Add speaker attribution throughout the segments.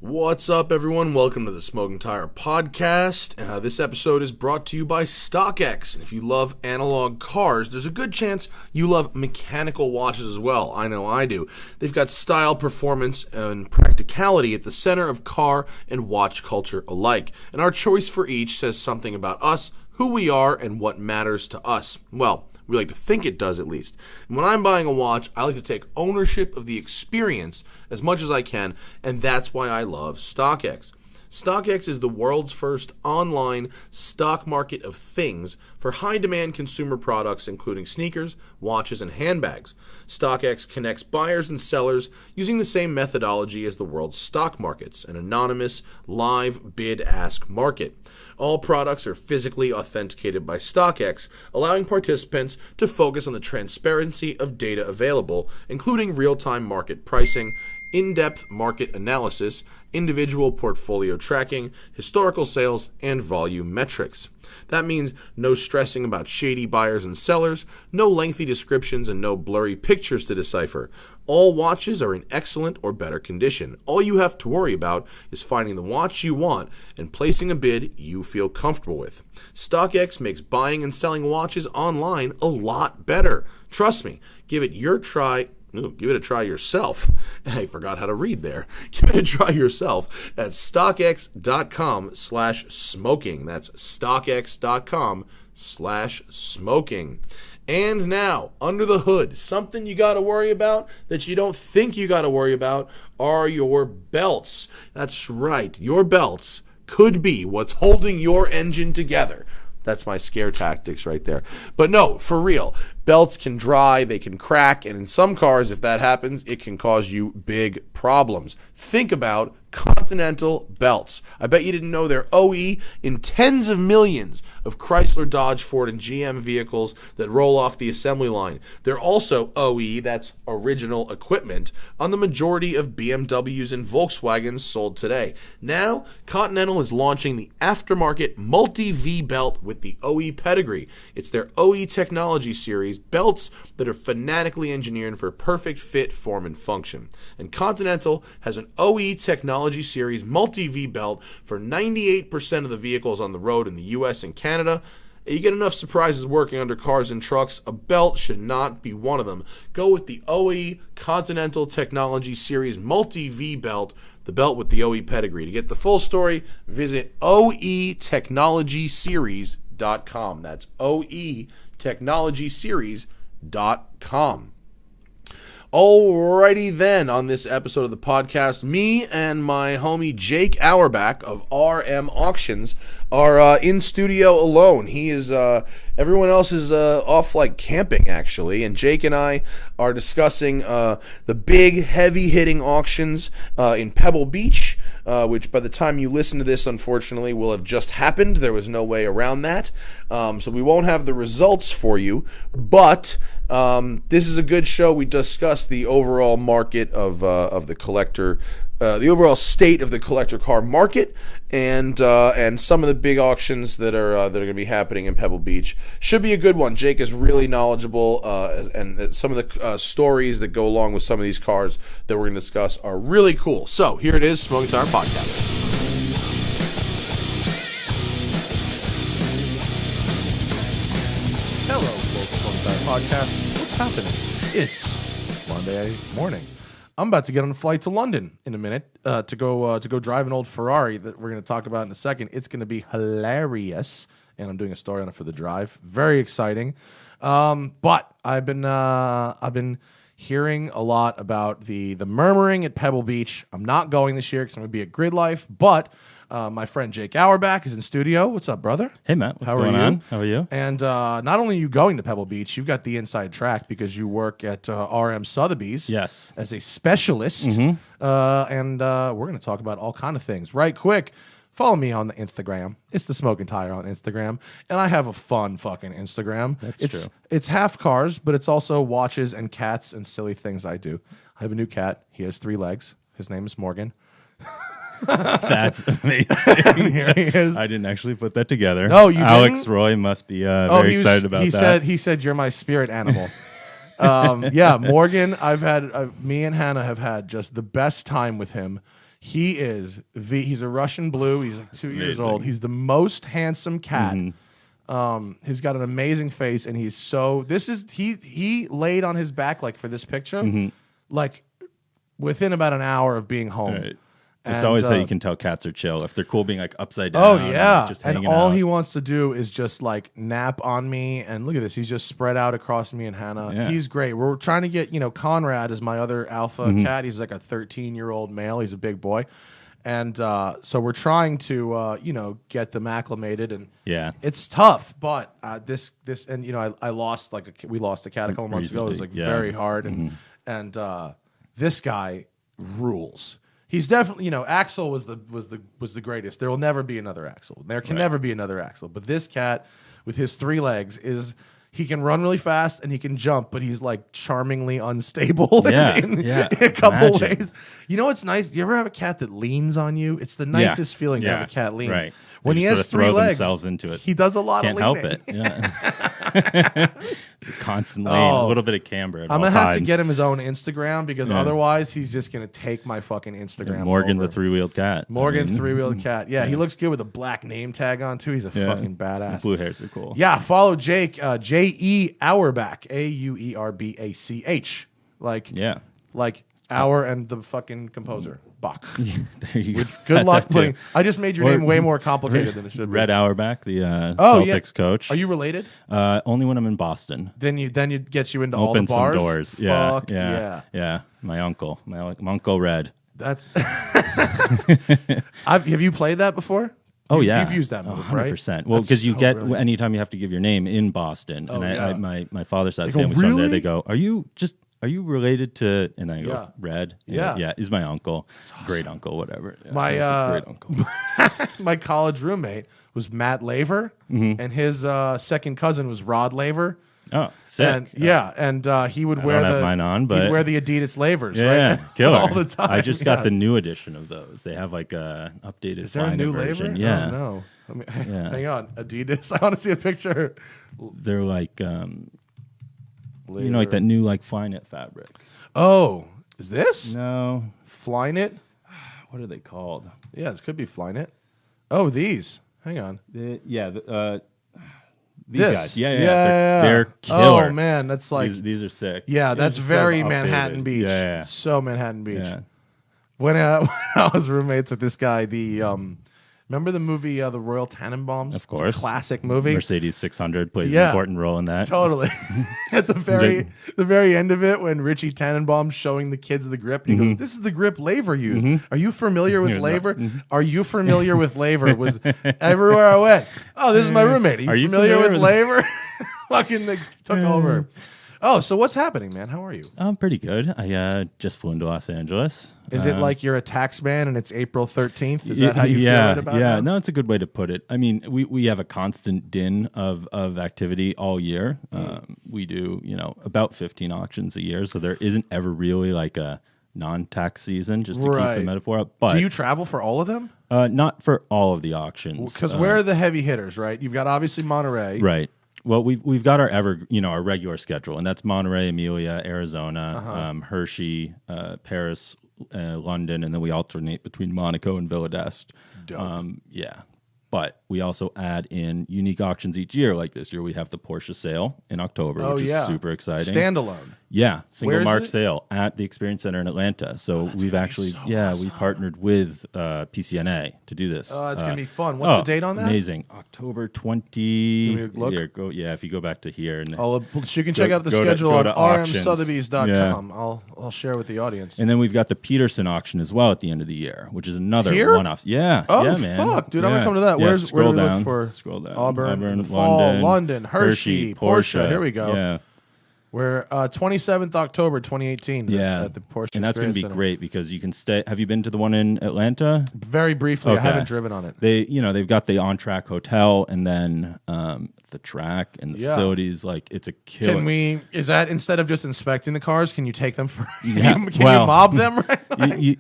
Speaker 1: What's up, everyone? Welcome to the Smoking Tire Podcast. This episode is brought to you by StockX. And if you love analog cars, there's a good chance you love mechanical watches as well. I know I do. They've got style, performance, and practicality at the center of car and watch culture alike. And our choice for each says something about us, who we are, and what matters to us. Well, we like to think it does, at least. And when I'm buying a watch, I like to take ownership of the experience as much as I can, and that's why I love StockX. StockX is the world's first online stock market of things for high-demand consumer products, including sneakers, watches, and handbags. StockX connects buyers and sellers using the same methodology as the world's stock markets, an anonymous, live bid-ask market. All products are physically authenticated by StockX, allowing participants to focus on the transparency of data available, including real-time market pricing, in-depth market analysis, individual portfolio tracking, historical sales, and volume metrics. That means no stressing about shady buyers and sellers, no lengthy descriptions, and no blurry pictures to decipher. All watches are in excellent or better condition. All you have to worry about is finding the watch you want and placing a bid you feel comfortable with. StockX makes buying and selling watches online a lot better. Trust me, give it a try yourself. I forgot how to read there. Give it a try yourself at StockX.com/smoking. That's StockX.com/smoking. And now, under the hood, something you got to worry about that you don't think you got to worry about are your belts. That's right, your belts could be what's holding your engine together. That's my scare tactics right there. But no, for real, belts can dry, they can crack, and in some cars, if that happens, it can cause you big problems. Think about Continental belts. I bet you didn't know they're OE in tens of millions of Chrysler, Dodge, Ford, and GM vehicles that roll off the assembly line. They're also OE, that's original equipment, on the majority of BMWs and Volkswagens sold today. Now, Continental is launching the aftermarket multi-V belt with the OE pedigree. It's their OE technology series, belts that are fanatically engineered for perfect fit, form, and function. And Continental has an OE technology series multi-V belt for 98% of the vehicles on the road in the US and Canada. You get enough surprises working under cars and trucks. A belt should not be one of them. Go with the OE Continental Technology Series multi-V belt, the belt with the OE pedigree. To get the full story, visit oetechnologyseries.com. That's oetechnologyseries.com. Alrighty then, on this episode of the podcast, me and my homie Jake Auerbach of RM Auctions are in studio alone. He is, everyone else is off like camping actually, and Jake and I are discussing the big heavy-hitting auctions in Pebble Beach, which by the time you listen to this, unfortunately, will have just happened. There was no way around that. So we won't have the results for you, but this is a good show. We discuss the overall market of the collector, the overall state of the collector car market, and some of the big auctions that are going to be happening in Pebble Beach. Should be a good one. Jake is really knowledgeable, and some of the stories that go along with some of these cars that we're going to discuss are really cool. So here it is, Smoking Tire Podcast. Hello, folks, Smoking Tire Podcast. What's happening? It's Monday morning. I'm about to get on a flight to London in a minute to go drive an old Ferrari that we're going to talk about in a second. It's going to be hilarious, and I'm doing a story on it for the drive. Very exciting. But I've been hearing a lot about the murmuring at Pebble Beach. I'm not going this year because I'm going to be at Grid Life, but my friend Jake Auerbach is in studio. What's up, brother?
Speaker 2: Hey, Matt. What's going on? How are you?
Speaker 1: And not only are you going to Pebble Beach, you've got the inside track because you work at RM Sothebys.
Speaker 2: Yes.
Speaker 1: As a specialist. Mm-hmm. And we're going to talk about all kind of things. Right quick, follow me on the Instagram. It's the Smoking Tire on Instagram. And I have a fun fucking Instagram.
Speaker 2: That's true.
Speaker 1: It's half cars, but it's also watches and cats and silly things I do. I have a new cat. He has 3 legs. His name is Morgan.
Speaker 2: That's amazing.
Speaker 1: Here he is.
Speaker 2: I didn't actually put that together.
Speaker 1: No, you
Speaker 2: Alex
Speaker 1: didn't?
Speaker 2: Roy must be very excited about that.
Speaker 1: He said, you're my spirit animal. Yeah, Morgan, me and Hannah have had just the best time with him. He's a Russian blue. He's like 2 years old. He's the most handsome cat. He's got an amazing face, and he laid on his back like for this picture, like within about an hour of being home.
Speaker 2: Right. It's always how you can tell cats are chill if they're cool being like upside down.
Speaker 1: Oh yeah,
Speaker 2: just
Speaker 1: and all he wants to do is just like nap on me. And look at this, he's just spread out across me and Hannah.
Speaker 2: Yeah.
Speaker 1: He's great. We're trying to get Conrad is my other alpha cat. He's like a 13-year-old male. He's a big boy, and so we're trying to get them acclimated. And it's tough. But this and I lost we lost a cat a couple months ago. It was like very hard, and this guy rules. He's definitely, Axel was the greatest. There will never be another Axel. There can never be another Axel. But this cat, with his 3 legs, he can run really fast and he can jump, but he's like charmingly unstable in a couple ways. You know what's nice? You ever have a cat that leans on you? It's the nicest feeling to have a cat lean.
Speaker 2: Right.
Speaker 1: When he has 3 legs,
Speaker 2: into it.
Speaker 1: He does a lot
Speaker 2: Can't
Speaker 1: of leaning.
Speaker 2: help it. Yeah. Constant lean, a little bit of camber.
Speaker 1: I'm gonna have to get him his own Instagram because otherwise he's just gonna take my fucking Instagram.
Speaker 2: And Morgan,
Speaker 1: over.
Speaker 2: the 3-wheeled cat.
Speaker 1: Morgan, 3-wheeled cat. Yeah, he looks good with a black name tag on too. He's a fucking badass.
Speaker 2: Blue hairs are cool.
Speaker 1: Yeah, follow Jake, J-E Auerbach, Auerbach. Like Auer and the fucking composer. Bach.
Speaker 2: There you go.
Speaker 1: Good luck putting. I just made your name way more complicated than it should be.
Speaker 2: Red Auerbach, the Celtics coach.
Speaker 1: Are you related?
Speaker 2: Only when I'm in Boston.
Speaker 1: Then you get you into
Speaker 2: Open
Speaker 1: all the bars.
Speaker 2: Some doors.
Speaker 1: Fuck
Speaker 2: Yeah. My uncle, Red.
Speaker 1: That's. Have you played that before?
Speaker 2: Oh yeah,
Speaker 1: you've used that move, right?
Speaker 2: 100%. Well, because you get anytime you have to give your name in Boston, and my father's side family's from there. They go, Are you related to? And I go, Red. Yeah, he's my uncle, awesome. Great uncle, whatever. Yeah, great uncle.
Speaker 1: My college roommate was Matt Laver, and his second cousin was Rod Laver.
Speaker 2: Oh, sick.
Speaker 1: And he would wear
Speaker 2: mine on, but
Speaker 1: he'd wear the Adidas Lavers,
Speaker 2: right?
Speaker 1: Killer. All the time.
Speaker 2: I just got the new edition of those. They have like a updated.
Speaker 1: Is there a new
Speaker 2: version.
Speaker 1: Laver?
Speaker 2: Yeah.
Speaker 1: Oh, no. Hang on, Adidas. I want to see a picture.
Speaker 2: They're like like that new like Flyknit fabric.
Speaker 1: Oh, is this?
Speaker 2: No.
Speaker 1: Flyknit?
Speaker 2: What are they called?
Speaker 1: Yeah, this could be Flyknit. Oh, these. Hang on.
Speaker 2: These guys. Yeah. They're killer.
Speaker 1: Oh, man, that's like...
Speaker 2: These are sick.
Speaker 1: Yeah, that's very Manhattan Beach.
Speaker 2: Yeah.
Speaker 1: So Manhattan Beach.
Speaker 2: Yeah.
Speaker 1: When I was roommates with this guy, remember the movie The Royal Tenenbaums?
Speaker 2: Of course.
Speaker 1: It's a classic movie.
Speaker 2: Mercedes 600 plays an important role in that.
Speaker 1: Totally. At the very end of it, when Richie Tannenbaum's showing the kids the grip, he goes, "This is the grip Laver used. Are you familiar with Laver? Are you familiar with Laver?" Was everywhere I went. Oh, this is my roommate. Are you familiar with Laver? Fucking they took over. Oh, so what's happening, man? How are you?
Speaker 2: I'm pretty good. I just flew into Los Angeles.
Speaker 1: Is it like you're a tax man and it's April 13th? Is that how you feel right about it?
Speaker 2: Yeah, no, it's a good way to put it. I mean, we have a constant din of activity all year. We do, about 15 auctions a year, so there isn't ever really like a non-tax season, just to keep the metaphor up. But
Speaker 1: do you travel for all of them?
Speaker 2: Not for all of the auctions.
Speaker 1: Because where are the heavy hitters, right? You've got obviously Monterey.
Speaker 2: Right. Well, we've got our our regular schedule, and that's Monterey, Amelia, Arizona, Hershey, Paris, London, and then we alternate between Monaco and Villa d'Este. But we also add in unique auctions each year. Like this year, we have the Porsche sale in October, which is super exciting.
Speaker 1: Standalone.
Speaker 2: Yeah, single mark sale at the Experience Center in Atlanta. So we've actually, we partnered with PCNA to do this.
Speaker 1: Oh, it's gonna be fun. What's the date on that?
Speaker 2: Amazing, October 20.
Speaker 1: Look?
Speaker 2: Here, if you go back to here, and
Speaker 1: you can check out the schedule on rmsotheby's.com. I'll share with the audience.
Speaker 2: And then we've got the Peterson auction as well at the end of the year, which is another one-off. Yeah.
Speaker 1: Oh,
Speaker 2: yeah, man.
Speaker 1: Fuck, dude, I'm gonna come to that. Where do we look for?
Speaker 2: Scroll down.
Speaker 1: Auburn, Fall, London, Hershey, Porsche. Here we go.
Speaker 2: Yeah.
Speaker 1: We're 27th October 2018 at the Porsche
Speaker 2: and that's going to be
Speaker 1: Center.
Speaker 2: great because you can stay. Have you been to the one in Atlanta?
Speaker 1: Very briefly. Okay. I haven't driven on it.
Speaker 2: They've got the on-track hotel and then the track and the facilities. Like, it's a killer.
Speaker 1: Is that instead of just inspecting the cars, can you take them for, can you mob them? Right?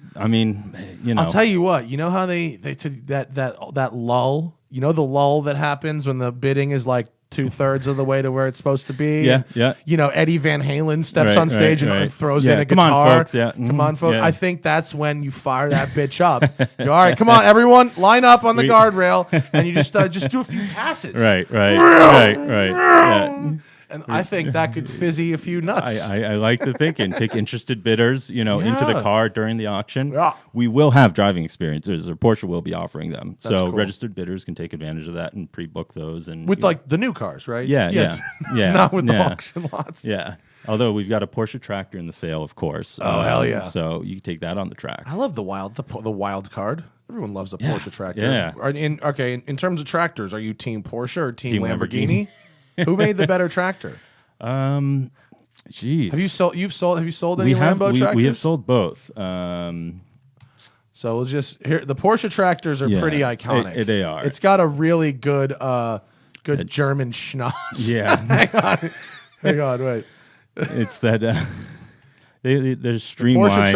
Speaker 2: I'll
Speaker 1: tell you what, you know how they took that lull, the lull that happens when the bidding is like
Speaker 3: 2/3 of the way to where it's supposed to be.
Speaker 2: Yeah,
Speaker 3: And,
Speaker 2: yeah.
Speaker 3: You know, Eddie Van Halen steps
Speaker 2: Right,
Speaker 3: on stage
Speaker 2: right,
Speaker 3: and
Speaker 2: right.
Speaker 3: throws
Speaker 2: Yeah,
Speaker 3: in a
Speaker 2: come on,
Speaker 3: guitar.
Speaker 2: folks, yeah.
Speaker 3: Come on, folks.
Speaker 2: Yeah.
Speaker 3: I think that's when you fire that bitch up. You're, all right, come on, everyone, line up on the guardrail, and you just do a few passes.
Speaker 2: Right. Yeah.
Speaker 3: And I think that could fizzy a few nuts.
Speaker 2: I like the thinking. Take interested bidders, into the
Speaker 3: Yeah.
Speaker 2: car during the auction.
Speaker 3: Yeah.
Speaker 2: We will have driving experiences, or Porsche will be offering them. So
Speaker 3: cool.
Speaker 2: registered bidders can take advantage of that and pre-book those. And
Speaker 3: With like the new cars, right?
Speaker 2: yeah,
Speaker 3: Yes.
Speaker 2: yeah,
Speaker 3: Not with the
Speaker 2: yeah.
Speaker 3: auction lots.
Speaker 2: Yeah. Although we've got a Porsche Tractor in the sale, of course.
Speaker 3: Oh, hell yeah.
Speaker 2: So you can take that on the track.
Speaker 3: I love the wild card. Everyone loves a Porsche Tractor.
Speaker 2: Yeah.
Speaker 3: In terms of tractors, are you team Porsche or team
Speaker 2: Team
Speaker 3: Lamborghini? Who made the better tractor?
Speaker 2: Geez.
Speaker 3: Have you sold any Lambo tractors?
Speaker 2: We have sold both.
Speaker 3: So we'll just here. The Porsche tractors are
Speaker 2: Yeah,
Speaker 3: pretty iconic.
Speaker 2: they are.
Speaker 3: It's got a really good German schnoz.
Speaker 2: Yeah.
Speaker 3: Hang on, wait.
Speaker 2: It's that they're streamlined.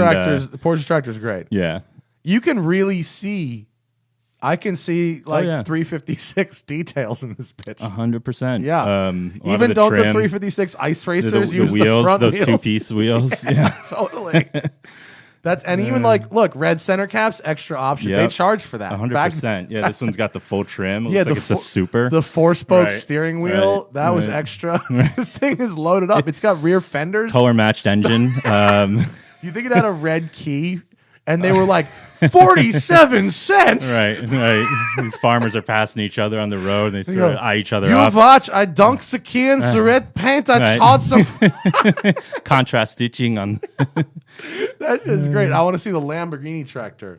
Speaker 3: The Porsche tractor's great.
Speaker 2: Yeah.
Speaker 3: You can really see. I can see like
Speaker 2: yeah.
Speaker 3: 356 details in this bitch.
Speaker 2: 100%.
Speaker 3: Yeah.
Speaker 2: A lot
Speaker 3: Even
Speaker 2: of
Speaker 3: don't the
Speaker 2: trim,
Speaker 3: 356 ice racers
Speaker 2: the
Speaker 3: use
Speaker 2: wheels,
Speaker 3: the front
Speaker 2: those
Speaker 3: wheels?
Speaker 2: two-piece wheels. Yeah.
Speaker 3: Totally. Even like, look, red center caps, extra option. They
Speaker 2: Yep.
Speaker 3: charge for that.
Speaker 2: 100%. Yeah, this one's got the full trim. It looks like it's a super.
Speaker 3: The 4-spoke
Speaker 2: Right,
Speaker 3: steering wheel,
Speaker 2: right,
Speaker 3: that was
Speaker 2: right.
Speaker 3: extra. This thing is loaded up. It's got rear fenders.
Speaker 2: Color matched engine.
Speaker 3: You think it had a red key? And they were like, 47 cents.
Speaker 2: Right. These farmers are passing each other on the road, and they sort of eye each other
Speaker 3: You
Speaker 2: up.
Speaker 3: watch, I dunk the key in the red paint. I
Speaker 2: Right.
Speaker 3: taught some.
Speaker 2: Contrast stitching on.
Speaker 3: That is great. I want to see the Lamborghini tractor.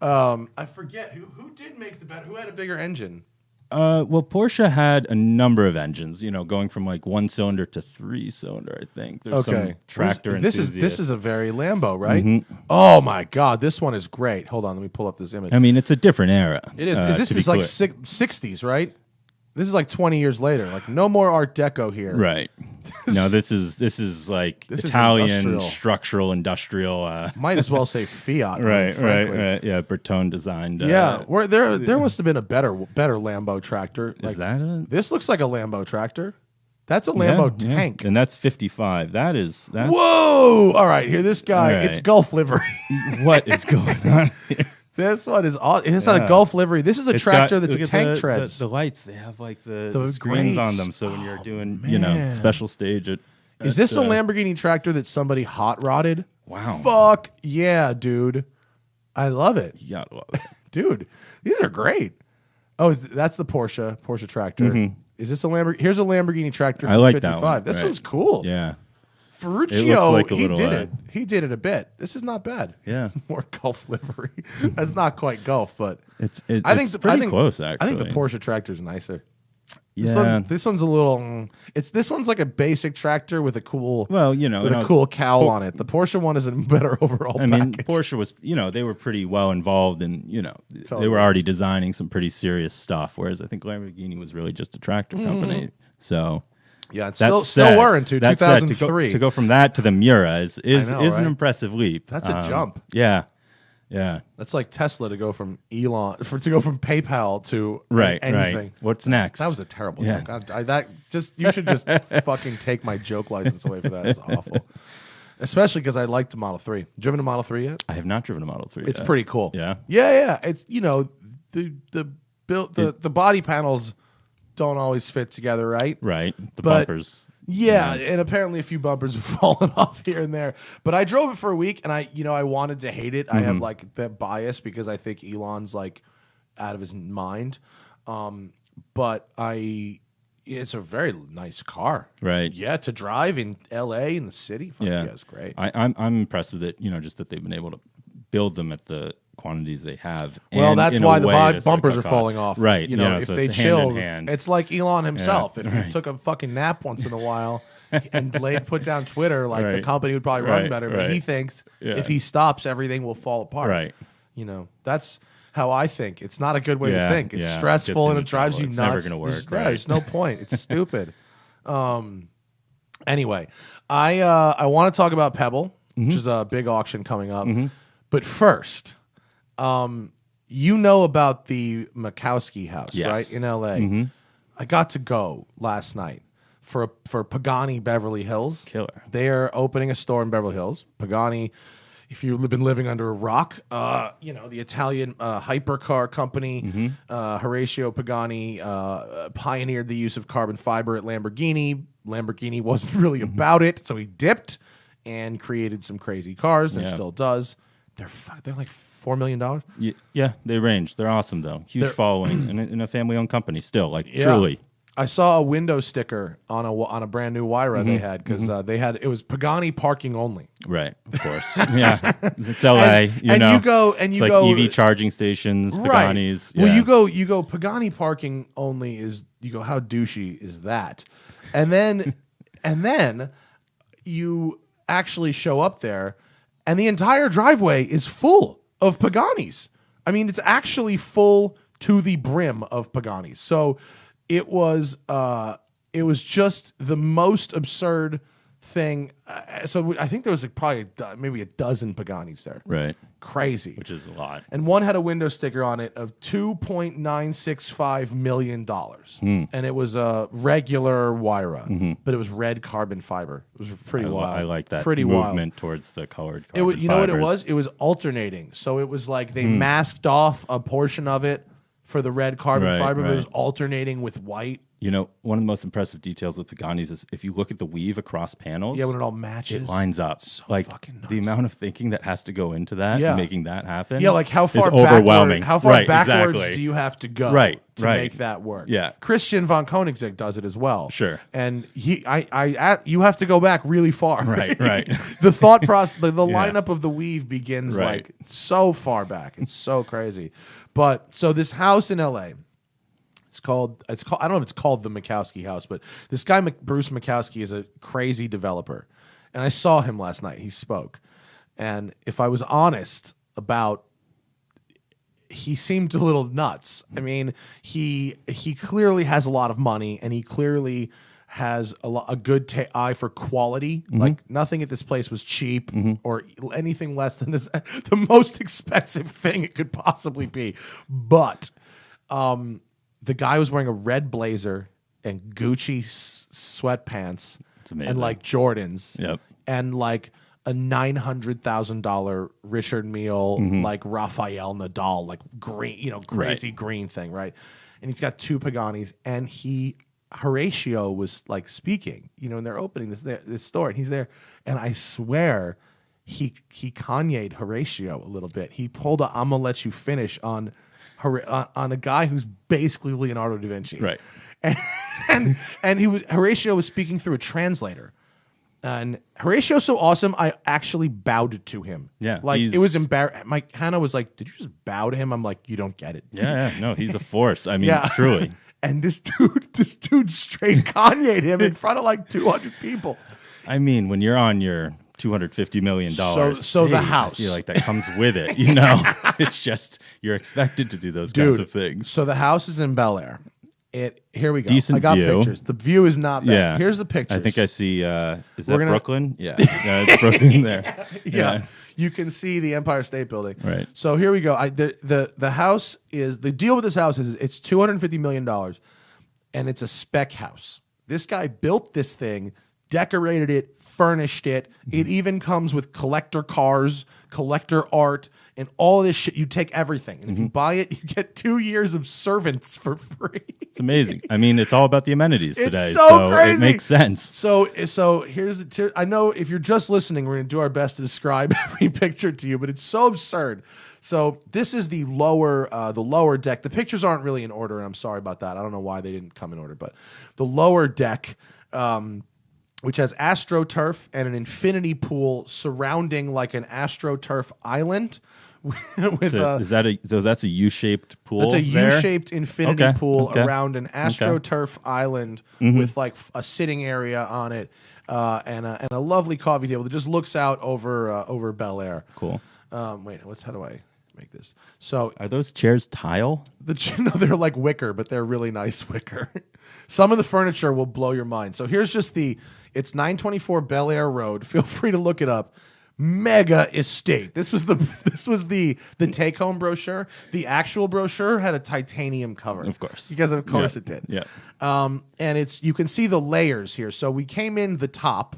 Speaker 3: I forget who did make the better. Who had a bigger engine?
Speaker 2: Well, Porsche had a number of engines, going from like 1-cylinder to 3-cylinder, I think. There's some tractor
Speaker 3: This
Speaker 2: enthusiasts.
Speaker 3: is a very Lambo, right?
Speaker 2: Mm-hmm.
Speaker 3: Oh my God, this one is great. Hold on, let me pull up this image.
Speaker 2: I mean, it's a different era.
Speaker 3: It is.
Speaker 2: to
Speaker 3: This
Speaker 2: be
Speaker 3: is like
Speaker 2: clear.
Speaker 3: 60s, right? This is like 20 years later. Like no more Art Deco here.
Speaker 2: Right. No, this is like
Speaker 3: This is
Speaker 2: Italian
Speaker 3: industrial.
Speaker 2: structural industrial.
Speaker 3: Might as well say Fiat.
Speaker 2: Right.
Speaker 3: frankly.
Speaker 2: Yeah, Bertone designed.
Speaker 3: Yeah, where there must have been a better Lambo tractor.
Speaker 2: Is that it?
Speaker 3: This looks like a Lambo tractor. That's a Lambo tank.
Speaker 2: And that's 55. That's
Speaker 3: Whoa! All right, here this guy.
Speaker 2: All right.
Speaker 3: It's Gulf livery.
Speaker 2: what is going on here?
Speaker 3: This one is all. It's a Gulf livery. This is a tractor that's
Speaker 2: look
Speaker 3: a
Speaker 2: at
Speaker 3: tank
Speaker 2: the,
Speaker 3: treads.
Speaker 2: The lights, they have like the
Speaker 3: The
Speaker 2: screens on
Speaker 3: grates.
Speaker 2: them. So when you're doing,
Speaker 3: man.
Speaker 2: special stage at.
Speaker 3: Is this a Lamborghini tractor that somebody hot rodded?
Speaker 2: Wow.
Speaker 3: Fuck yeah, dude! I love it,
Speaker 2: You gotta love it.
Speaker 3: dude. These are great. Oh, that's the Porsche tractor. Is this a Lamborghini? Here's a Lamborghini tractor.
Speaker 2: I
Speaker 3: From
Speaker 2: like
Speaker 3: 55.
Speaker 2: that one.
Speaker 3: This
Speaker 2: Right.
Speaker 3: one's cool.
Speaker 2: Yeah.
Speaker 3: Ferruccio,
Speaker 2: like a
Speaker 3: he
Speaker 2: little,
Speaker 3: did it. He did it a bit. This is not bad.
Speaker 2: Yeah.
Speaker 3: More Gulf livery. That's not quite Gulf, but
Speaker 2: It's
Speaker 3: pretty
Speaker 2: close, actually.
Speaker 3: I think the Porsche tractor's nicer.
Speaker 2: Yeah.
Speaker 3: This one's a little. This one's like a basic tractor with a cool.
Speaker 2: Well,
Speaker 3: with a cool cowl on it. The Porsche one is a better overall.
Speaker 2: I mean,
Speaker 3: package.
Speaker 2: Porsche was, they were pretty well involved in, they
Speaker 3: Totally.
Speaker 2: were already designing some pretty serious stuff. Whereas I think Lamborghini was really just a tractor company. So
Speaker 3: Yeah, it's
Speaker 2: that
Speaker 3: still
Speaker 2: said-
Speaker 3: were into
Speaker 2: that said,
Speaker 3: 2003.
Speaker 2: to go from that to the Miura is
Speaker 3: know,
Speaker 2: an
Speaker 3: right?
Speaker 2: impressive leap.
Speaker 3: That's a jump.
Speaker 2: Yeah. Yeah.
Speaker 3: That's like Tesla to go from to go from PayPal to
Speaker 2: Right.
Speaker 3: anything.
Speaker 2: Right. What's next?
Speaker 3: That was a terrible
Speaker 2: Yeah.
Speaker 3: joke. You should just fucking take my joke license away for that. It's awful. Especially because I liked the Model 3. Driven a Model 3 yet?
Speaker 2: I have not driven a Model 3.
Speaker 3: It's
Speaker 2: yet.
Speaker 3: pretty cool.
Speaker 2: Yeah.
Speaker 3: Yeah. It's the body panels don't always fit together, right?
Speaker 2: Right. The
Speaker 3: But-
Speaker 2: bumpers.
Speaker 3: Yeah, and apparently a few bumpers have fallen off here and there. But I drove it for a week, and I wanted to hate it. I have like that bias because I think Elon's like out of his mind. But it's a very nice car.
Speaker 2: Right.
Speaker 3: Yeah, to drive in L.A. in the city. Fuck yeah, it's great.
Speaker 2: I'm impressed with it. Just that they've been able to build them at the quantities they have.
Speaker 3: Well,
Speaker 2: and
Speaker 3: that's
Speaker 2: in a
Speaker 3: why the
Speaker 2: way to sort of
Speaker 3: bumpers
Speaker 2: cut
Speaker 3: are
Speaker 2: costs.
Speaker 3: falling off.
Speaker 2: Right.
Speaker 3: If
Speaker 2: so
Speaker 3: they
Speaker 2: it's
Speaker 3: chill,
Speaker 2: hand in hand.
Speaker 3: it's like Elon himself. If he
Speaker 2: right.
Speaker 3: took a fucking nap once in a while and put down Twitter, like the
Speaker 2: Right.
Speaker 3: company would probably run
Speaker 2: Right,
Speaker 3: better. But
Speaker 2: right.
Speaker 3: he thinks
Speaker 2: Yeah.
Speaker 3: if he stops, everything will fall apart.
Speaker 2: Right.
Speaker 3: That's how I think. It's not a good way to
Speaker 2: Yeah,
Speaker 3: think. It's
Speaker 2: yeah.
Speaker 3: stressful
Speaker 2: Gets
Speaker 3: and
Speaker 2: you
Speaker 3: it drives
Speaker 2: in
Speaker 3: you
Speaker 2: trouble.
Speaker 3: nuts.
Speaker 2: It's never gonna
Speaker 3: There's-
Speaker 2: work, right.
Speaker 3: There's no point. It's stupid. Anyway, I want to talk about Pebble, which is a big auction coming up. But first, about the Mackowski house,
Speaker 2: Yes.
Speaker 3: right, in L.A. I got to go last night for Pagani Beverly Hills.
Speaker 2: Killer.
Speaker 3: They are opening a store in Beverly Hills. Pagani, if you've been living under a rock, the Italian hypercar company, Horacio Pagani, pioneered the use of carbon fiber at Lamborghini. Lamborghini wasn't really about it, so he dipped and created some crazy cars, and still does. They're like $4 million.
Speaker 2: Yeah, they range. They're awesome though. Huge following in a family-owned company. Still, truly.
Speaker 3: I saw a window sticker on a brand new Huayra they had because it was Pagani parking only.
Speaker 2: Right, of course. Yeah, it's LA.
Speaker 3: And you go
Speaker 2: EV charging stations, Paganis.
Speaker 3: Right. Well, you go Pagani parking only is how douchey is that? And then you actually show up there, and the entire driveway is full of Paganis. I mean, it's actually full to the brim of Paganis. So it was just the most absurd thing. So I think there was probably maybe a dozen Paganis there.
Speaker 2: Right.
Speaker 3: Crazy.
Speaker 2: Which is a lot.
Speaker 3: And one had a window sticker on it of $2.965 million. And it was a regular Huayra, but it was red carbon fiber. It was pretty wild.
Speaker 2: I like that
Speaker 3: pretty
Speaker 2: movement
Speaker 3: wild.
Speaker 2: Towards the colored
Speaker 3: You
Speaker 2: carbon
Speaker 3: know what it
Speaker 2: fibers.
Speaker 3: was? It was alternating. So it was like they masked off a portion of it for the red carbon fiber, but it was alternating with white.
Speaker 2: One of the most impressive details with Paganis is if you look at the weave across panels.
Speaker 3: Yeah, when it all matches.
Speaker 2: It lines up.
Speaker 3: So
Speaker 2: like
Speaker 3: fucking nuts.
Speaker 2: the amount of thinking that has to go into that and making that happen.
Speaker 3: Yeah, like how far
Speaker 2: is overwhelming.
Speaker 3: How far backwards
Speaker 2: exactly.
Speaker 3: do you have to go to make that work?
Speaker 2: Yeah.
Speaker 3: Christian von Koenigsegg does it as well.
Speaker 2: Sure.
Speaker 3: And you have to go back really far.
Speaker 2: Right.
Speaker 3: The thought process, the lineup of the weave begins like so far back. It's so crazy. But so this house in LA, it's called I don't know if it's called the Mackowski house, but this guy Bruce Mackowski is a crazy developer. And I saw him last night. He spoke. And if I was honest about, he seemed a little nuts. I mean, he clearly has a lot of money, and he clearly has a good eye for quality. Like nothing at this place was cheap or anything less than this, the most expensive thing it could possibly be. But the guy was wearing a red blazer and Gucci sweatpants and like Jordans.
Speaker 2: Yep.
Speaker 3: And like a $900,000 Richard Mille, like Rafael Nadal, like green, crazy green thing, right? And he's got two Paganis, and Horatio was like speaking, and they're opening this store, and he's there, and I swear he Kanye'd Horatio a little bit. He pulled a "I'm gonna let you finish" on a guy who's basically Leonardo da Vinci,
Speaker 2: Right?
Speaker 3: And Horatio was speaking through a translator. And Horatio's so awesome, I actually bowed to him.
Speaker 2: Yeah.
Speaker 3: Like, it was embarrassing. Hannah was like, "Did you just bow to him?" I'm like, "You don't get it."
Speaker 2: Yeah. No, he's a force. I mean, truly.
Speaker 3: And this dude straight Kanye'd him in front of like 200 people.
Speaker 2: I mean, when you're on your $250 million
Speaker 3: so the house.
Speaker 2: I feel like that comes with it, It's just, you're expected to do those kinds of things.
Speaker 3: So the house is in Bel Air. Here we go.
Speaker 2: Decent
Speaker 3: I got
Speaker 2: view.
Speaker 3: pictures. The view is not bad.
Speaker 2: Yeah.
Speaker 3: Here's the pictures.
Speaker 2: I think I see, is that Brooklyn? Yeah. Yeah, it's Brooklyn there.
Speaker 3: Yeah. You can see the Empire State Building.
Speaker 2: Right.
Speaker 3: So here we go. The house is, the deal with this house is it's $250 million, and it's a spec house. This guy built this thing, decorated it, furnished it. It even comes with collector cars, collector art, and all of this shit. You take everything, and if you buy it, you get 2 years of servants for free.
Speaker 2: It's amazing. I mean, it's all about the amenities today,
Speaker 3: so crazy.
Speaker 2: It makes sense.
Speaker 3: So here's I know if you're just listening, we're going to do our best to describe every picture to you, but it's so absurd. So this is the lower deck. The pictures aren't really in order, and I'm sorry about that. I don't know why they didn't come in order, but the lower deck, which has AstroTurf and an infinity pool surrounding like an AstroTurf island.
Speaker 2: So that's a U-shaped pool.
Speaker 3: That's a
Speaker 2: there?
Speaker 3: U-shaped infinity pool
Speaker 2: Okay.
Speaker 3: around an AstroTurf island with like a sitting area on it, and a lovely coffee table that just looks out over Bel Air.
Speaker 2: Cool.
Speaker 3: How do I make this? So
Speaker 2: Are those chairs tile?
Speaker 3: no, they're like wicker, but they're really nice wicker. Some of the furniture will blow your mind. So here's just it's 924 Bel Air Road. Feel free to look it up. mega estate. This was the take home brochure. The actual brochure had a titanium cover,
Speaker 2: Of course.
Speaker 3: because of course it did.
Speaker 2: Yeah.
Speaker 3: And you can see the layers here. So we came in the top,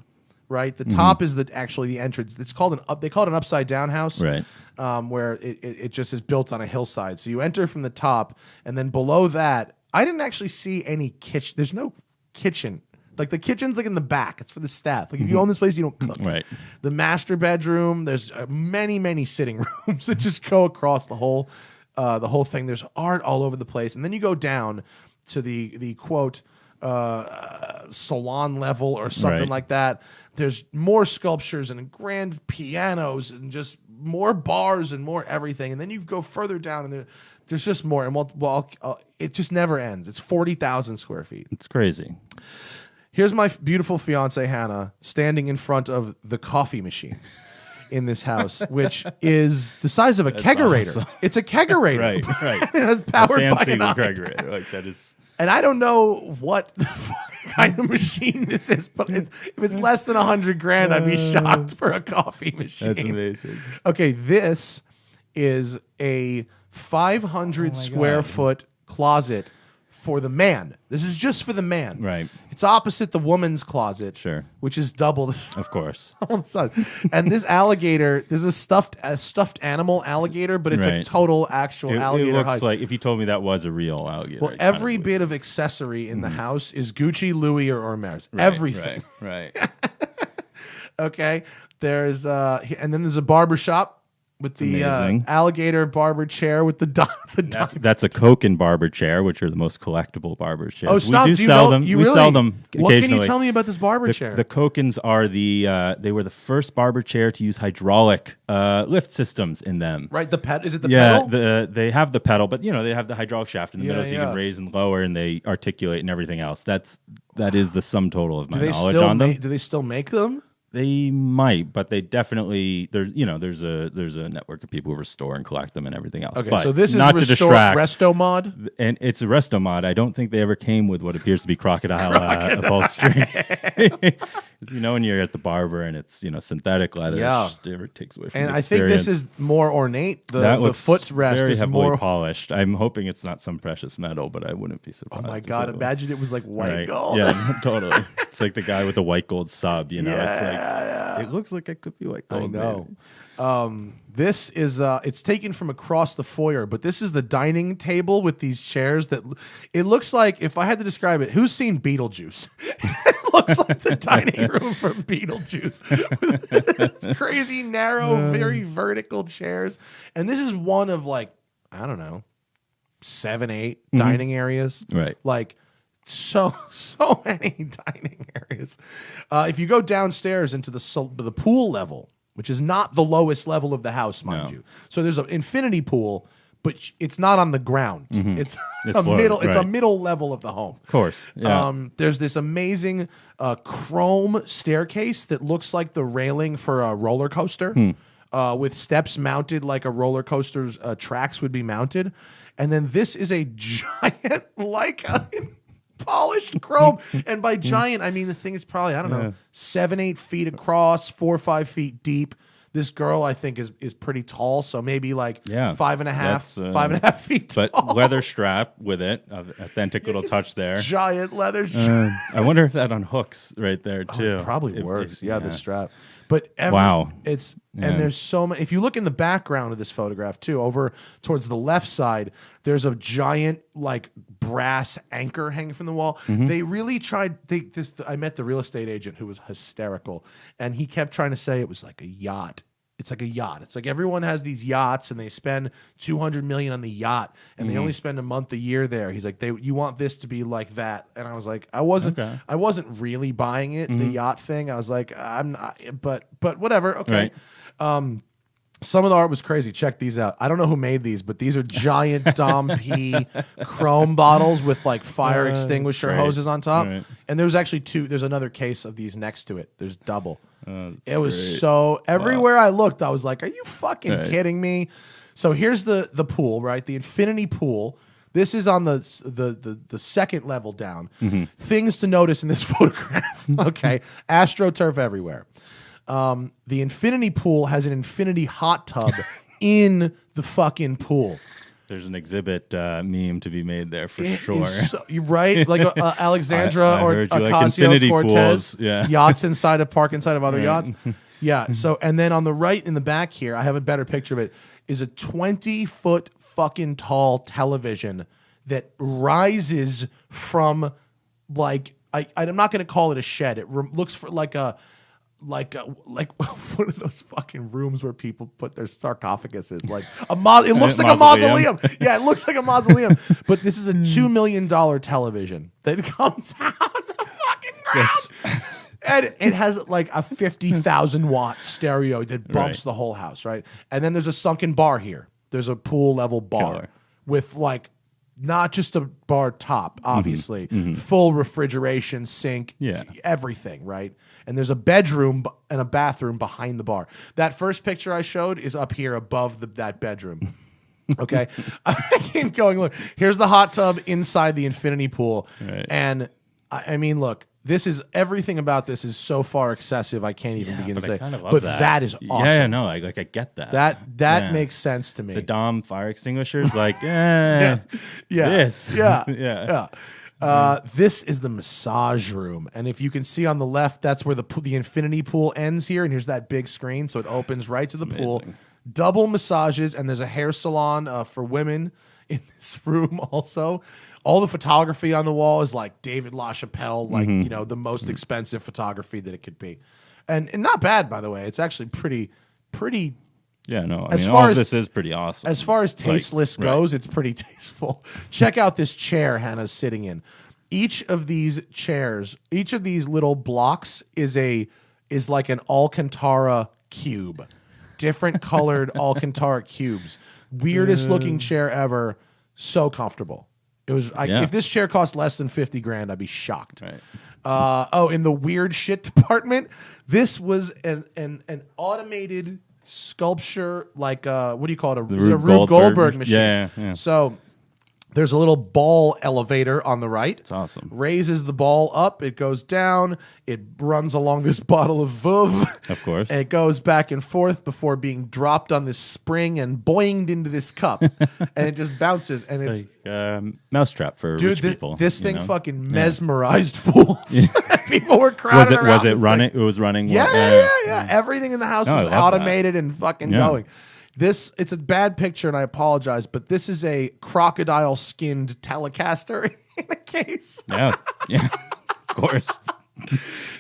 Speaker 3: right? The top is actually the entrance. They call it an upside down house,
Speaker 2: Right.
Speaker 3: Where it just is built on a hillside. So you enter from the top, and then below that, I didn't actually see any kitchen. There's no kitchen. Like the kitchen's like in the back. It's for the staff. Like if you own this place, you don't cook.
Speaker 2: Right.
Speaker 3: The master bedroom. There's many sitting rooms that just go across the whole thing. There's art all over the place, and then you go down to the quote salon level or something
Speaker 2: Right.
Speaker 3: like that. There's more sculptures and grand pianos and just more bars and more everything. And then you go further down, and there's just more. And it just never ends. It's 40,000 square feet.
Speaker 2: It's crazy.
Speaker 3: Here's my beautiful fiance, Hannah, standing in front of the coffee machine in this house, which is the size of a kegerator.
Speaker 2: awesome.
Speaker 3: It's a kegerator.
Speaker 2: Right.
Speaker 3: It has powered by
Speaker 2: Fancy
Speaker 3: an
Speaker 2: kegerator. Like that is.
Speaker 3: And I don't know what kind of machine this is, but if it's less than $100,000, I'd be shocked for a coffee machine.
Speaker 2: That's amazing.
Speaker 3: Okay, this is a 500 square foot closet for the man. This is just for the man.
Speaker 2: Right.
Speaker 3: It's opposite the woman's closet,
Speaker 2: Sure.
Speaker 3: which is double the
Speaker 2: Of course.
Speaker 3: size. And this alligator, this is a stuffed animal alligator, but it's a
Speaker 2: Right.
Speaker 3: total actual
Speaker 2: It
Speaker 3: alligator
Speaker 2: looks
Speaker 3: height.
Speaker 2: like if you told me that was a real alligator.
Speaker 3: Well,
Speaker 2: it kind
Speaker 3: every
Speaker 2: would-
Speaker 3: bit of accessory in the house is Gucci, Louis, or Hermes.
Speaker 2: Right,
Speaker 3: Everything.
Speaker 2: Right.
Speaker 3: Okay. There's and then there's a barber shop with the
Speaker 2: amazing.
Speaker 3: alligator barber chair with the
Speaker 2: That's a Koken barber chair, which are the most collectible barber chairs.
Speaker 3: Oh, stop!
Speaker 2: We
Speaker 3: Do
Speaker 2: do
Speaker 3: you
Speaker 2: sell
Speaker 3: know,
Speaker 2: them.
Speaker 3: You
Speaker 2: we
Speaker 3: really?
Speaker 2: sell them
Speaker 3: What
Speaker 2: occasionally.
Speaker 3: can you tell me about this barber chair?
Speaker 2: The Kokens are they were the first barber chair to use hydraulic lift systems in them.
Speaker 3: Right, is it the
Speaker 2: Yeah,
Speaker 3: pedal?
Speaker 2: they have the pedal, but they have the hydraulic shaft in the middle, so you
Speaker 3: yeah.
Speaker 2: can raise and lower, and they articulate and everything else. That is the sum total of my knowledge
Speaker 3: still
Speaker 2: on them.
Speaker 3: do they still make them?
Speaker 2: They might, but they definitely there's a network of people who restore and collect them and everything else.
Speaker 3: Okay,
Speaker 2: But
Speaker 3: so this is
Speaker 2: not to distract.
Speaker 3: Resto Mod.
Speaker 2: And it's a resto mod. I don't think they ever came with what appears to be crocodile upholstery. When you're at the barber and it's synthetic leather,
Speaker 3: Yeah.
Speaker 2: it just never takes away from
Speaker 3: And
Speaker 2: the
Speaker 3: I think this
Speaker 2: experience.
Speaker 3: is more ornate. The
Speaker 2: That looks
Speaker 3: footrest
Speaker 2: very
Speaker 3: is
Speaker 2: heavily
Speaker 3: more.
Speaker 2: polished. I'm hoping it's not some precious metal, but I wouldn't be
Speaker 3: Oh
Speaker 2: surprised.
Speaker 3: my
Speaker 2: if
Speaker 3: God!
Speaker 2: it was.
Speaker 3: Imagine it was like white
Speaker 2: Right.
Speaker 3: gold.
Speaker 2: Yeah, totally. It's like the guy with the white gold sub. It's
Speaker 3: Yeah.
Speaker 2: like it looks like it could be white gold.
Speaker 3: I know.
Speaker 2: maybe.
Speaker 3: This is it's taken from across the foyer, but this is the dining table with these chairs that it looks like, if I had to describe it, who's seen Beetlejuice? It looks like the dining room from Beetlejuice. It's crazy narrow, very vertical chairs. And this is one of I don't know, 7, 8 dining areas.
Speaker 2: Right.
Speaker 3: Like so many dining areas. If you go downstairs into the pool level, which is not the lowest level of the house, mind
Speaker 2: No.
Speaker 3: you. So there's an infinity pool, but it's not on the ground. It's
Speaker 2: It's
Speaker 3: a
Speaker 2: floating,
Speaker 3: middle. It's a
Speaker 2: right.
Speaker 3: middle level of the home.
Speaker 2: Of course. Yeah.
Speaker 3: There's this amazing chrome staircase that looks like the railing for a roller coaster, with steps mounted like a roller coaster's tracks would be mounted. And then this is a giant polished chrome. And by giant, I mean the thing is probably, I don't know, 7, 8 feet across, 4 or 5 feet deep. This girl, I think, is pretty tall, so maybe 5.5,
Speaker 2: That's,
Speaker 3: 5.5 feet
Speaker 2: but
Speaker 3: tall.
Speaker 2: leather strap with it, authentic little touch there.
Speaker 3: Giant leather
Speaker 2: I wonder if that unhooks right there too.
Speaker 3: It probably
Speaker 2: If-
Speaker 3: works.
Speaker 2: if-
Speaker 3: Yeah, the strap. But
Speaker 2: Wow.
Speaker 3: it's
Speaker 2: Yeah.
Speaker 3: and there's so many. If you look in the background of this photograph too, over towards the left side, there's a giant brass anchor hanging from the wall. They really tried. I met the real estate agent who was hysterical, and he kept trying to say it was like a yacht. It's like a yacht. It's like everyone has these yachts and they spend $200 million on the yacht and they only spend a month a year there. He's like, you want this to be like that? And I was like, I wasn't really buying it, the yacht thing. I was like, I'm not, but whatever. Okay.
Speaker 2: Right.
Speaker 3: Some of the art was crazy. Check these out. I don't know who made these, but these are giant Dom P chrome bottles with fire extinguisher
Speaker 2: great.
Speaker 3: hoses on top.
Speaker 2: Right.
Speaker 3: And there's actually 2. There's another case of these next to it. There's double.
Speaker 2: That's
Speaker 3: It was
Speaker 2: great.
Speaker 3: so everywhere I looked, I was like, "Are you fucking
Speaker 2: Right.
Speaker 3: kidding me?" So here's the pool, right? The infinity pool. This is on the second level down. Things to notice in this photograph. Okay, AstroTurf everywhere. The infinity pool has an infinity hot tub in the fucking pool.
Speaker 2: There's an exhibit meme to be made there for sure.
Speaker 3: You're right, like Alexandra
Speaker 2: I
Speaker 3: or
Speaker 2: heard you like infinity
Speaker 3: Ocasio-Cortez
Speaker 2: pools.
Speaker 3: yachts inside of other yachts. Yeah. So and then on the right in the back here, I have a better picture of it. Is a 20-foot fucking tall television that rises from like I'm not going to call it a shed. It looks for like one of those fucking rooms where people put their sarcophaguses, like it looks like a mausoleum. Yeah, it looks like a mausoleum. But this is a $2 million television that comes out of the fucking ground. And it has like a 50,000 watt stereo that bumps the whole house, right? And then there's a sunken bar here. There's a pool level bar with like not just a bar top, obviously, full refrigeration, sink, everything, right? And there's a bedroom and a bathroom behind the bar. That first picture I showed is up here above that bedroom. Okay, I keep going. Look, here's the hot tub inside the infinity pool, and I mean, look. This is everything about this is so far excessive. I can't even begin to say.
Speaker 2: Kind of love
Speaker 3: but
Speaker 2: that
Speaker 3: is awesome.
Speaker 2: Yeah, no, I get that.
Speaker 3: That makes sense to me.
Speaker 2: The Dom fire extinguishers, like, this,
Speaker 3: this is the massage room, and if you can see on the left, that's where the infinity pool ends here, and here's that big screen, so it opens right to the pool. Double massages, and there's a hair salon for women in this room also. All the photography on the wall is like David LaChapelle, like, you know, the most expensive photography that it could be. And not bad, by the way. It's actually pretty.
Speaker 2: Yeah, no, I mean, all of this is pretty awesome.
Speaker 3: As far as tasteless goes, it's pretty tasteful. Check out this chair Hannah's sitting in. Each of these chairs, each of these little blocks is like an Alcantara cube. Different colored Alcantara cubes. Weirdest looking chair ever. So comfortable. It was if this chair cost less than $50,000, I'd be shocked.
Speaker 2: Right.
Speaker 3: In the weird shit department, this was an automated sculpture, like what do you call it? A Rube Goldberg machine.
Speaker 2: Yeah.
Speaker 3: So there's a little ball elevator on the right.
Speaker 2: It's awesome.
Speaker 3: Raises the ball up. It goes down. It runs along this bottle of Veuve.
Speaker 2: Of course.
Speaker 3: And it goes back and forth before being dropped on this spring and boinged into this cup. And it just bounces. And it's
Speaker 2: like mousetrap for rich people.
Speaker 3: This thing fucking mesmerized fools. People were crowding around.
Speaker 2: Was it running? It was running.
Speaker 3: Yeah. Everything in the house was automated and fucking going. It's a bad picture, and I apologize, but this is a crocodile-skinned Telecaster in a case.
Speaker 2: Yeah, of course.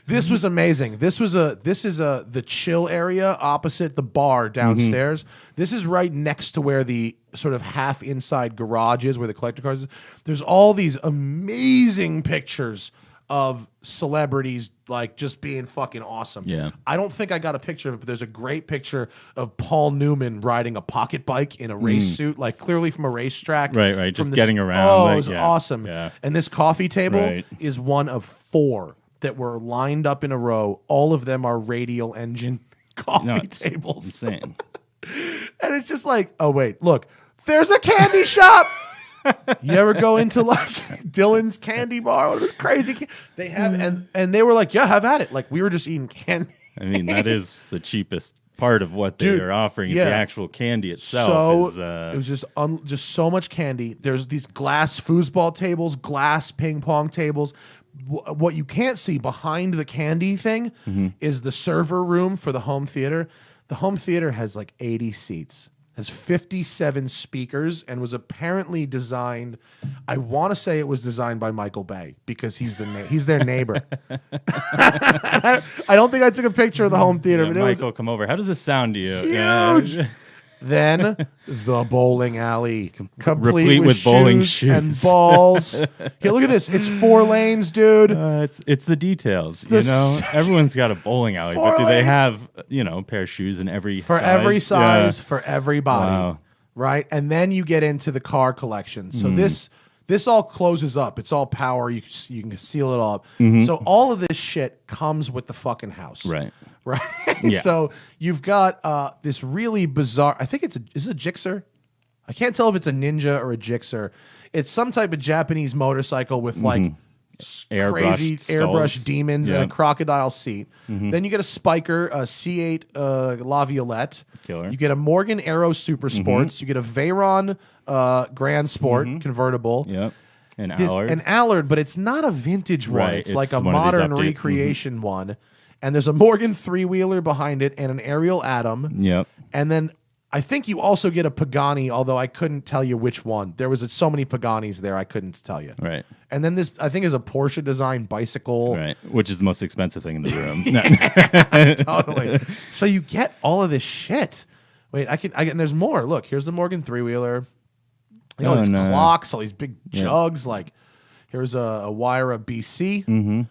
Speaker 3: This was amazing. This is the chill area opposite the bar downstairs. This is right next to where the sort of half inside garage is, where the collector cars is. There's all these amazing pictures of celebrities like just being fucking awesome.
Speaker 2: Yeah.
Speaker 3: I don't think I got a picture of it, but there's a great picture of Paul Newman riding a pocket bike in a race suit, like clearly from a racetrack.
Speaker 2: Right. Just getting around.
Speaker 3: Oh, it was awesome.
Speaker 2: Yeah.
Speaker 3: And this coffee table is one of 4 that were lined up in a row. All of them are radial engine coffee tables.
Speaker 2: Insane.
Speaker 3: And it's just like, oh wait, look, there's a candy shop. You ever go into like Dylan's Candy Bar? What was crazy? They have and they were like, yeah, have at it. Like we were just eating candy.
Speaker 2: I mean, that is the cheapest part of what they are offering. Is the actual candy itself.
Speaker 3: It was just so much candy. There's these glass foosball tables, glass ping pong tables. What you can't see behind the candy thing is the server room for the home theater. The home theater has like 80 seats. Has 57 speakers and was apparently designed. I want to say it was designed by Michael Bay because he's their neighbor. I don't think I took a picture of the home theater.
Speaker 2: Yeah,
Speaker 3: but
Speaker 2: Michael, come over. How does this sound to you?
Speaker 3: Huge.
Speaker 2: Yeah.
Speaker 3: Then the bowling alley,
Speaker 2: complete with bowling shoes
Speaker 3: and balls. Here, look at this. It's 4 lanes, dude.
Speaker 2: It's the details. Everyone's got a bowling alley, but do they have a pair of shoes in every
Speaker 3: for
Speaker 2: size?
Speaker 3: every size for every body?
Speaker 2: Wow.
Speaker 3: Right, and then you get into the car collection. So this all closes up. It's all power. You can seal it all up. So all of this shit comes with the fucking house.
Speaker 2: Right.
Speaker 3: Yeah. So you've got this really bizarre. I think is it a Gixxer? I can't tell if it's a Ninja or a Gixxer. It's some type of Japanese motorcycle with like crazy airbrush demons and a
Speaker 2: Yep.
Speaker 3: crocodile seat. Then you get a Spiker, a C8 La Violette.
Speaker 2: Killer.
Speaker 3: You get a Morgan Aero Super Sports. You get a Veyron Grand Sport convertible.
Speaker 2: Yep. An
Speaker 3: This-
Speaker 2: Allard.
Speaker 3: An Allard, but it's not a vintage one.
Speaker 2: Right,
Speaker 3: It's
Speaker 2: it's
Speaker 3: like a
Speaker 2: one of these
Speaker 3: modern
Speaker 2: update-
Speaker 3: recreation one. And there's a Morgan three-wheeler behind it and an Ariel Atom.
Speaker 2: Yep.
Speaker 3: And then I think you also get a Pagani, although I couldn't tell you which one. There was so many Paganis there, I couldn't tell you.
Speaker 2: Right.
Speaker 3: And then this, I think, is a Porsche designed bicycle.
Speaker 2: Right. Which is the most expensive thing in the room.
Speaker 3: Totally. So you get all of this shit. Wait, I can. And there's more. Look, here's the Morgan three-wheeler. All these clocks, all these big jugs. Like, here's a Wyra BC.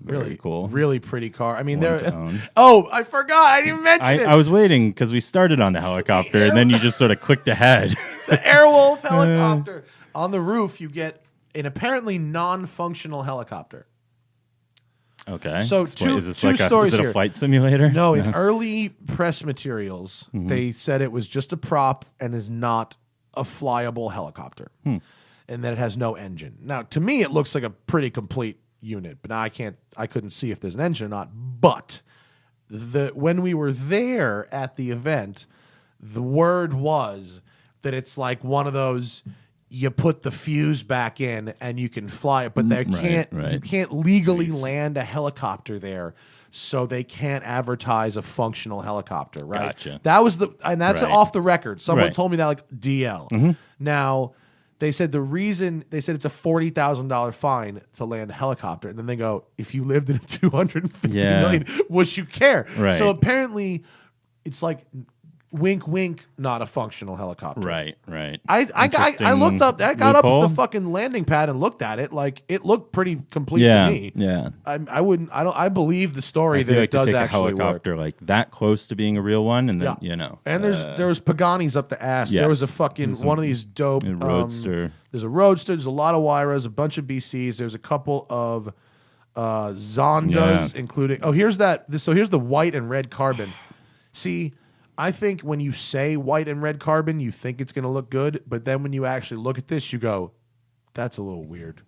Speaker 3: Really
Speaker 2: cool.
Speaker 3: Really pretty car. I mean,
Speaker 2: One
Speaker 3: there.
Speaker 2: to own.
Speaker 3: Oh, I forgot. I didn't mention it.
Speaker 2: I was waiting because we started on the helicopter and then you just sort of clicked ahead.
Speaker 3: The Airwolf helicopter. On the roof, you get an apparently non-functional helicopter.
Speaker 2: Okay.
Speaker 3: So
Speaker 2: Is
Speaker 3: two
Speaker 2: this
Speaker 3: stories
Speaker 2: is it
Speaker 3: here.
Speaker 2: a flight simulator?
Speaker 3: No, in early press materials, they said it was just a prop and is not a flyable helicopter, and that it has no engine. Now, to me, it looks like a pretty complete unit, but now I couldn't see if there's an engine or not. But when we were there at the event, the word was that it's like one of those. You put the fuse back in and you can fly it, but you can't legally land a helicopter there, so they can't advertise a functional helicopter, right?
Speaker 2: Gotcha.
Speaker 3: That's
Speaker 2: Right.
Speaker 3: off the record. Someone
Speaker 2: Right.
Speaker 3: told me that like DL. Now they said it's a $40,000 fine to land a helicopter, and then they go, if you lived in a 250 million, would you care?
Speaker 2: Right.
Speaker 3: So apparently, it's like. Wink, wink, not a functional helicopter.
Speaker 2: Right. Right.
Speaker 3: I looked up. I got up
Speaker 2: loophole.
Speaker 3: the fucking landing pad and looked at it. Like it looked pretty complete
Speaker 2: Yeah.
Speaker 3: to me.
Speaker 2: Yeah.
Speaker 3: I believe the story
Speaker 2: I
Speaker 3: that
Speaker 2: feel
Speaker 3: it
Speaker 2: like to
Speaker 3: does
Speaker 2: take
Speaker 3: actually
Speaker 2: a
Speaker 3: work.
Speaker 2: helicopter like that close to being a real one, and then
Speaker 3: And there was Paganis up the ass. There was a
Speaker 2: Yes.
Speaker 3: fucking one of these dope
Speaker 2: a Roadster.
Speaker 3: There's a Roadster. There's a lot of Wyras, a bunch of BCs. There's a couple of Zondas, including. Oh, here's that. So here's the white and red carbon. See. I think when you say white and red carbon, you think it's going to look good, but then when you actually look at this, you go, "That's a little weird."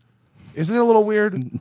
Speaker 3: Isn't it a little weird?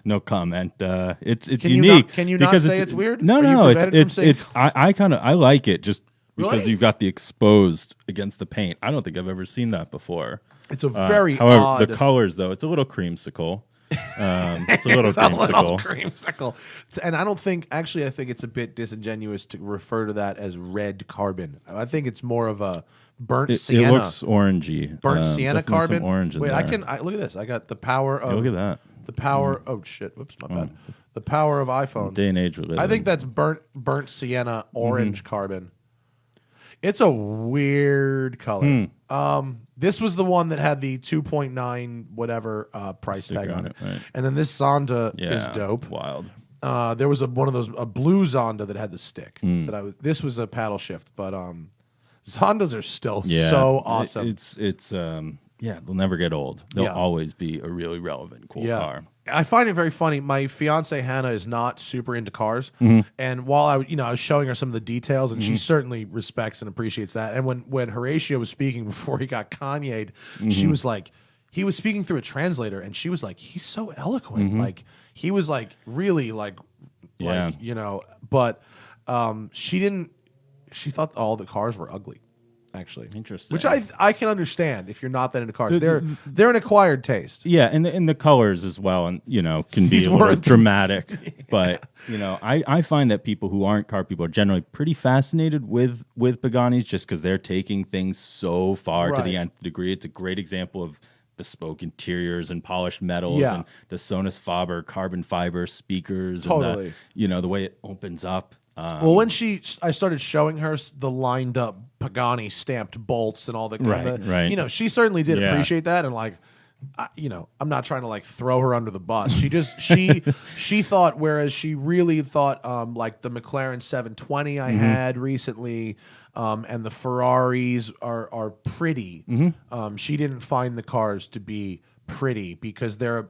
Speaker 2: No comment. It's
Speaker 3: Can
Speaker 2: unique.
Speaker 3: Can you not
Speaker 2: because
Speaker 3: say it's weird?
Speaker 2: No,
Speaker 3: Are you
Speaker 2: no.
Speaker 3: prevented from
Speaker 2: It's
Speaker 3: saying-
Speaker 2: it's. I like it just because
Speaker 3: Really?
Speaker 2: you've got the exposed against the paint. I don't think I've ever seen that before.
Speaker 3: It's a very
Speaker 2: However,
Speaker 3: odd.
Speaker 2: the colors though, it's a little creamsicle. It's a little
Speaker 3: It's a little
Speaker 2: creamsicle.
Speaker 3: creamsicle. And I think it's a bit disingenuous to refer to that as red carbon. I think it's more of a burnt
Speaker 2: It
Speaker 3: sienna.
Speaker 2: looks orangey.
Speaker 3: Burnt sienna
Speaker 2: definitely
Speaker 3: carbon.
Speaker 2: Some orange in
Speaker 3: Wait,
Speaker 2: there.
Speaker 3: look at this. I got the power of.
Speaker 2: Look at that.
Speaker 3: The power. Oh shit! Whoops, my bad. The power of iPhone.
Speaker 2: Day and age we live
Speaker 3: I think
Speaker 2: in.
Speaker 3: that's burnt sienna orange carbon. It's a weird color. This was the one that had the 2.9 whatever price
Speaker 2: Sticker
Speaker 3: tag on it.
Speaker 2: right.
Speaker 3: And then this Zonda
Speaker 2: Yeah,
Speaker 3: is dope.
Speaker 2: Wild.
Speaker 3: There was a blue Zonda that had the stick. This was a paddle shift, but Zondas are still
Speaker 2: Yeah.
Speaker 3: so awesome.
Speaker 2: It's they'll never get old. They'll
Speaker 3: Yeah.
Speaker 2: always be a really relevant, cool car.
Speaker 3: I find it very funny. My fiance Hannah is not super into cars, and while I was showing her some of the details, and she certainly respects and appreciates that. And when Horatio was speaking before he got Kanye'd, she was like, he was speaking through a translator, and she was like, he's so eloquent, like he was like really like but she didn't. She thought all the cars were ugly. Actually,
Speaker 2: Interesting.
Speaker 3: Which I can understand if you're not that into cars. They're an acquired taste.
Speaker 2: Yeah, and the colors as well, and can be
Speaker 3: He's
Speaker 2: a
Speaker 3: more
Speaker 2: little
Speaker 3: into-
Speaker 2: dramatic. But I find that people who aren't car people are generally pretty fascinated with Paganis just because they're taking things so far to the
Speaker 3: Right.
Speaker 2: nth degree. It's a great example of bespoke interiors and polished metals,
Speaker 3: Yeah.
Speaker 2: and the Sonus Faber carbon fiber speakers,
Speaker 3: Totally.
Speaker 2: and the way it opens up.
Speaker 3: Well, when I started showing her the lined up Pagani stamped bolts and all the,
Speaker 2: Right.
Speaker 3: She certainly did
Speaker 2: Yeah.
Speaker 3: appreciate that, and I'm not trying to like throw her under the bus. She just she thought, whereas she really thought like the McLaren 720 I had recently, and the Ferraris are pretty. She didn't find the cars to be pretty because they're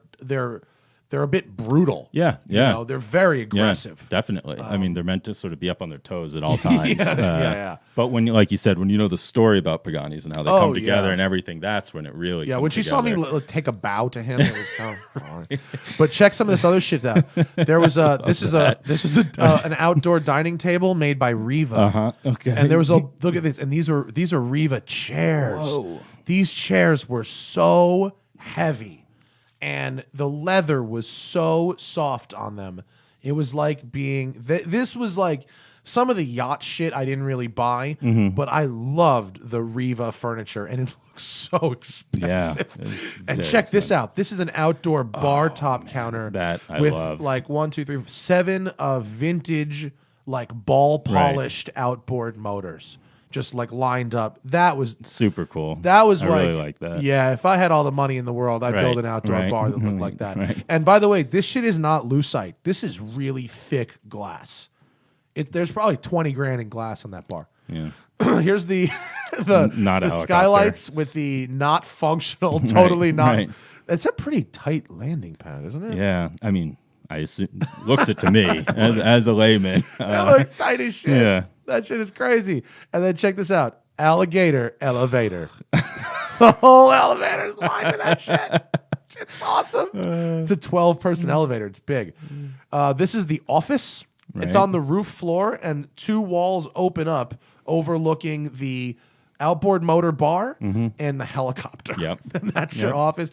Speaker 3: they're a bit brutal.
Speaker 2: Yeah,
Speaker 3: You know, they're very aggressive.
Speaker 2: Yeah, definitely. I mean, they're meant to sort of be up on their toes at all times.
Speaker 3: Yeah.
Speaker 2: But when, like you said, when you know the story about Paganis and how they come together and everything, that's when it really
Speaker 3: Yeah,
Speaker 2: comes
Speaker 3: when she
Speaker 2: together.
Speaker 3: saw me take a bow to him, it was kind of fine. But check some of this other shit out. There was this was an outdoor dining table made by Riva.
Speaker 2: Okay.
Speaker 3: And there was a look at this, and these are Riva chairs.
Speaker 2: Whoa.
Speaker 3: These chairs were so heavy, and the leather was so soft on them. It was like being this was like some of the yacht shit I didn't really buy, but I loved the Riva furniture, and it looks so expensive. And check this out. This is an outdoor bar top counter
Speaker 2: that I
Speaker 3: with
Speaker 2: love.
Speaker 3: like 1, 2, 3, 7 vintage, like ball polished outboard motors, just like lined up. That was
Speaker 2: super cool.
Speaker 3: That was
Speaker 2: I
Speaker 3: like,
Speaker 2: really like that.
Speaker 3: Yeah, if I had all the money in the world, I'd build an outdoor bar that looked like that. And by the way, this shit is not lucite. This is really thick glass. There's probably 20 grand in glass on that bar.
Speaker 2: Yeah.
Speaker 3: Here's the
Speaker 2: Not a
Speaker 3: skylights with the not functional, totally not.
Speaker 2: right.
Speaker 3: It's a pretty tight landing pad, isn't it?
Speaker 2: Yeah. I mean, I assume, looks it to me as a layman.
Speaker 3: That looks tight as shit.
Speaker 2: Yeah.
Speaker 3: That shit is crazy. And then check this out. Alligator Elevator. The whole elevator's lined with that shit. It's awesome. It's a 12-person elevator. It's big. This is the office. It's
Speaker 2: Right.
Speaker 3: on the roof floor, and 2 walls open up overlooking the outboard motor bar and the helicopter.
Speaker 2: Yep.
Speaker 3: And that's your office.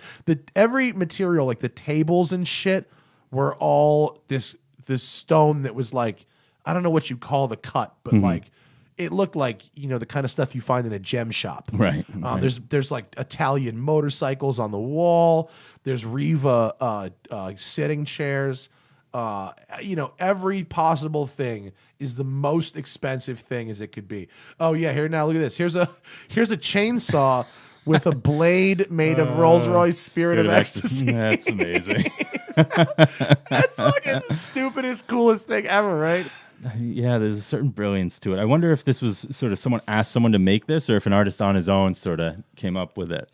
Speaker 3: Every material, like the tables and shit, were all this stone that was like, I don't know what you call the cut, but like it looked like, you know, the kind of stuff you find in a gem shop.
Speaker 2: Right.
Speaker 3: There's like Italian motorcycles on the wall. There's Riva sitting chairs. You know, every possible thing is the most expensive thing as it could be. Oh yeah, here now look at this. Here's a chainsaw with a blade made of Rolls-Royce Spirit of Ecstasy.
Speaker 2: That's amazing.
Speaker 3: That's fucking the stupidest, coolest thing ever, right?
Speaker 2: Yeah, there's a certain brilliance to it. I wonder if this was sort of someone asked someone to make this, or if an artist on his own sort of came up with it.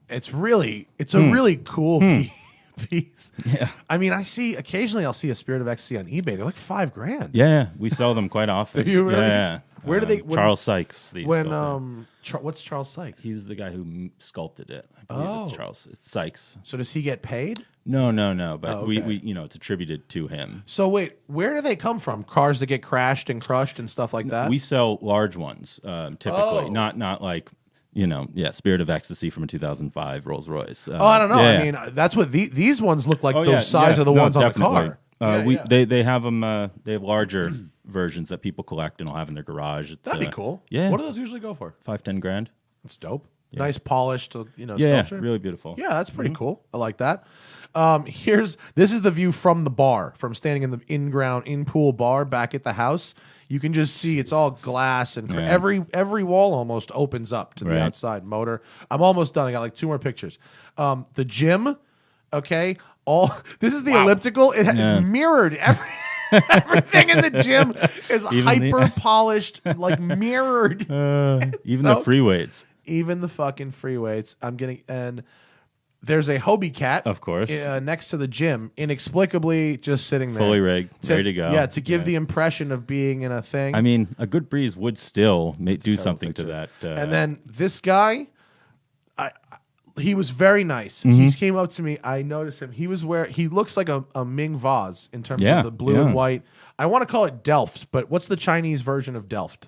Speaker 3: It's a really cool piece.
Speaker 2: Yeah.
Speaker 3: I mean, occasionally I'll see a Spirit of Ecstasy on eBay. They're like $5 grand.
Speaker 2: Yeah, we sell them quite often.
Speaker 3: Do you really?
Speaker 2: Yeah.
Speaker 3: Where do they?
Speaker 2: Charles Sykes.
Speaker 3: What's Charles Sykes?
Speaker 2: He was the guy who sculpted it. I believe it's Sykes.
Speaker 3: So does he get paid?
Speaker 2: No. But
Speaker 3: okay.
Speaker 2: we it's attributed to him.
Speaker 3: So wait, where do they come from? Cars that get crashed and crushed and stuff like that?
Speaker 2: We sell large ones, typically, not like. Spirit of Ecstasy from a 2005 Rolls Royce.
Speaker 3: I don't know.
Speaker 2: Yeah.
Speaker 3: I mean, that's what these ones look like. Those size of the ones
Speaker 2: definitely.
Speaker 3: on the car.
Speaker 2: They have them. They have larger versions that people collect and will have in their garage.
Speaker 3: That'd be cool.
Speaker 2: Yeah.
Speaker 3: What do those usually go for?
Speaker 2: 5-10 grand.
Speaker 3: That's dope. Nice polished,
Speaker 2: Yeah,
Speaker 3: sculpture.
Speaker 2: really beautiful.
Speaker 3: Yeah, that's pretty cool. I like that. This is the view from the bar, from standing in the in pool bar back at the house. You can just see it's all glass, and every wall almost opens up to the outside motor. I'm almost done. I got like 2 more pictures. The gym, okay. This is the elliptical. It's mirrored. Everything in the gym is hyper polished, like mirrored.
Speaker 2: Even the free weights.
Speaker 3: Even the fucking free weights. And there's a Hobie cat,
Speaker 2: of course,
Speaker 3: next to the gym, inexplicably just sitting there,
Speaker 2: fully rigged, ready to go.
Speaker 3: Yeah, to give the impression of being in a thing.
Speaker 2: I mean, a good breeze would still do something to that.
Speaker 3: And then this guy, he was very nice. He came up to me. I noticed him. He looks like a Ming vase in terms of the blue and white. I want to call it Delft, but what's the Chinese version of Delft?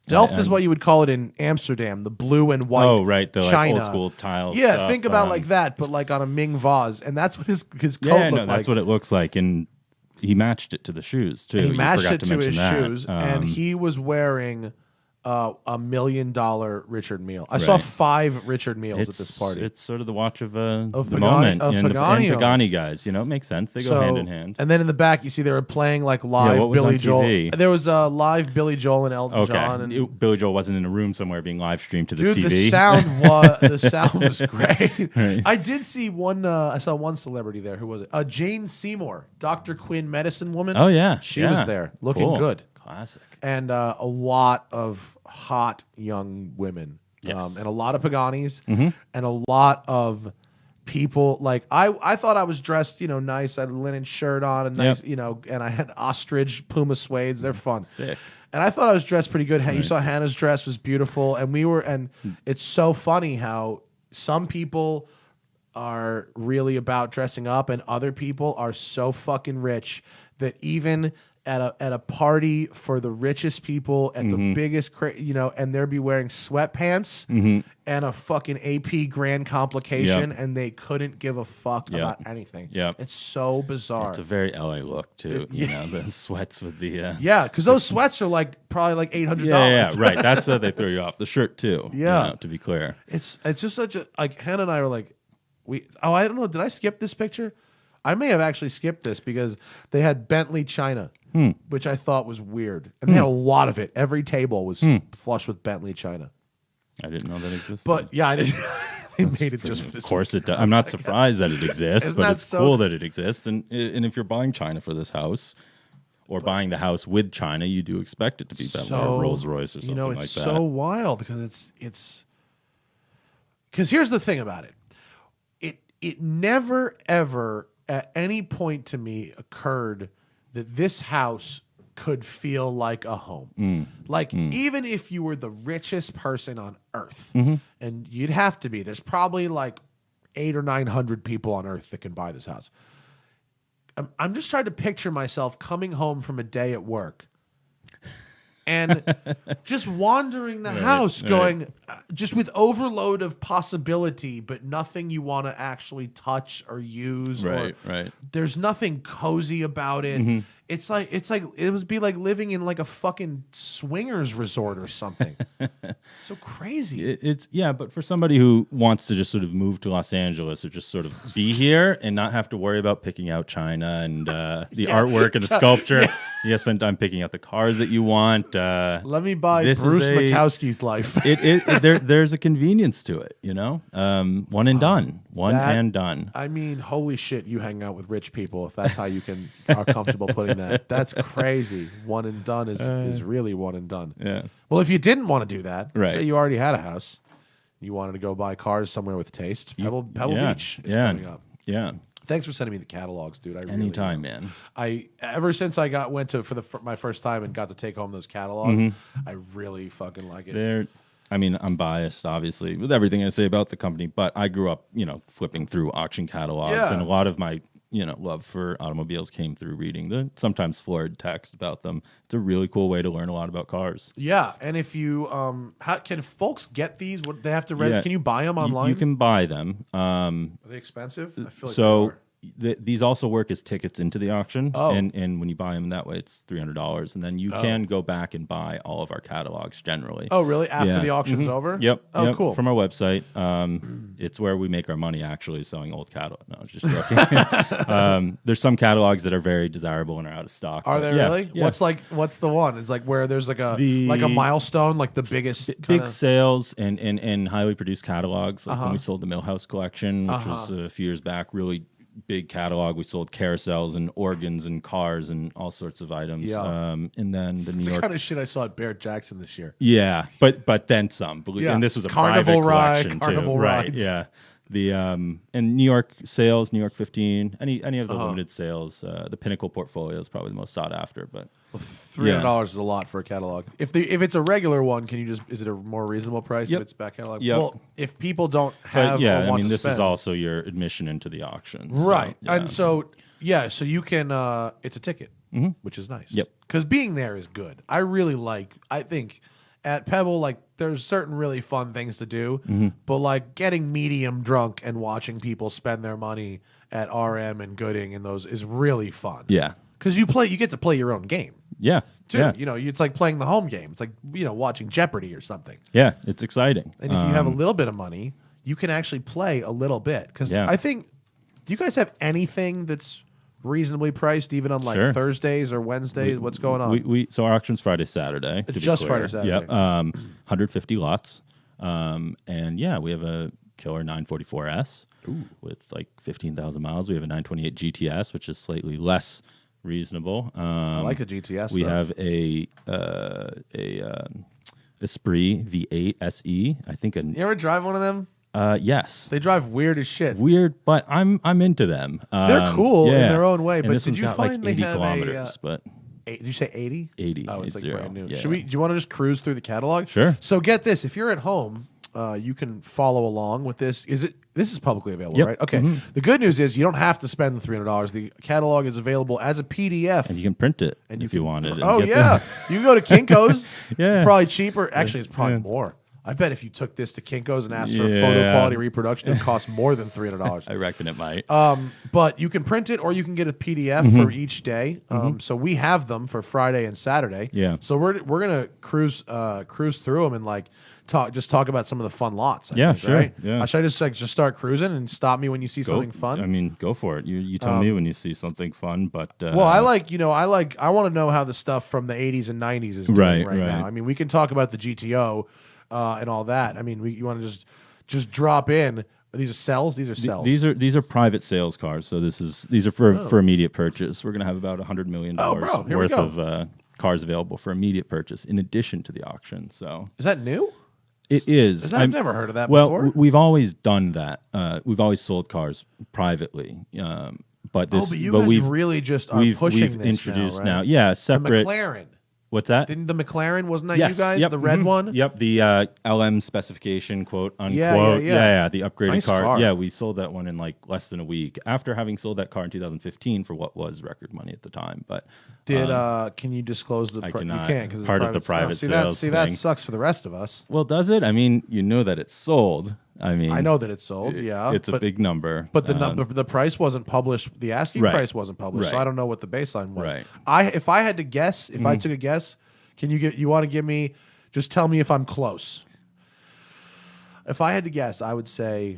Speaker 3: Delft is what you would call it in Amsterdam, the blue and white.
Speaker 2: Oh, right, the
Speaker 3: China.
Speaker 2: like old school tiles.
Speaker 3: Yeah,
Speaker 2: stuff.
Speaker 3: think about like that, but like on a Ming vase, and that's what his coat looked like.
Speaker 2: That's what it looks like, and he matched it to the shoes too.
Speaker 3: He
Speaker 2: You
Speaker 3: matched
Speaker 2: forgot
Speaker 3: it
Speaker 2: to
Speaker 3: to
Speaker 2: mention
Speaker 3: his
Speaker 2: that.
Speaker 3: shoes, and he was wearing $1 million Richard Mille. I saw 5 Richard Milles at this party.
Speaker 2: It's sort of the watch of the
Speaker 3: Pagani-
Speaker 2: moment.
Speaker 3: of
Speaker 2: and
Speaker 3: Pagani
Speaker 2: the
Speaker 3: owners.
Speaker 2: Pagani guys, it makes sense. They go hand in hand.
Speaker 3: And then in the back, you see they were playing like live
Speaker 2: what was
Speaker 3: Billy
Speaker 2: on
Speaker 3: Joel.
Speaker 2: TV?
Speaker 3: There was a live Billy Joel and Elton John. And
Speaker 2: Billy Joel wasn't in a room somewhere being live streamed to this
Speaker 3: dude,
Speaker 2: TV.
Speaker 3: the sound was great.
Speaker 2: Right.
Speaker 3: I did see one. I saw one celebrity there. Who was it? Jane Seymour, Dr. Quinn medicine woman.
Speaker 2: Oh yeah,
Speaker 3: she was there, looking
Speaker 2: Cool.
Speaker 3: good.
Speaker 2: Classic.
Speaker 3: And a lot of hot young women.
Speaker 2: Yes.
Speaker 3: And a lot of Paganis and a lot of people like I thought I was dressed, nice. I had a linen shirt on and nice, and I had ostrich Puma suedes. They're fun.
Speaker 2: Sick.
Speaker 3: And I thought I was dressed pretty good. You saw Hannah's dress was beautiful, and it's so funny how some people are really about dressing up, and other people are so fucking rich that even at a party for the richest people at the biggest, and they'll be wearing sweatpants and a fucking AP grand complication, and they couldn't give a fuck about anything.
Speaker 2: Yeah,
Speaker 3: it's so bizarre.
Speaker 2: It's a very LA look too. The sweats with the
Speaker 3: because those sweats are probably like $800.
Speaker 2: Yeah, right. That's why they throw you off. The shirt too.
Speaker 3: Yeah,
Speaker 2: to be clear,
Speaker 3: it's just such a Hannah and I were like, I don't know. Did I skip this picture? I may have actually skipped this because they had Bentley China, which I thought was weird. And they had a lot of it. Every table was flush with Bentley China.
Speaker 2: I didn't know that existed.
Speaker 3: But yeah, I didn't. They made it just for this.
Speaker 2: Of course it does. I'm not surprised that it exists, but it's
Speaker 3: so
Speaker 2: cool that it exists. And if you're buying China for this house or buying the house with China, you do expect it to be Bentley or Rolls Royce or something like that.
Speaker 3: It's so wild because it's because here's the thing about it. It never, ever, at any point to me occurred that this house could feel like a home. Even if you were the richest person on earth, and you'd have to be, there's probably like 800 or 900 people on earth that can buy this house. I'm just trying to picture myself coming home from a day at work and just wandering the house going just with overload of possibility, but nothing you want to actually touch or use.
Speaker 2: Right.
Speaker 3: There's nothing cozy about it. It's like it would be like living in like a fucking swingers resort or something. So crazy.
Speaker 2: But for somebody who wants to just sort of move to Los Angeles or just sort of be here and not have to worry about picking out China and the artwork and the sculpture, you guys spend time picking out the cars that you want.
Speaker 3: Let me buy Bruce Mackowski's life.
Speaker 2: There's a convenience to it, one and done. And done.
Speaker 3: I mean, holy shit, you hang out with rich people if that's how you are comfortable putting that. That's crazy. One and done is really one and done.
Speaker 2: Yeah.
Speaker 3: Well, if you didn't want to do that,
Speaker 2: right.
Speaker 3: say you already had a house, you wanted to go buy cars somewhere with taste, Pebble Beach is coming up.
Speaker 2: Yeah.
Speaker 3: Thanks for sending me the catalogs, dude.
Speaker 2: Anytime, man.
Speaker 3: Ever since I went to my first time and got to take home those catalogs, I really fucking like it.
Speaker 2: I'm biased, obviously, with everything I say about the company, but I grew up, flipping through auction catalogs, and a lot of my, love for automobiles came through reading the sometimes florid text about them. It's a really cool way to learn a lot about cars. Yeah,
Speaker 3: and if you, can folks get these? What they have to read? Can you buy them online?
Speaker 2: You can buy them.
Speaker 3: Are they expensive? I feel like
Speaker 2: so.
Speaker 3: They are.
Speaker 2: These also work as tickets into the auction,
Speaker 3: oh.
Speaker 2: and when you buy them that way, it's $300, and then you can go back and buy all of our catalogs generally.
Speaker 3: Oh, really? After the auction's over?
Speaker 2: Yep.
Speaker 3: Oh, cool.
Speaker 2: From our website. It's where we make our money, actually, selling old catalogs. No, I was just joking. There's some catalogs that are very desirable and are out of stock.
Speaker 3: Are they really? Yeah. What's the one? It's like where there's like a milestone, like the biggest
Speaker 2: big sales and highly produced catalogs. Like when we sold the Millhouse collection, which was a few years back, really big catalog. We sold carousels and organs and cars and all sorts of items.
Speaker 3: Yeah.
Speaker 2: And then the New York
Speaker 3: kind of shit I saw at Barrett Jackson this year.
Speaker 2: Yeah, but then some. And this was a
Speaker 3: Carnival
Speaker 2: private
Speaker 3: ride,
Speaker 2: collection
Speaker 3: Carnival
Speaker 2: too.
Speaker 3: rides.
Speaker 2: Right. Yeah. The and New York sales, New York 15, any of the limited sales. The Pinnacle portfolio is probably the most sought after, but
Speaker 3: $300 is a lot for a catalog. If it's a regular one, is it a more reasonable price if it's back catalog?
Speaker 2: Yep.
Speaker 3: Well, if people don't have
Speaker 2: this
Speaker 3: spend.
Speaker 2: is also your admission into the auction.
Speaker 3: Right. And so you can it's a ticket, which is nice.
Speaker 2: Yep.
Speaker 3: Because being there is good. I think at Pebble, there's certain really fun things to do, but getting medium drunk and watching people spend their money at RM and Gooding and those is really fun.
Speaker 2: Yeah.
Speaker 3: Because you get to play your own game.
Speaker 2: Yeah.
Speaker 3: Too.
Speaker 2: Yeah.
Speaker 3: It's like playing the home game. It's like, watching Jeopardy or something.
Speaker 2: Yeah, it's exciting.
Speaker 3: And if you have a little bit of money, you can actually play a little bit. Because I think, do you guys have anything that's reasonably priced, even on Thursdays or Wednesdays? What's going on?
Speaker 2: So our auction's Friday, Saturday.
Speaker 3: It's just Friday, Saturday.
Speaker 2: Yep. 150 lots. And we have a killer 944S with 15,000 miles. We have a 928 GTS, which is slightly less reasonable.
Speaker 3: I like a GTS.
Speaker 2: We have a Esprit V8 SE. I think.
Speaker 3: You ever drive one of them?
Speaker 2: Yes.
Speaker 3: They drive weird as shit.
Speaker 2: Weird, but I'm into them.
Speaker 3: They're cool in
Speaker 2: yeah.
Speaker 3: their own way.
Speaker 2: And
Speaker 3: But
Speaker 2: this
Speaker 3: did
Speaker 2: one's
Speaker 3: you
Speaker 2: got
Speaker 3: find
Speaker 2: like
Speaker 3: they
Speaker 2: 80
Speaker 3: have
Speaker 2: kilometers? But
Speaker 3: did you say 80?
Speaker 2: 80.
Speaker 3: Oh, it's like
Speaker 2: 80.
Speaker 3: brand new.
Speaker 2: Yeah.
Speaker 3: Do you want to just cruise through the catalog?
Speaker 2: Sure.
Speaker 3: So get this: if you're at home, you can follow along with this. This is publicly available,
Speaker 2: Yep.
Speaker 3: right? Okay. The good news is you don't have to spend the $300. The catalog is available as a PDF.
Speaker 2: And you can print it if you wanted.
Speaker 3: Oh yeah, you can go to Kinko's.
Speaker 2: Yeah.
Speaker 3: Probably cheaper. Actually, it's probably more. I bet if you took this to Kinko's and asked for a photo
Speaker 2: Yeah.
Speaker 3: quality reproduction, it would cost more than $300.
Speaker 2: I reckon it might.
Speaker 3: But you can print it or you can get a PDF for each day. So we have them for Friday and Saturday.
Speaker 2: Yeah.
Speaker 3: So we're gonna cruise through them and like talk about some of the fun lots. I
Speaker 2: Yeah,
Speaker 3: think,
Speaker 2: sure.
Speaker 3: Right?
Speaker 2: Yeah.
Speaker 3: Should I just start cruising and stop me when you see something fun?
Speaker 2: I mean, go for it. You tell me when you see something fun. But
Speaker 3: Well, I want to know how the stuff from the 80s and 90s is doing
Speaker 2: Right,
Speaker 3: right now.
Speaker 2: right.
Speaker 3: I mean, we can talk about the GTO and all that. I mean, you want to just drop in. These are cells. These are cells.
Speaker 2: These are private sales cars. So these are for immediate purchase. We're gonna have about $100 million
Speaker 3: bro, here we
Speaker 2: worth
Speaker 3: go.
Speaker 2: of cars available for immediate purchase in addition to the auction. So
Speaker 3: Is that new?
Speaker 2: it is.
Speaker 3: I've never heard of that
Speaker 2: well,
Speaker 3: before.
Speaker 2: we've always done that. We've always sold cars privately. But this,
Speaker 3: but you
Speaker 2: but
Speaker 3: guys
Speaker 2: we've
Speaker 3: really just are
Speaker 2: we've
Speaker 3: pushing this
Speaker 2: introduced
Speaker 3: now, right?
Speaker 2: Yeah,
Speaker 3: The
Speaker 2: separate.
Speaker 3: McLaren.
Speaker 2: What's that?
Speaker 3: Didn't the McLaren, wasn't that
Speaker 2: Yes.
Speaker 3: you guys?
Speaker 2: Yep.
Speaker 3: The red
Speaker 2: Mhm.
Speaker 3: one?
Speaker 2: Yep. The LM specification, quote unquote.
Speaker 3: Yeah.
Speaker 2: The upgraded
Speaker 3: Nice
Speaker 2: car.
Speaker 3: car.
Speaker 2: Yeah, we sold that one in like less than a week after having sold that car in 2015 for what was record money at the time. But
Speaker 3: Can you disclose the price? You
Speaker 2: cannot.
Speaker 3: can't because
Speaker 2: Part of the private sales
Speaker 3: that
Speaker 2: thing.
Speaker 3: sucks for the rest of us.
Speaker 2: well, does it? I mean, you know that it's sold. I mean,
Speaker 3: I know that it's sold. Yeah,
Speaker 2: it's a big number.
Speaker 3: But the price wasn't published. The asking
Speaker 2: Right.
Speaker 3: price wasn't published, so
Speaker 2: Right.
Speaker 3: I don't know what the baseline was.
Speaker 2: Right.
Speaker 3: If I had to guess, if I took a guess, you want to give me? Just tell me if I'm close. If I had to guess, I would say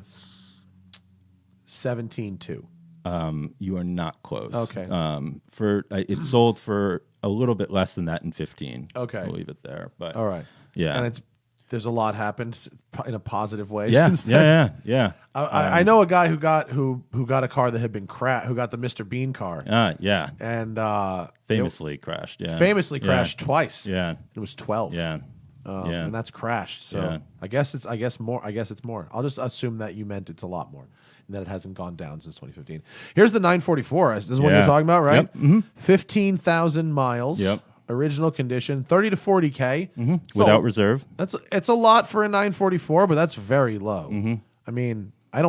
Speaker 3: 17.2.
Speaker 2: You are not close.
Speaker 3: Okay.
Speaker 2: It sold for a little bit less than that in 15.
Speaker 3: Okay.
Speaker 2: I'll leave it there. But
Speaker 3: All right.
Speaker 2: Yeah.
Speaker 3: And there's a lot happened in a positive way.
Speaker 2: yeah,
Speaker 3: Since then.
Speaker 2: yeah.
Speaker 3: I know a guy who got a car that had been crashed, who got the Mr. Bean car,
Speaker 2: Yeah.
Speaker 3: and
Speaker 2: Famously crashed. Yeah.
Speaker 3: famously
Speaker 2: Yeah.
Speaker 3: crashed twice.
Speaker 2: Yeah.
Speaker 3: It was 12.
Speaker 2: Yeah. Yeah.
Speaker 3: And that's crashed. So
Speaker 2: Yeah.
Speaker 3: I guess it's more. I'll just assume that you meant it's a lot more, and that it hasn't gone down since 2015. Here's the 944. This is what you're
Speaker 2: Yeah.
Speaker 3: talking about, right?
Speaker 2: Yep. Mhm.
Speaker 3: 15,000 miles.
Speaker 2: Yep.
Speaker 3: Original condition, 30 to 40K.
Speaker 2: Without reserve.
Speaker 3: It's a lot for a 944, but that's very low.
Speaker 2: Mm-hmm.
Speaker 3: I mean, I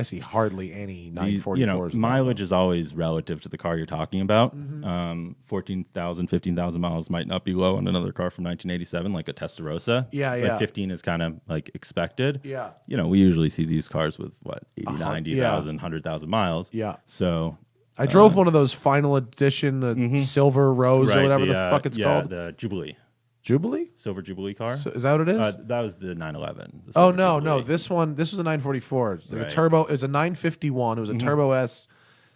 Speaker 3: see hardly any 944s.
Speaker 2: Mileage is always relative to the car you're talking about.
Speaker 3: Mm-hmm.
Speaker 2: 14,000, 15,000 miles might not be low on another car from 1987, like a Testarossa.
Speaker 3: Yeah,
Speaker 2: but
Speaker 3: yeah.
Speaker 2: 15 is kind of like expected.
Speaker 3: Yeah.
Speaker 2: We usually see these cars with 80, 90,000,
Speaker 3: yeah.
Speaker 2: 100,000 miles.
Speaker 3: Yeah.
Speaker 2: So
Speaker 3: I drove one of those final edition, the silver rose or whatever the fuck it's called.
Speaker 2: the Jubilee.
Speaker 3: Jubilee?
Speaker 2: Silver Jubilee car.
Speaker 3: So is that what it is?
Speaker 2: That was the 911. the
Speaker 3: Oh
Speaker 2: Silver
Speaker 3: no,
Speaker 2: Jubilee.
Speaker 3: this was a 944. It's like a
Speaker 2: Right.
Speaker 3: turbo. It was a 951. It was a Turbo S,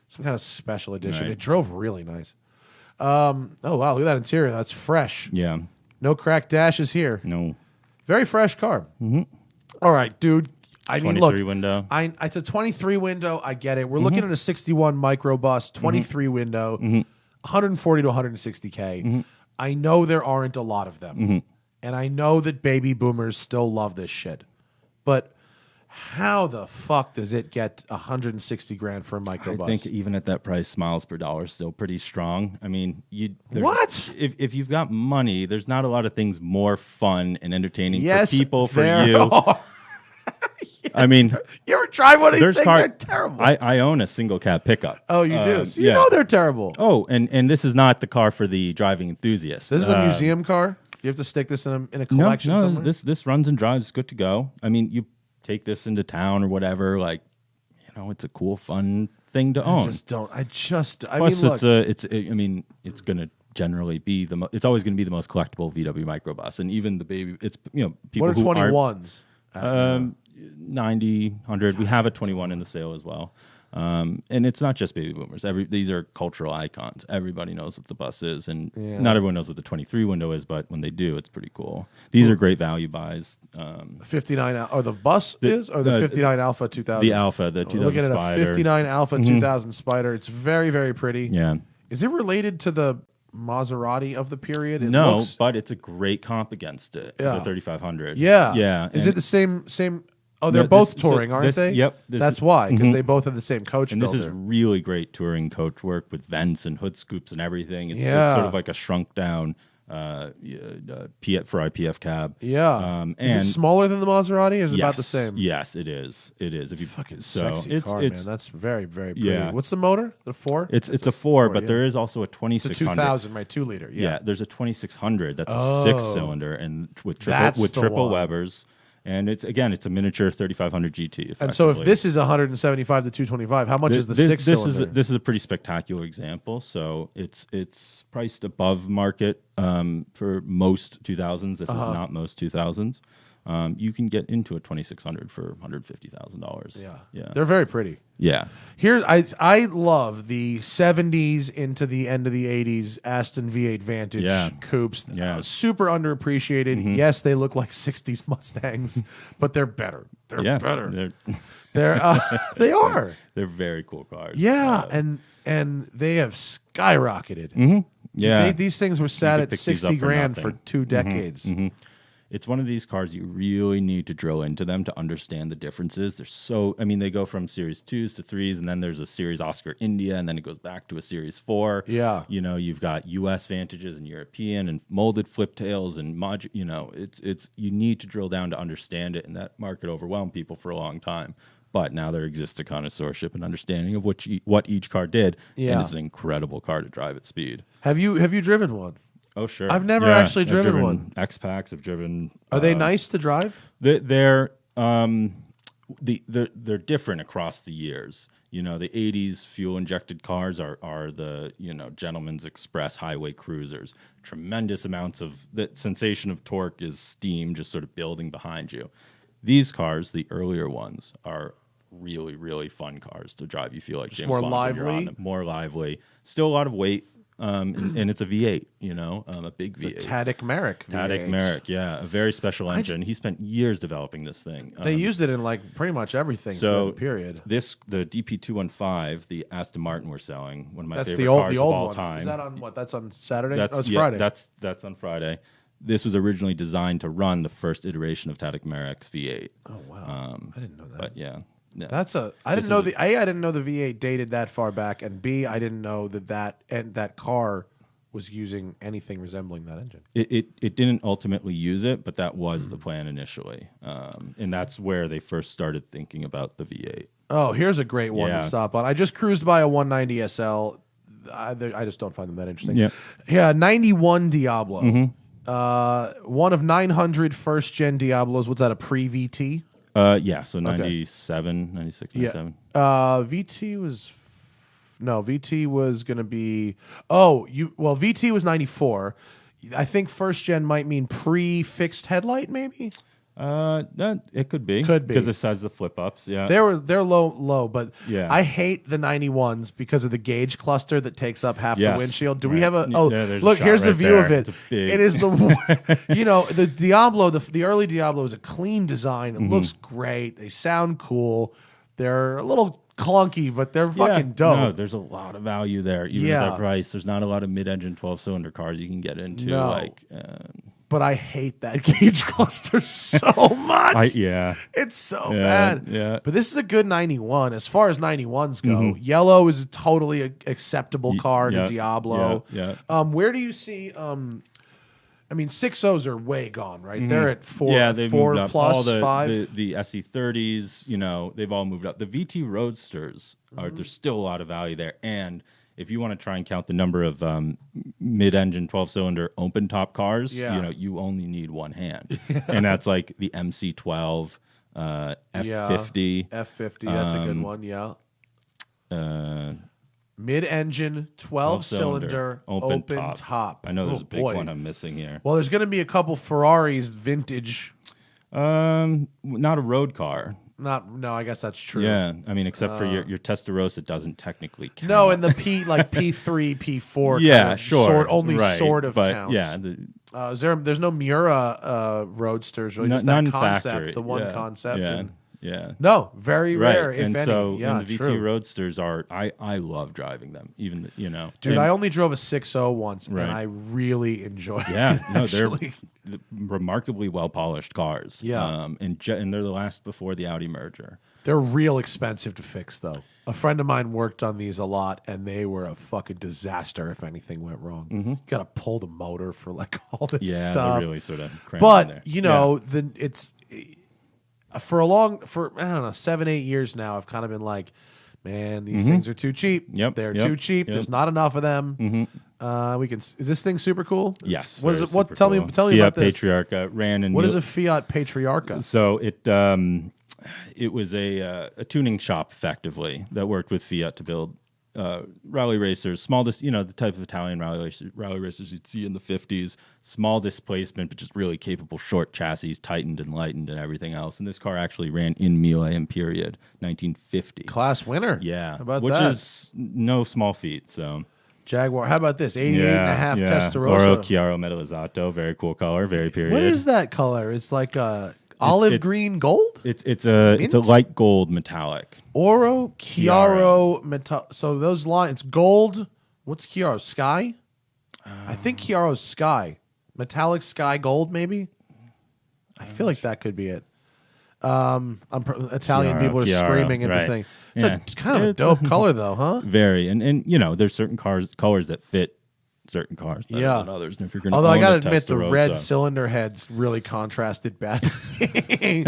Speaker 3: some kind of special edition.
Speaker 2: Right.
Speaker 3: It drove really nice. Oh wow, look at that interior. That's fresh.
Speaker 2: Yeah.
Speaker 3: No cracked dashes here.
Speaker 2: No.
Speaker 3: Very fresh car. All right, dude. I mean,
Speaker 2: 23
Speaker 3: look,
Speaker 2: window.
Speaker 3: it's a 23 window. I get it. We're looking at a 61 microbus, 23 window, 140 to 160K. I know there aren't a lot of them. And I know that baby boomers still love this shit. But how the fuck does it get 160 grand for a microbus?
Speaker 2: I think even at that price, miles per dollar is still pretty strong. I mean,
Speaker 3: What?
Speaker 2: If you've got money, there's not a lot of things more fun and entertaining
Speaker 3: Yes,
Speaker 2: for people, for
Speaker 3: there
Speaker 2: you.
Speaker 3: are.
Speaker 2: I mean,
Speaker 3: You ever tried one of these
Speaker 2: there's
Speaker 3: things?
Speaker 2: car-
Speaker 3: They're terrible.
Speaker 2: I own a single cab pickup.
Speaker 3: Oh, you do? So you
Speaker 2: yeah.
Speaker 3: know they're terrible.
Speaker 2: Oh, and this is not the car for the driving enthusiast.
Speaker 3: This is a museum car? You have to stick this in a
Speaker 2: No,
Speaker 3: collection
Speaker 2: no,
Speaker 3: somewhere?
Speaker 2: this runs and drives good to go. I mean, you take this into town or whatever, like, it's a cool, fun thing to own.
Speaker 3: I
Speaker 2: Plus,
Speaker 3: mean, look.
Speaker 2: it's gonna generally be it's always gonna be the most collectible VW microbus, and even the baby. It's people
Speaker 3: What are
Speaker 2: who aren't
Speaker 3: 21s?
Speaker 2: 90, 100. We have a 21 in the sale as well. And it's not just baby boomers. These are cultural icons. Everybody knows what the bus is, and not everyone knows what the 23 window is, but when they do, it's pretty cool. These are great value buys.
Speaker 3: 59 or the bus is or the 59 Alpha 2000.
Speaker 2: The Alpha, the 2000
Speaker 3: Looking at a
Speaker 2: Spider.
Speaker 3: 59 Alpha 2000 Spider. It's very, very pretty.
Speaker 2: Yeah.
Speaker 3: Is it related to the Maserati of the period? It
Speaker 2: But it's a great comp against it.
Speaker 3: Yeah.
Speaker 2: The 3500.
Speaker 3: Yeah.
Speaker 2: Yeah.
Speaker 3: Is
Speaker 2: and
Speaker 3: it the same Oh, they're
Speaker 2: No,
Speaker 3: both
Speaker 2: this-
Speaker 3: touring,
Speaker 2: so
Speaker 3: aren't
Speaker 2: this-
Speaker 3: they?
Speaker 2: Yep.
Speaker 3: That's why, because they both have the same coach
Speaker 2: And
Speaker 3: builder.
Speaker 2: this is really great touring coach work with vents and hood scoops and everything. It's
Speaker 3: Yeah.
Speaker 2: sort of like a shrunk down Ferrari PF cab.
Speaker 3: yeah.
Speaker 2: And
Speaker 3: Is it smaller than the Maserati, or is it
Speaker 2: yes,
Speaker 3: about the same?
Speaker 2: Yes, it is. It is. If you
Speaker 3: Fucking
Speaker 2: so
Speaker 3: sexy car, man. That's very, very pretty.
Speaker 2: Yeah.
Speaker 3: What's the motor? The 4?
Speaker 2: it's a 4, but
Speaker 3: yeah.
Speaker 2: there is also a
Speaker 3: It's a
Speaker 2: 2600.
Speaker 3: 2000, right? 2 liter.
Speaker 2: Yeah.
Speaker 3: Yeah.
Speaker 2: There's a 2600. That's a
Speaker 3: Oh.
Speaker 2: 6-cylinder and with
Speaker 3: That's the
Speaker 2: triple
Speaker 3: one.
Speaker 2: Webers. And it's a miniature 3500 GT.
Speaker 3: And so if
Speaker 2: effectively.
Speaker 3: this is 175 to 225, how much is the 6-cylinder?
Speaker 2: This is a pretty spectacular example. So it's priced above market for most 2000s. This is not most 2000s. You can get into a 2600 for $150,000. Yeah.
Speaker 3: They're very pretty.
Speaker 2: Yeah.
Speaker 3: Here, I love the 70s into the end of the 80s Aston V8 Vantage
Speaker 2: Yeah.
Speaker 3: coupes.
Speaker 2: Yeah.
Speaker 3: Super underappreciated. Yes, they look like 60s Mustangs, but they're better. They're better. They are.
Speaker 2: They're very cool cars.
Speaker 3: Yeah, and they have skyrocketed.
Speaker 2: Yeah.
Speaker 3: These things were sat
Speaker 2: could
Speaker 3: at
Speaker 2: pick these
Speaker 3: 60
Speaker 2: up for
Speaker 3: grand for
Speaker 2: nothing.
Speaker 3: 2 decades.
Speaker 2: It's one of these cars you really need to drill into them to understand the differences. They go from Series 2s to 3s, and then there's a Series Oscar India, and then it goes back to a Series 4.
Speaker 3: Yeah.
Speaker 2: You've got US Vantages and European and molded flip tails and you need to drill down to understand it, and that market overwhelmed people for a long time. But now there exists a connoisseurship and understanding of what each car did,
Speaker 3: Yeah.
Speaker 2: and it's an incredible car to drive at speed.
Speaker 3: Have you driven one?
Speaker 2: Oh, sure.
Speaker 3: I've never actually driven one.
Speaker 2: X-Packs. I've driven.
Speaker 3: Are they nice to drive?
Speaker 2: They're different across the years. The 80s fuel injected cars are the Gentleman's Express highway cruisers. Tremendous amounts of the sensation of torque is steam just sort of building behind you. These cars, the earlier ones, are really, really fun cars to drive. You feel like James
Speaker 3: more
Speaker 2: Bond when you're on
Speaker 3: lively?
Speaker 2: them. More lively. Still a lot of weight. And it's a V8, a big V8.
Speaker 3: Tadek Merrick.
Speaker 2: Tadek
Speaker 3: V8.
Speaker 2: Merrick, yeah, a very special engine. He spent years developing this thing.
Speaker 3: They used it in like pretty much everything
Speaker 2: so
Speaker 3: for the period.
Speaker 2: the DP215, the Aston Martin we're selling, one of my
Speaker 3: That's
Speaker 2: favorite
Speaker 3: the old
Speaker 2: cars
Speaker 3: the old
Speaker 2: of all
Speaker 3: one.
Speaker 2: time.
Speaker 3: Is that on what? That's on Saturday?
Speaker 2: That's
Speaker 3: It's Friday.
Speaker 2: That's on Friday. This was originally designed to run the first iteration of Tadek Merrick's V8.
Speaker 3: Oh wow! I didn't know that.
Speaker 2: But yeah.
Speaker 3: I didn't know the V8 dated that far back, and B, I didn't know that car was using anything resembling that engine.
Speaker 2: It didn't ultimately use it, but that was the plan initially, and that's where they first started thinking about the V8.
Speaker 3: Oh, here's a great one
Speaker 2: Yeah.
Speaker 3: to stop on. I just cruised by a 190 SL. I just don't find them that interesting.
Speaker 2: Yeah.
Speaker 3: 91 Diablo. One of 900 first-gen Diablos. What's that, a pre-VT?
Speaker 2: So 97, 96, 97.
Speaker 3: VT was... No, VT was going to be... VT was 94. I think first-gen might mean pre-fixed headlight, maybe?
Speaker 2: It could be.
Speaker 3: Could be.
Speaker 2: Because it says the flip-ups, yeah.
Speaker 3: They're low, but
Speaker 2: Yeah.
Speaker 3: I hate the 91s because of the gauge cluster that takes up half the
Speaker 2: Yes.
Speaker 3: windshield. Do we
Speaker 2: Right.
Speaker 3: have a...
Speaker 2: Yeah,
Speaker 3: Oh,
Speaker 2: there's a
Speaker 3: look,
Speaker 2: shot
Speaker 3: here's the
Speaker 2: right
Speaker 3: view
Speaker 2: there.
Speaker 3: of it.
Speaker 2: It's a big-
Speaker 3: It is the Diablo, the early Diablo is a clean design. It looks great. They sound cool. They're a little clunky, but they're fucking dope.
Speaker 2: No, there's a lot of value there. Even at that price, there's not a lot of mid-engine 12-cylinder cars you can get into.
Speaker 3: No. But I hate that gauge cluster so much. It's so bad.
Speaker 2: Yeah.
Speaker 3: But this is a good 91. As far as 91s go, yellow is a totally acceptable car to Diablo. Where do you see... 6.0s are way gone, right? They're at 4,
Speaker 2: Yeah, they've
Speaker 3: 4
Speaker 2: moved up.
Speaker 3: plus,
Speaker 2: All
Speaker 3: 5.
Speaker 2: the SE30s, they've all moved up. The VT Roadsters, there's still a lot of value there. And if you want to try and count the number of mid-engine 12-cylinder open-top cars, you only need one hand. And that's like the MC12, F50.
Speaker 3: F50, that's a good one, mid-engine, 12-cylinder, open top.
Speaker 2: I know there's a big
Speaker 3: boy.
Speaker 2: one I'm missing here.
Speaker 3: Well, there's going to be a couple Ferraris vintage.
Speaker 2: Not a road car.
Speaker 3: No, I guess that's true.
Speaker 2: Yeah, except for your Testarossa doesn't technically count.
Speaker 3: No, and the P3, P4.
Speaker 2: Yeah,
Speaker 3: kind of
Speaker 2: sure.
Speaker 3: Sort of
Speaker 2: but
Speaker 3: counts.
Speaker 2: Yeah,
Speaker 3: there's no Miura Roadsters, really, just that
Speaker 2: none
Speaker 3: concept,
Speaker 2: factory.
Speaker 3: the one concept.
Speaker 2: Yeah.
Speaker 3: And
Speaker 2: Yeah.
Speaker 3: No, very rare,
Speaker 2: Right.
Speaker 3: if
Speaker 2: And
Speaker 3: any.
Speaker 2: so
Speaker 3: Yeah,
Speaker 2: and the VT
Speaker 3: true.
Speaker 2: Roadsters are, I love driving them, even,
Speaker 3: Dude,
Speaker 2: and-
Speaker 3: I only drove a 6.0 once,
Speaker 2: Right.
Speaker 3: and I really enjoyed
Speaker 2: Yeah,
Speaker 3: it.
Speaker 2: no, they're
Speaker 3: actually.
Speaker 2: remarkably well polished cars.
Speaker 3: Yeah.
Speaker 2: And they're the last before the Audi merger.
Speaker 3: They're real expensive to fix, though. A friend of mine worked on these a lot, and they were a fucking disaster if anything went wrong. You got to pull the motor for like all this
Speaker 2: Yeah,
Speaker 3: stuff.
Speaker 2: they're really sort of cramped in there.
Speaker 3: But you know, it's for I don't know 7-8 years now. I've kind of been like, man, these things are too cheap.
Speaker 2: Yep,
Speaker 3: They're
Speaker 2: yep,
Speaker 3: too cheap.
Speaker 2: yep.
Speaker 3: There's not enough of them. We can. Is this thing super cool?
Speaker 2: Yes.
Speaker 3: What is
Speaker 2: very
Speaker 3: it? What?
Speaker 2: super
Speaker 3: Tell
Speaker 2: cool.
Speaker 3: me. Tell me
Speaker 2: Fiat
Speaker 3: about this.
Speaker 2: Patriarca ran in.
Speaker 3: What is a Fiat Patriarca?
Speaker 2: So it was a tuning shop effectively that worked with Fiat to build rally racers, the type of Italian rally racers you'd see in the 50s, small displacement, but just really capable short chassis, tightened and lightened and everything else. And this car actually ran in Milan period, 1950.
Speaker 3: Class winner.
Speaker 2: Yeah.
Speaker 3: How about
Speaker 2: which
Speaker 3: that?
Speaker 2: is no small feat, so.
Speaker 3: Jaguar. How about this? 88.5 Testarossa.
Speaker 2: Oro Chiaro Metallizzato, very cool color, very period.
Speaker 3: What is that color? It's like a olive green gold.
Speaker 2: It's a light gold metallic.
Speaker 3: Oro Chiaro metal. So those lines. It's gold. What's Chiaro? Sky. I think Chiaro's sky. Metallic sky gold, maybe. I feel like that could be it. Italian
Speaker 2: Chiaro,
Speaker 3: people are
Speaker 2: Chiaro,
Speaker 3: screaming at
Speaker 2: right.
Speaker 3: the thing.
Speaker 2: Yeah.
Speaker 3: It's kind of a dope color, though, huh?
Speaker 2: Very, and there's certain colors that fit certain cars better
Speaker 3: Yeah.
Speaker 2: than others. And if you're going to
Speaker 3: Although I
Speaker 2: got to
Speaker 3: admit, the red cylinder heads really contrasted badly.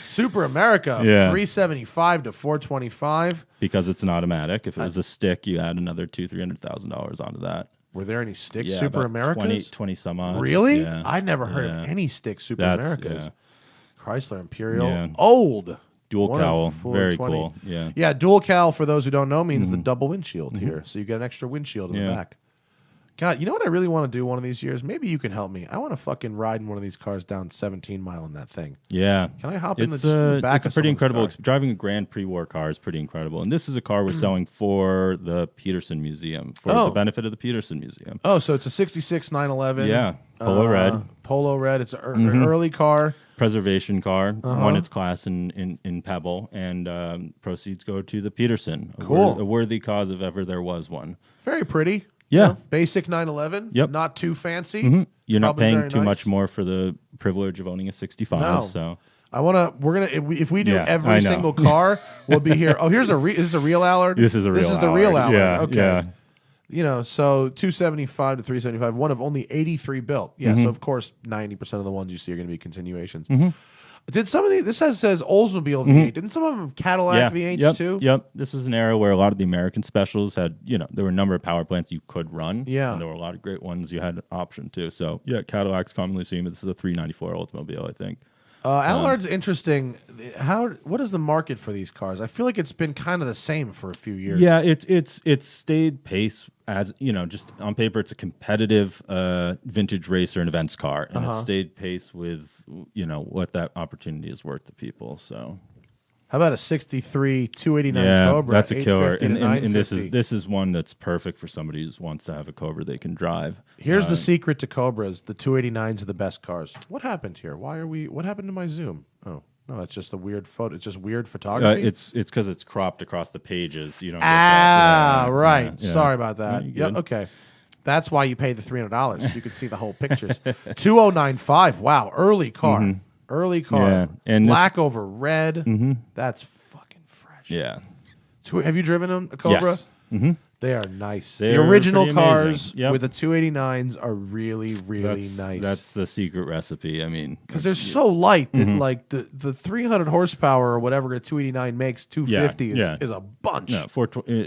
Speaker 3: Super America,
Speaker 2: Yeah.
Speaker 3: 375 to 425.
Speaker 2: because it's an automatic. If it was a stick, you add another $200,000-$300,000 onto that.
Speaker 3: Were there any stick
Speaker 2: Yeah,
Speaker 3: Super
Speaker 2: about
Speaker 3: Americas?
Speaker 2: 20 some odd.
Speaker 3: Really?
Speaker 2: Yeah.
Speaker 3: I never heard
Speaker 2: Yeah.
Speaker 3: of any stick Super
Speaker 2: That's-
Speaker 3: Americas.
Speaker 2: yeah.
Speaker 3: Chrysler Imperial.
Speaker 2: Yeah.
Speaker 3: Old.
Speaker 2: Dual
Speaker 3: One of
Speaker 2: cowl, very
Speaker 3: 420.
Speaker 2: cool. Yeah.
Speaker 3: Yeah, dual cowl, for those who don't know, means the double windshield here. So you get an extra windshield in the
Speaker 2: Yeah.
Speaker 3: back. God, you know what I really want to do one of these years? Maybe you can help me. I want to fucking ride in one of these cars down 17 Mile in that thing.
Speaker 2: Yeah.
Speaker 3: Can I hop in the,
Speaker 2: It's
Speaker 3: just in the back
Speaker 2: it's a
Speaker 3: of
Speaker 2: pretty
Speaker 3: someone's
Speaker 2: incredible.
Speaker 3: car?
Speaker 2: Driving a Grand pre-war car is pretty incredible. And this is a car we're selling for the Peterson Museum, for
Speaker 3: Oh.
Speaker 2: the benefit of the Peterson Museum.
Speaker 3: Oh, so it's a 66 911.
Speaker 2: Yeah. Polo red.
Speaker 3: Polo red. It's an early car.
Speaker 2: Preservation car, won its class in Pebble, and proceeds go to the Peterson.
Speaker 3: Cool.
Speaker 2: A worthy cause if ever there was one.
Speaker 3: Very pretty.
Speaker 2: Yeah.
Speaker 3: You know, basic 911.
Speaker 2: Yep.
Speaker 3: Not too fancy.
Speaker 2: You're not
Speaker 3: Probably
Speaker 2: paying
Speaker 3: very
Speaker 2: too
Speaker 3: nice.
Speaker 2: much more for the privilege of owning a 65.
Speaker 3: No.
Speaker 2: So
Speaker 3: We're gonna if we do
Speaker 2: Yeah, I
Speaker 3: every
Speaker 2: know.
Speaker 3: single car, we'll be here. Oh, here's this is a real Allard.
Speaker 2: this is a real.
Speaker 3: This is the real
Speaker 2: Allard.
Speaker 3: Allard.
Speaker 2: Yeah.
Speaker 3: Okay.
Speaker 2: Yeah.
Speaker 3: So 275 to 375, one of only 83 built. Yeah,
Speaker 2: Mm-hmm.
Speaker 3: so of course 90% of the ones you see are going to be continuations. Did some of these? This says Oldsmobile V8. Didn't some of them Cadillac V8s
Speaker 2: yep,
Speaker 3: too?
Speaker 2: Yep. This was an era where a lot of the American specials had, there were a number of power plants you could run.
Speaker 3: Yeah.
Speaker 2: And there were a lot of great ones you had an option to. So, yeah, Cadillac's commonly seen, but this is a 394 Oldsmobile, I think.
Speaker 3: Allard's interesting. What is the market for these cars? I feel like it's been kind of the same for a few years.
Speaker 2: Yeah, it's stayed pace as, just on paper, it's a competitive vintage racer and events car. And it's stayed pace with, what that opportunity is worth to people. So.
Speaker 3: How about a 63 289
Speaker 2: Yeah,
Speaker 3: Cobra?
Speaker 2: that's a killer.
Speaker 3: 850 to
Speaker 2: And this
Speaker 3: 950?
Speaker 2: is one that's perfect for somebody who wants to have a Cobra they can drive.
Speaker 3: Here's the secret to Cobras. The 289s are the best cars. What happened here? What happened to my Zoom? Oh, no, that's just a weird photo. It's just weird photography.
Speaker 2: It's because it's cropped across the pages. You don't get that. Yeah,
Speaker 3: right.
Speaker 2: yeah.
Speaker 3: Sorry about that.
Speaker 2: No, you
Speaker 3: Yep,
Speaker 2: good.
Speaker 3: okay. That's why you pay the $300. You can see the whole pictures. 2095. Wow, early car. Early car.
Speaker 2: Yeah, and
Speaker 3: black over red. That's fucking fresh.
Speaker 2: Yeah.
Speaker 3: So have you driven them, a Cobra?
Speaker 2: Yes. Mm-hmm.
Speaker 3: They are nice.
Speaker 2: They're
Speaker 3: the original
Speaker 2: pretty
Speaker 3: cars
Speaker 2: amazing. Yep.
Speaker 3: with the 289s are really, really nice.
Speaker 2: That's the secret recipe. I mean,
Speaker 3: Because they're so light that like the 300 horsepower or whatever a 289 makes, 250 is a bunch.
Speaker 2: no,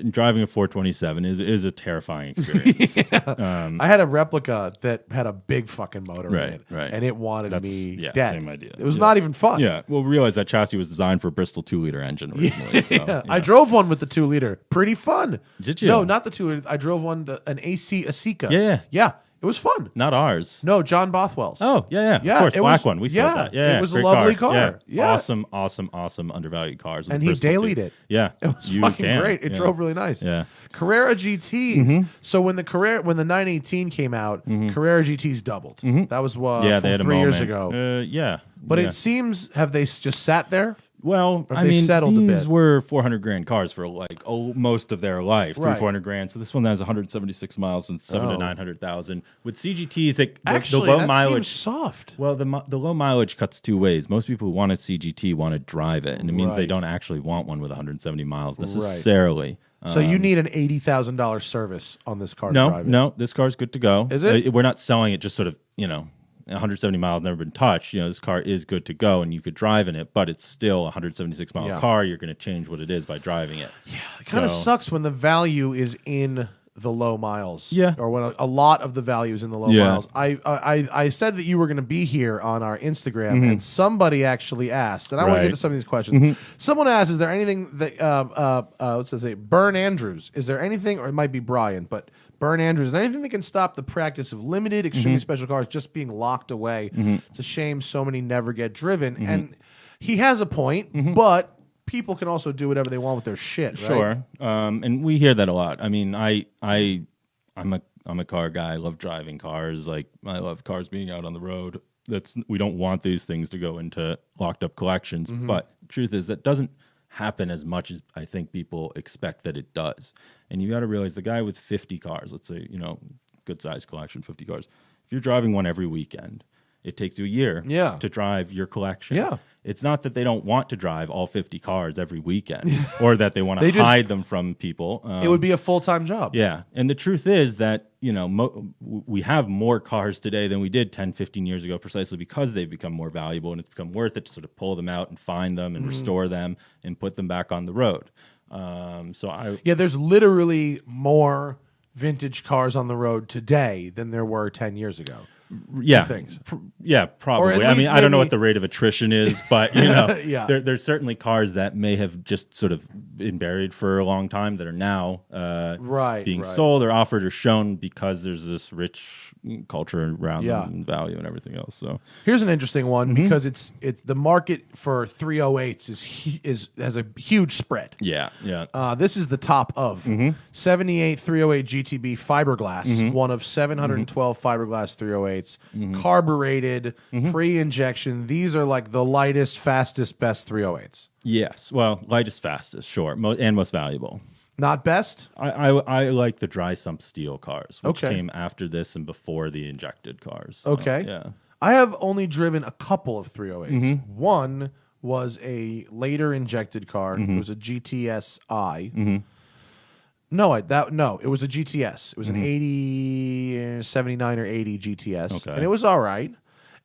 Speaker 2: driving a 427 is a terrifying experience.
Speaker 3: I had a replica that had a big fucking motor in
Speaker 2: Right,
Speaker 3: it,
Speaker 2: right.
Speaker 3: and it wanted
Speaker 2: That's-
Speaker 3: me
Speaker 2: yeah,
Speaker 3: dead.
Speaker 2: same idea.
Speaker 3: It was
Speaker 2: Yeah.
Speaker 3: not even fun.
Speaker 2: Yeah. Well, realize that chassis was designed for a Bristol 2-liter engine originally. So,
Speaker 3: Yeah. I drove one with the 2-liter. Pretty fun.
Speaker 2: Did you?
Speaker 3: No, not the 2-liter. I drove an AC Asica.
Speaker 2: Yeah.
Speaker 3: Yeah. It was fun.
Speaker 2: Not ours.
Speaker 3: No, John Bothwell's.
Speaker 2: Oh, yeah.
Speaker 3: Yeah,
Speaker 2: Of course,
Speaker 3: it
Speaker 2: black
Speaker 3: was-
Speaker 2: one. We
Speaker 3: yeah,
Speaker 2: saw that. Yeah.
Speaker 3: it was a
Speaker 2: great
Speaker 3: lovely car.
Speaker 2: Yeah.
Speaker 3: Yeah.
Speaker 2: Awesome undervalued cars. with
Speaker 3: And
Speaker 2: a
Speaker 3: he
Speaker 2: Bristol
Speaker 3: dailied
Speaker 2: too.
Speaker 3: it.
Speaker 2: Yeah.
Speaker 3: It was
Speaker 2: You
Speaker 3: fucking
Speaker 2: can.
Speaker 3: great. It
Speaker 2: Yeah.
Speaker 3: drove really nice.
Speaker 2: Yeah.
Speaker 3: Carrera GTs. So when the 918 came out, Carrera GTs doubled. That was
Speaker 2: Yeah, they had a
Speaker 3: 3 years
Speaker 2: moment.
Speaker 3: ago.
Speaker 2: Yeah.
Speaker 3: But
Speaker 2: yeah.
Speaker 3: it seems, have they just sat there?
Speaker 2: Well,
Speaker 3: Or
Speaker 2: I
Speaker 3: they
Speaker 2: mean,
Speaker 3: settled a
Speaker 2: these
Speaker 3: bit?
Speaker 2: were 400 grand cars for like most of their life,
Speaker 3: Right.
Speaker 2: 400 grand. So this one has 176 miles and 7 to 900,000. With CGTs,
Speaker 3: Actually,
Speaker 2: the low
Speaker 3: that
Speaker 2: mileage.
Speaker 3: seems soft.
Speaker 2: Well, the low mileage cuts two ways. Most people who want a CGT want to drive it, and it means they
Speaker 3: Right.
Speaker 2: don't actually want one with 170 miles necessarily.
Speaker 3: So you need an $80,000 service on this car to
Speaker 2: No,
Speaker 3: drive it.
Speaker 2: no, this car's good to go.
Speaker 3: Is it?
Speaker 2: We're not selling it just sort of, 170 miles, never been touched. This car is good to go, and you could drive in it, but it's still a 176 mile
Speaker 3: Yeah.
Speaker 2: car. You're going to change what it is by driving it.
Speaker 3: It kind of sucks when the value is in the low miles.
Speaker 2: Yeah.
Speaker 3: Or when a lot of the value is in the low
Speaker 2: Yeah.
Speaker 3: miles. I said that you were going to be here on our Instagram,
Speaker 2: Mm-hmm.
Speaker 3: and somebody actually asked, and I want to get
Speaker 2: Right.
Speaker 3: to some of these questions. Someone asked, is there anything that, let's just say, Burn Andrews, is there anything, or it might be Brian, but Burn Andrews, is there anything that can stop the practice of limited, extremely special cars just being locked away? It's a shame so many never get driven. And he has a point, but people can also do whatever they want with their shit, right?
Speaker 2: Sure, and we hear that a lot. I mean, I'm a car guy. I love driving cars. Like I love cars being out on the road. We don't want these things to go into locked up collections. But the truth is that doesn't happen as much as I think people expect that it does. And you got to realize the guy with 50 cars, let's say, good size collection, 50 cars. If you're driving one every weekend, it takes you a year to drive your collection.
Speaker 3: Yeah.
Speaker 2: It's not that they don't want to drive all 50 cars every weekend or that they want to
Speaker 3: They just-
Speaker 2: hide them from people.
Speaker 3: It would be a full-time job.
Speaker 2: Yeah. And the truth is that, we have more cars today than we did 10, 15 years ago precisely because they've become more valuable and it's become worth it to sort of pull them out and find them and restore them and put them back on the road.
Speaker 3: Yeah, there's literally more vintage cars on the road today than there were 10 years ago.
Speaker 2: Yeah,
Speaker 3: things.
Speaker 2: Probably.
Speaker 3: at
Speaker 2: I mean,
Speaker 3: least
Speaker 2: I don't know
Speaker 3: maybe-
Speaker 2: what the rate of attrition is, but
Speaker 3: Yeah.
Speaker 2: there's certainly cars that may have just sort of been buried for a long time that are now being
Speaker 3: right.
Speaker 2: sold or offered or shown because there's this rich culture around
Speaker 3: Yeah.
Speaker 2: them and value and everything else. So
Speaker 3: Here's an interesting one because it's the market for 308s has a huge spread.
Speaker 2: yeah.
Speaker 3: This is the top of 78 308 GTB fiberglass, one of 712 fiberglass 308s, carbureted, pre-injection. These are like the lightest, fastest, best 308s.
Speaker 2: Yes. Well, lightest, fastest, sure, and most valuable.
Speaker 3: Not best?
Speaker 2: I like the dry sump steel cars, which
Speaker 3: Okay.
Speaker 2: came after this and before the injected cars. So,
Speaker 3: Okay.
Speaker 2: Yeah.
Speaker 3: I have only driven a couple of 308s. One was a later injected car. It was a GTSI. No, it was a GTS. It was an 80, 79 or 80 GTS.
Speaker 2: Okay.
Speaker 3: And it was all right.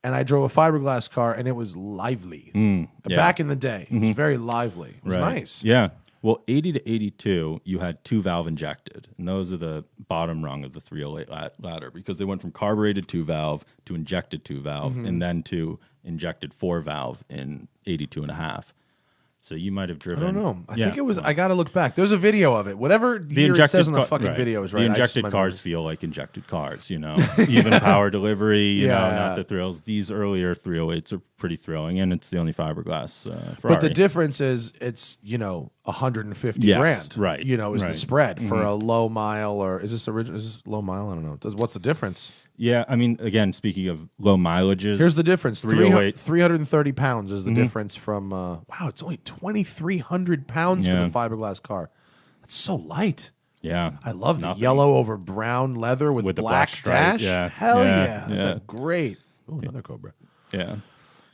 Speaker 3: And I drove a fiberglass car, and it was lively.
Speaker 2: yeah.
Speaker 3: Back in the day, it was very lively. It was
Speaker 2: Right.
Speaker 3: nice.
Speaker 2: Yeah. Well, 80 to 82, you had two valve injected, and those are the bottom rung of the 308 ladder because they went from carbureted two valve to injected two valve and then to injected four valve in 82 and a half. So you might have
Speaker 3: I
Speaker 2: driven.
Speaker 3: don't know. I
Speaker 2: Yeah.
Speaker 3: think it was. I got to look back. There's a video of it. Whatever year it says on the fucking
Speaker 2: right.
Speaker 3: video is right.
Speaker 2: The
Speaker 3: I just
Speaker 2: injected
Speaker 3: remember
Speaker 2: cars
Speaker 3: it.
Speaker 2: feel like injected cars, even power delivery, you know,
Speaker 3: Yeah.
Speaker 2: not the thrills. These earlier 308s are pretty thrilling, and it's the only fiberglass Ferrari.
Speaker 3: But the difference is it's 150
Speaker 2: Yes,
Speaker 3: grand.
Speaker 2: right,
Speaker 3: Is the
Speaker 2: right.
Speaker 3: spread for a low mile or is this original? Is this low mile? I don't know. What's the difference?
Speaker 2: Yeah, I mean, again, speaking of low mileages,
Speaker 3: Here's the difference.
Speaker 2: 308.
Speaker 3: 330 pounds is the difference from. Wow, it's only 2,300 pounds
Speaker 2: Yeah.
Speaker 3: for the fiberglass car. That's so light.
Speaker 2: Yeah,
Speaker 3: I love
Speaker 2: it's
Speaker 3: the
Speaker 2: nothing.
Speaker 3: yellow over brown leather with
Speaker 2: the
Speaker 3: black,
Speaker 2: black stripe,
Speaker 3: dash.
Speaker 2: yeah,
Speaker 3: Hell
Speaker 2: yeah,
Speaker 3: yeah. That's
Speaker 2: yeah.
Speaker 3: a great. Ooh, another Cobra.
Speaker 2: Yeah,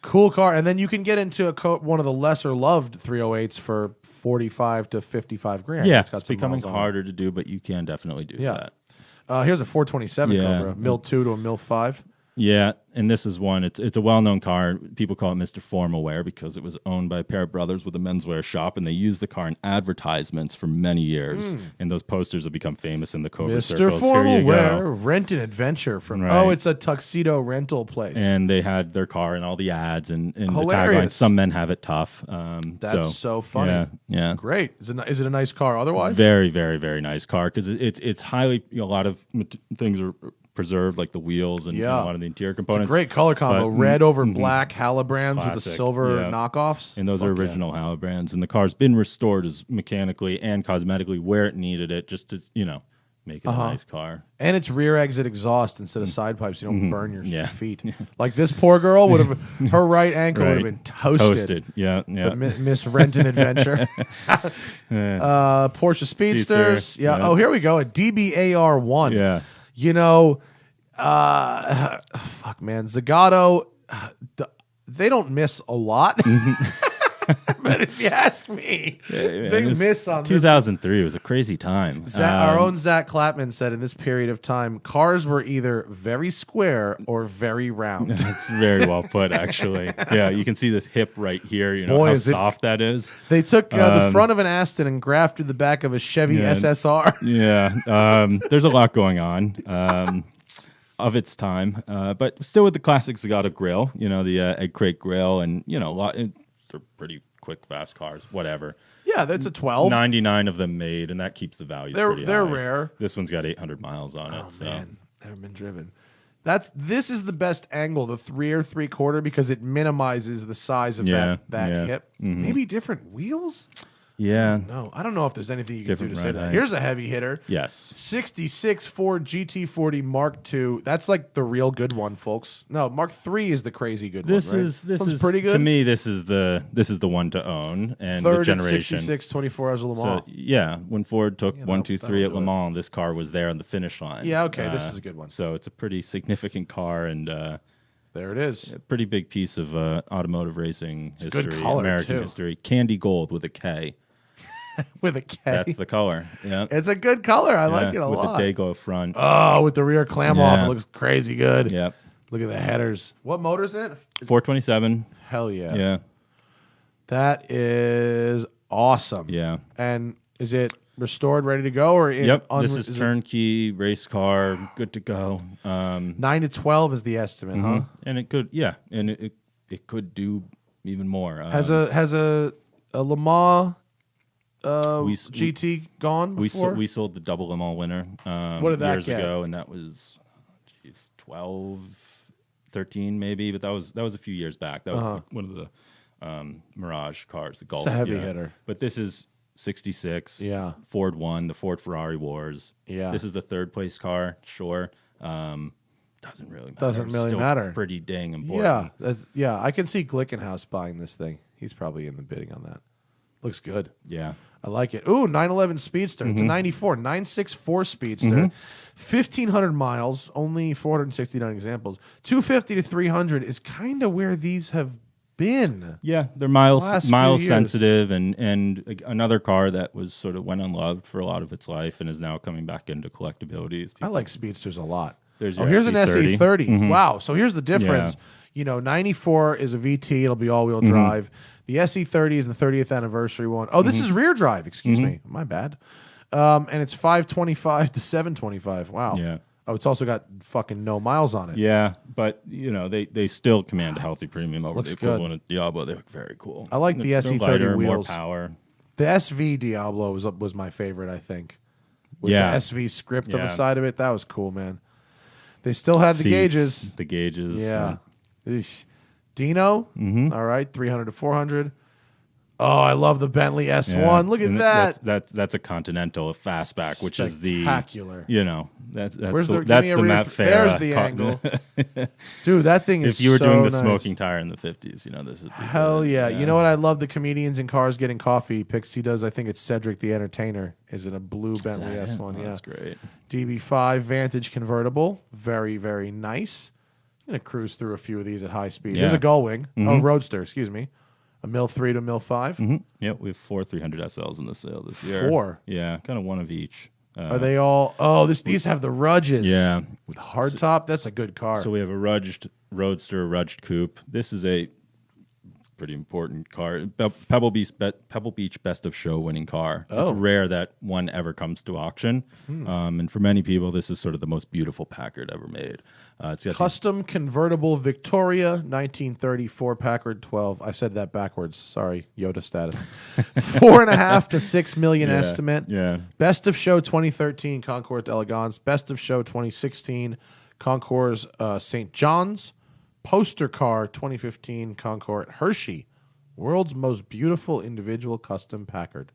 Speaker 3: Cool car. And then you can get into one of the lesser loved 308s for 45 to 55 grand.
Speaker 2: yeah,
Speaker 3: It's got
Speaker 2: it's
Speaker 3: some
Speaker 2: becoming
Speaker 3: miles on it.
Speaker 2: harder to do, but you can definitely do
Speaker 3: Yeah.
Speaker 2: that.
Speaker 3: Here's a 427
Speaker 2: Yeah.
Speaker 3: Cobra, Mil 2 to a Mil 5.
Speaker 2: Yeah, and this is one. It's a well-known car. People call it Mr. Formal Wear because it was owned by a pair of brothers with a menswear shop, and they used the car in advertisements for many years. And those posters have become famous in the Cobra
Speaker 3: Mr.
Speaker 2: circles.
Speaker 3: Formal
Speaker 2: Here you
Speaker 3: Wear,
Speaker 2: go.
Speaker 3: rent an adventure from.
Speaker 2: Right.
Speaker 3: Oh, it's a tuxedo rental place.
Speaker 2: And they had their car in all the ads and the tagline.
Speaker 3: Hilarious.
Speaker 2: Some men have it tough.
Speaker 3: That's so funny.
Speaker 2: Yeah.
Speaker 3: Great. Is it a nice car otherwise?
Speaker 2: Very, very, very nice car because it's highly. A lot of things are preserved, like the wheels and
Speaker 3: Yeah.
Speaker 2: a lot of the interior
Speaker 3: It's a
Speaker 2: components.
Speaker 3: great color combo.
Speaker 2: But-
Speaker 3: Red over black Halibrands with the
Speaker 2: Classic,
Speaker 3: silver
Speaker 2: yeah.
Speaker 3: knockoffs.
Speaker 2: And those are
Speaker 3: Fuck yeah.
Speaker 2: original Halibrands. And the car's been restored as mechanically and cosmetically where it needed it, just to make it a nice car.
Speaker 3: And it's rear exit exhaust instead of side pipes. You don't burn your feet.
Speaker 2: Yeah.
Speaker 3: Like this poor girl would have, her right ankle would have been toasted.
Speaker 2: Yeah, yeah.
Speaker 3: The Miss Renton Adventure. Porsche Speedsters.
Speaker 2: Speedster,
Speaker 3: Yeah.
Speaker 2: yeah.
Speaker 3: Oh, here we go. A DBAR1.
Speaker 2: Yeah.
Speaker 3: You know, fuck, man. Zagato, they don't miss a lot. But if you ask me, they miss on
Speaker 2: 2003 was a crazy time.
Speaker 3: Our own Zach Clapman said in this period of time, cars were either very square or very round.
Speaker 2: That's very well put, actually. Yeah, you can see this hip right here. You know
Speaker 3: Boy,
Speaker 2: how
Speaker 3: is it-
Speaker 2: soft that is.
Speaker 3: They took the front of an Aston and grafted the back of a Chevy SSR.
Speaker 2: Yeah, there's a lot going on of its time, but still with the classic Zagato grill. You know, the egg crate grill, and you know, they're pretty quick, fast cars. Whatever.
Speaker 3: Yeah, that's a 12.
Speaker 2: 99 of them made, and that keeps the value.
Speaker 3: They're
Speaker 2: high.
Speaker 3: rare.
Speaker 2: This one's got 800 miles on it.
Speaker 3: Oh,
Speaker 2: so.
Speaker 3: man, never been driven. This is the best angle, the 3 or 3/4, because it minimizes the size of that hip. Maybe different wheels.
Speaker 2: Yeah.
Speaker 3: No, I don't know if there's anything you can do to say that.
Speaker 2: height.
Speaker 3: Here's a heavy hitter.
Speaker 2: Yes.
Speaker 3: 66 Ford GT40 Mark II. That's like the real good one, folks. No, Mark III is the crazy good
Speaker 2: This
Speaker 3: one. Right?
Speaker 2: this
Speaker 3: One's
Speaker 2: is
Speaker 3: pretty good.
Speaker 2: To me. This is the one to own and
Speaker 3: Third
Speaker 2: the
Speaker 3: at
Speaker 2: generation.
Speaker 3: 66, 24 hours of Le Mans.
Speaker 2: So yeah, when Ford took
Speaker 3: Yeah,
Speaker 2: 1, 2,
Speaker 3: that'll
Speaker 2: 3 at
Speaker 3: do
Speaker 2: Le
Speaker 3: it.
Speaker 2: Mans, this car was there on the finish line.
Speaker 3: Yeah, okay, this is a good one.
Speaker 2: So it's a pretty significant car and
Speaker 3: There it is.
Speaker 2: a pretty big piece of automotive racing
Speaker 3: a good
Speaker 2: history,
Speaker 3: color,
Speaker 2: American
Speaker 3: too.
Speaker 2: history. Candy gold with a K.
Speaker 3: With a K.
Speaker 2: That's the color. Yeah.
Speaker 3: It's a good color. I like it a
Speaker 2: with
Speaker 3: lot.
Speaker 2: the Dago front.
Speaker 3: Oh, with the rear clam off,
Speaker 2: Yeah.
Speaker 3: it looks crazy good.
Speaker 2: Yep.
Speaker 3: Look at the headers. What motor's in it?
Speaker 2: 427.
Speaker 3: Hell yeah.
Speaker 2: Yeah.
Speaker 3: That is awesome.
Speaker 2: Yeah.
Speaker 3: And is it restored, ready to go, or in
Speaker 2: Yep. This is turnkey race car, good to go.
Speaker 3: 9 to 12 is the estimate, huh?
Speaker 2: And it could, and it could do even more.
Speaker 3: Has a Le Mans
Speaker 2: We-
Speaker 3: GT gone before?
Speaker 2: we sold the double Le Mans winner
Speaker 3: What did that
Speaker 2: years
Speaker 3: get?
Speaker 2: ago, and that was 12, 13 maybe, but that was a few years back. That was like one of the Mirage cars, the Golf.
Speaker 3: It's a heavy hitter.
Speaker 2: But this is 66.
Speaker 3: Yeah.
Speaker 2: Ford won the Ford Ferrari wars.
Speaker 3: Yeah.
Speaker 2: This is the third place car, sure. Doesn't really matter.
Speaker 3: Doesn't really
Speaker 2: Still
Speaker 3: matter.
Speaker 2: Pretty dang important.
Speaker 3: Yeah, I can see Glickenhaus buying this thing. He's probably in the bidding on that. Looks good.
Speaker 2: Yeah.
Speaker 3: I like it. Ooh, 911 Speedster. It's a 94, 964 Speedster. 1,500 miles, only 469 examples. 250 to 300 is kind of where these have been.
Speaker 2: Yeah, they're
Speaker 3: Last few
Speaker 2: miles
Speaker 3: years.
Speaker 2: sensitive, and another car that was sort of went unloved for a lot of its life and is now coming back into collectability.
Speaker 3: I like Speedsters a lot.
Speaker 2: There's
Speaker 3: Oh,
Speaker 2: your
Speaker 3: here's an
Speaker 2: SE30.
Speaker 3: SE30. Wow. So here's the difference.
Speaker 2: Yeah.
Speaker 3: You know, 94 is a VT. It'll be all-wheel drive. The SE30 is the 30th anniversary one. Oh, this is rear drive. Excuse me. My bad. And it's 525 to 725. Wow.
Speaker 2: Yeah.
Speaker 3: Oh, it's also got fucking no miles on it.
Speaker 2: Yeah, but you know they still command a healthy premium over
Speaker 3: Looks
Speaker 2: the
Speaker 3: good.
Speaker 2: equivalent of Diablo. They look very cool.
Speaker 3: I like the
Speaker 2: They're
Speaker 3: SE30
Speaker 2: lighter, more
Speaker 3: wheels.
Speaker 2: power.
Speaker 3: The SV Diablo was my favorite, I think. With
Speaker 2: Yeah.
Speaker 3: the SV script on the
Speaker 2: Yeah.
Speaker 3: side of it. That was cool, man. They still had the
Speaker 2: Seats,
Speaker 3: gauges.
Speaker 2: The gauges.
Speaker 3: Yeah. Eesh. Dino. All right. 300 to 400. Oh, I love the Bentley S1.
Speaker 2: Yeah.
Speaker 3: Look at
Speaker 2: And
Speaker 3: that.
Speaker 2: That's a Continental, a fastback, which is the
Speaker 3: Spectacular.
Speaker 2: you know that's
Speaker 3: Where's
Speaker 2: the,
Speaker 3: give
Speaker 2: that's
Speaker 3: me a
Speaker 2: the
Speaker 3: rear-
Speaker 2: Matt Farah
Speaker 3: There's the
Speaker 2: car.
Speaker 3: angle. Dude, that thing is
Speaker 2: If you were
Speaker 3: so
Speaker 2: doing the
Speaker 3: nice.
Speaker 2: smoking tire in the 50s, you know this is
Speaker 3: Hell yeah. You know what? I love the comedians in cars getting coffee picks. He does. I think it's Cedric the Entertainer. Is it a blue Bentley S1?
Speaker 2: Oh,
Speaker 3: Yeah.
Speaker 2: that's great.
Speaker 3: DB5 Vantage convertible. Very, very nice. I'm going to cruise through a few of these at high speed. Here's
Speaker 2: Yeah.
Speaker 3: a Gullwing. Oh, Roadster, excuse me. A Mil 3 to Mil 5.
Speaker 2: Yep, we have 4 300 SLs in the sale this year.
Speaker 3: 4?
Speaker 2: Yeah, kind of one of each.
Speaker 3: Are they all? Oh, these have the Rudges.
Speaker 2: Yeah.
Speaker 3: With hardtop. That's a good car.
Speaker 2: So we have a Rudged Roadster, a Rudged Coupe. This is a pretty important car. Pebble Beach Best of Show winning car. It's
Speaker 3: Oh.
Speaker 2: rare that one ever comes to auction. And for many people, this is sort of the most beautiful Packard ever made. It's got these-
Speaker 3: Custom convertible Victoria 1934 Packard 12. I said that backwards. Sorry, Yoda status. 4.5 to 6 million
Speaker 2: Yeah,
Speaker 3: estimate.
Speaker 2: yeah.
Speaker 3: Best of Show 2013 Concours d'Elegance. Best of Show 2016 Concours St. John's. Poster car 2015 Concours Hershey. World's most beautiful individual custom Packard.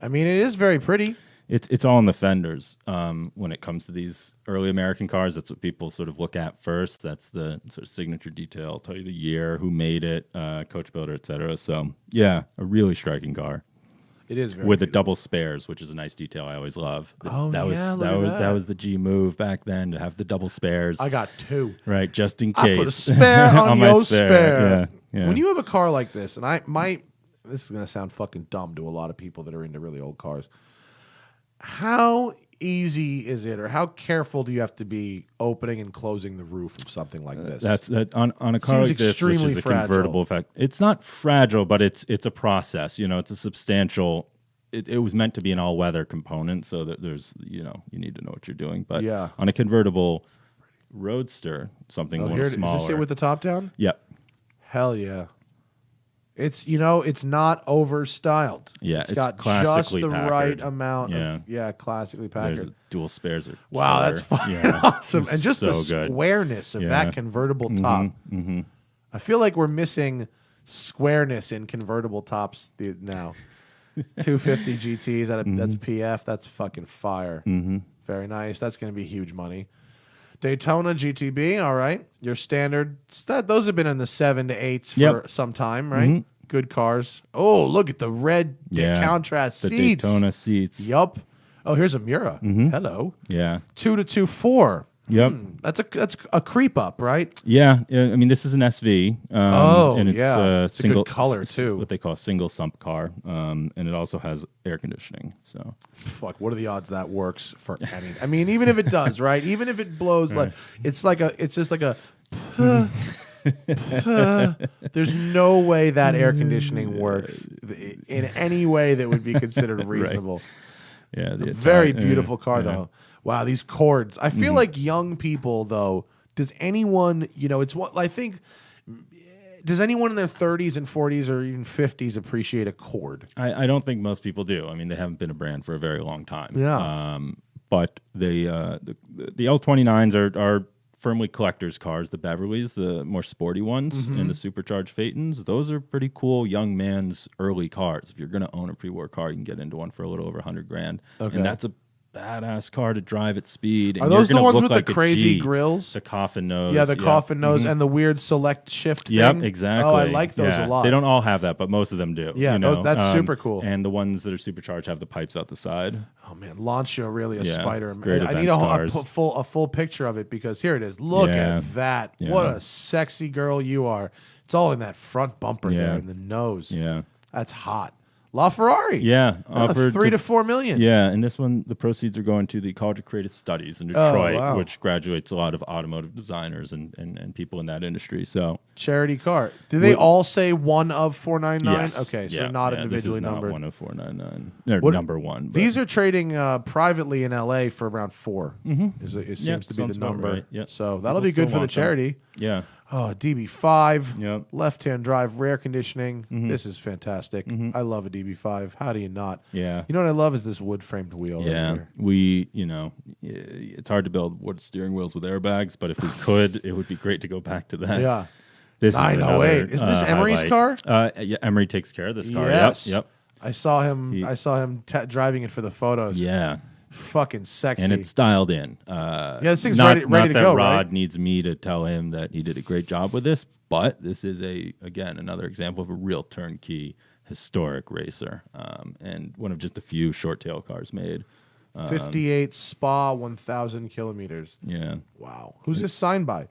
Speaker 3: I mean, it is very pretty.
Speaker 2: It's all in the fenders. When it comes to these early American cars, that's what people sort of look at first. That's the sort of signature detail. Tell you the year, who made it, coach builder, etc. So yeah, a really striking car.
Speaker 3: It is very
Speaker 2: with the
Speaker 3: beautiful.
Speaker 2: double spares, which is a nice detail I always love.
Speaker 3: Oh,
Speaker 2: that was
Speaker 3: yeah, look
Speaker 2: that
Speaker 3: at
Speaker 2: was
Speaker 3: that.
Speaker 2: that was the G move back then, to have the double spares.
Speaker 3: I got 2.
Speaker 2: Right, just in
Speaker 3: I
Speaker 2: case.
Speaker 3: put a spare on
Speaker 2: my
Speaker 3: your spare.
Speaker 2: Yeah.
Speaker 3: When you have a car like this, and this is going to sound fucking dumb to a lot of people that are into really old cars. How easy is it, or how careful do you have to be opening and closing the roof of something like this?
Speaker 2: That's on a car
Speaker 3: Seems
Speaker 2: like this, which
Speaker 3: extremely
Speaker 2: is a
Speaker 3: fragile.
Speaker 2: convertible effect. It's not fragile, but it's a process. It's a substantial. It was meant to be an all-weather component, so that there's you need to know what you're doing. But
Speaker 3: Yeah.
Speaker 2: on a convertible roadster, something a little smaller.
Speaker 3: Is this it with the top down?
Speaker 2: Yep.
Speaker 3: Hell yeah. It's it's not overstyled.
Speaker 2: Yeah,
Speaker 3: it's
Speaker 2: it's
Speaker 3: got just
Speaker 2: classically
Speaker 3: the
Speaker 2: Packard.
Speaker 3: right amount of
Speaker 2: Yeah.
Speaker 3: classically
Speaker 2: There's
Speaker 3: Packard.
Speaker 2: dual spares. Are
Speaker 3: Wow,
Speaker 2: killer.
Speaker 3: that's fucking
Speaker 2: Yeah.
Speaker 3: awesome.
Speaker 2: It's
Speaker 3: And just the
Speaker 2: so good.
Speaker 3: squareness of that convertible top.
Speaker 2: Mm-hmm.
Speaker 3: I feel like we're missing squareness in convertible tops now. 250 GTs, that's PF. That's fucking fire.
Speaker 2: Mm-hmm.
Speaker 3: Very nice. That's going to be huge money. Daytona GTB, all right. Your standard. Those have been in the 7 to 8s for some time, right?
Speaker 2: Mm-hmm.
Speaker 3: Good cars. Oh, look at the red contrast
Speaker 2: The
Speaker 3: seats.
Speaker 2: Daytona seats.
Speaker 3: Yup. Oh, here's a Mura. Hello.
Speaker 2: Yeah.
Speaker 3: 2 to 2.4.
Speaker 2: Yep.
Speaker 3: That's a creep up, right?
Speaker 2: Yeah. I mean, this is an SV. And it's
Speaker 3: It's a good
Speaker 2: single
Speaker 3: color, too.
Speaker 2: What they call a single sump car. And it also has air conditioning. So
Speaker 3: Fuck, what are the odds that works for any? I mean, even if it does, right? Even if it blows it's just like a there's no way that air conditioning works in any way that would be considered reasonable.
Speaker 2: yeah, the
Speaker 3: Very
Speaker 2: Italian-
Speaker 3: beautiful car though. Wow, these chords. I feel like young people though, does anyone, it's what I think does anyone in their 30s and 40s or even 50s appreciate a chord?
Speaker 2: I don't think most people do. I mean, they haven't been a brand for a very long time.
Speaker 3: Yeah.
Speaker 2: But the L29s are firmly collectors' cars. The Beverleys, the more sporty ones, and the supercharged Phaetons, those are pretty cool young man's early cars. If you're going to own a pre-war car, you can get into one for a little over $100,000.
Speaker 3: Okay.
Speaker 2: And that's a badass car to drive at speed. And
Speaker 3: Are those
Speaker 2: you're
Speaker 3: the
Speaker 2: gonna
Speaker 3: ones
Speaker 2: look
Speaker 3: with
Speaker 2: like
Speaker 3: the
Speaker 2: a
Speaker 3: crazy
Speaker 2: G.
Speaker 3: grills?
Speaker 2: The coffin nose.
Speaker 3: Yeah, the coffin nose and the weird select shift
Speaker 2: Yep,
Speaker 3: thing.
Speaker 2: exactly.
Speaker 3: Oh, I like those
Speaker 2: Yeah.
Speaker 3: a lot.
Speaker 2: They don't all have that, but most of them do.
Speaker 3: Yeah, that's super cool.
Speaker 2: And the ones that are supercharged have the pipes out the side.
Speaker 3: Oh man, Lancia really a
Speaker 2: Yeah,
Speaker 3: spider.
Speaker 2: great
Speaker 3: I need
Speaker 2: events cars.
Speaker 3: a full picture of it because here it is. Look
Speaker 2: Yeah.
Speaker 3: at that.
Speaker 2: Yeah.
Speaker 3: What a sexy girl you are. It's all in that front bumper
Speaker 2: Yeah.
Speaker 3: there and the nose.
Speaker 2: Yeah.
Speaker 3: That's hot. LaFerrari.
Speaker 2: Yeah. Offered
Speaker 3: 3 to 4 million.
Speaker 2: Yeah, and this one, the proceeds are going to the College of Creative Studies in Detroit,
Speaker 3: wow.
Speaker 2: which graduates a lot of automotive designers and people in that industry. So
Speaker 3: Charity car. Do they all say one of 499?
Speaker 2: yes.
Speaker 3: Okay, so
Speaker 2: Yeah,
Speaker 3: they're not
Speaker 2: yeah,
Speaker 3: individually
Speaker 2: this is
Speaker 3: numbered.
Speaker 2: Not 10499. They're
Speaker 3: What-
Speaker 2: number one. But
Speaker 3: These are trading privately in LA for around 4. It seems to be
Speaker 2: sounds
Speaker 3: the
Speaker 2: about
Speaker 3: number.
Speaker 2: right. Yep.
Speaker 3: So that'll
Speaker 2: People
Speaker 3: be good
Speaker 2: still
Speaker 3: for the
Speaker 2: want them.
Speaker 3: charity.
Speaker 2: yeah.
Speaker 3: Oh, DB5,
Speaker 2: Yep.
Speaker 3: left-hand drive, rear conditioning. This is fantastic. I love a DB5. How do you not?
Speaker 2: Yeah.
Speaker 3: You know what I love is this wood-framed wheel. Right
Speaker 2: Yeah,
Speaker 3: here.
Speaker 2: it's hard to build wood steering wheels with airbags, but if we could, it would be great to go back to that.
Speaker 3: Yeah.
Speaker 2: This
Speaker 3: 908.
Speaker 2: is another,
Speaker 3: Isn't this Emery's
Speaker 2: highlight.
Speaker 3: car?
Speaker 2: Yeah, Emery takes care of this car.
Speaker 3: Yes.
Speaker 2: Yep.
Speaker 3: I saw him driving it for the photos.
Speaker 2: Yeah,
Speaker 3: Fucking sexy.
Speaker 2: and it's dialed in.
Speaker 3: this thing's
Speaker 2: not,
Speaker 3: ready
Speaker 2: not
Speaker 3: to
Speaker 2: that
Speaker 3: go,
Speaker 2: Rod
Speaker 3: right?
Speaker 2: needs me to tell him that he did a great job with this, but this is another example of a real turnkey historic racer, and one of just a few short tail cars made.
Speaker 3: 58 Spa 1,000 kilometers.
Speaker 2: Yeah.
Speaker 3: Wow. Who's this signed by?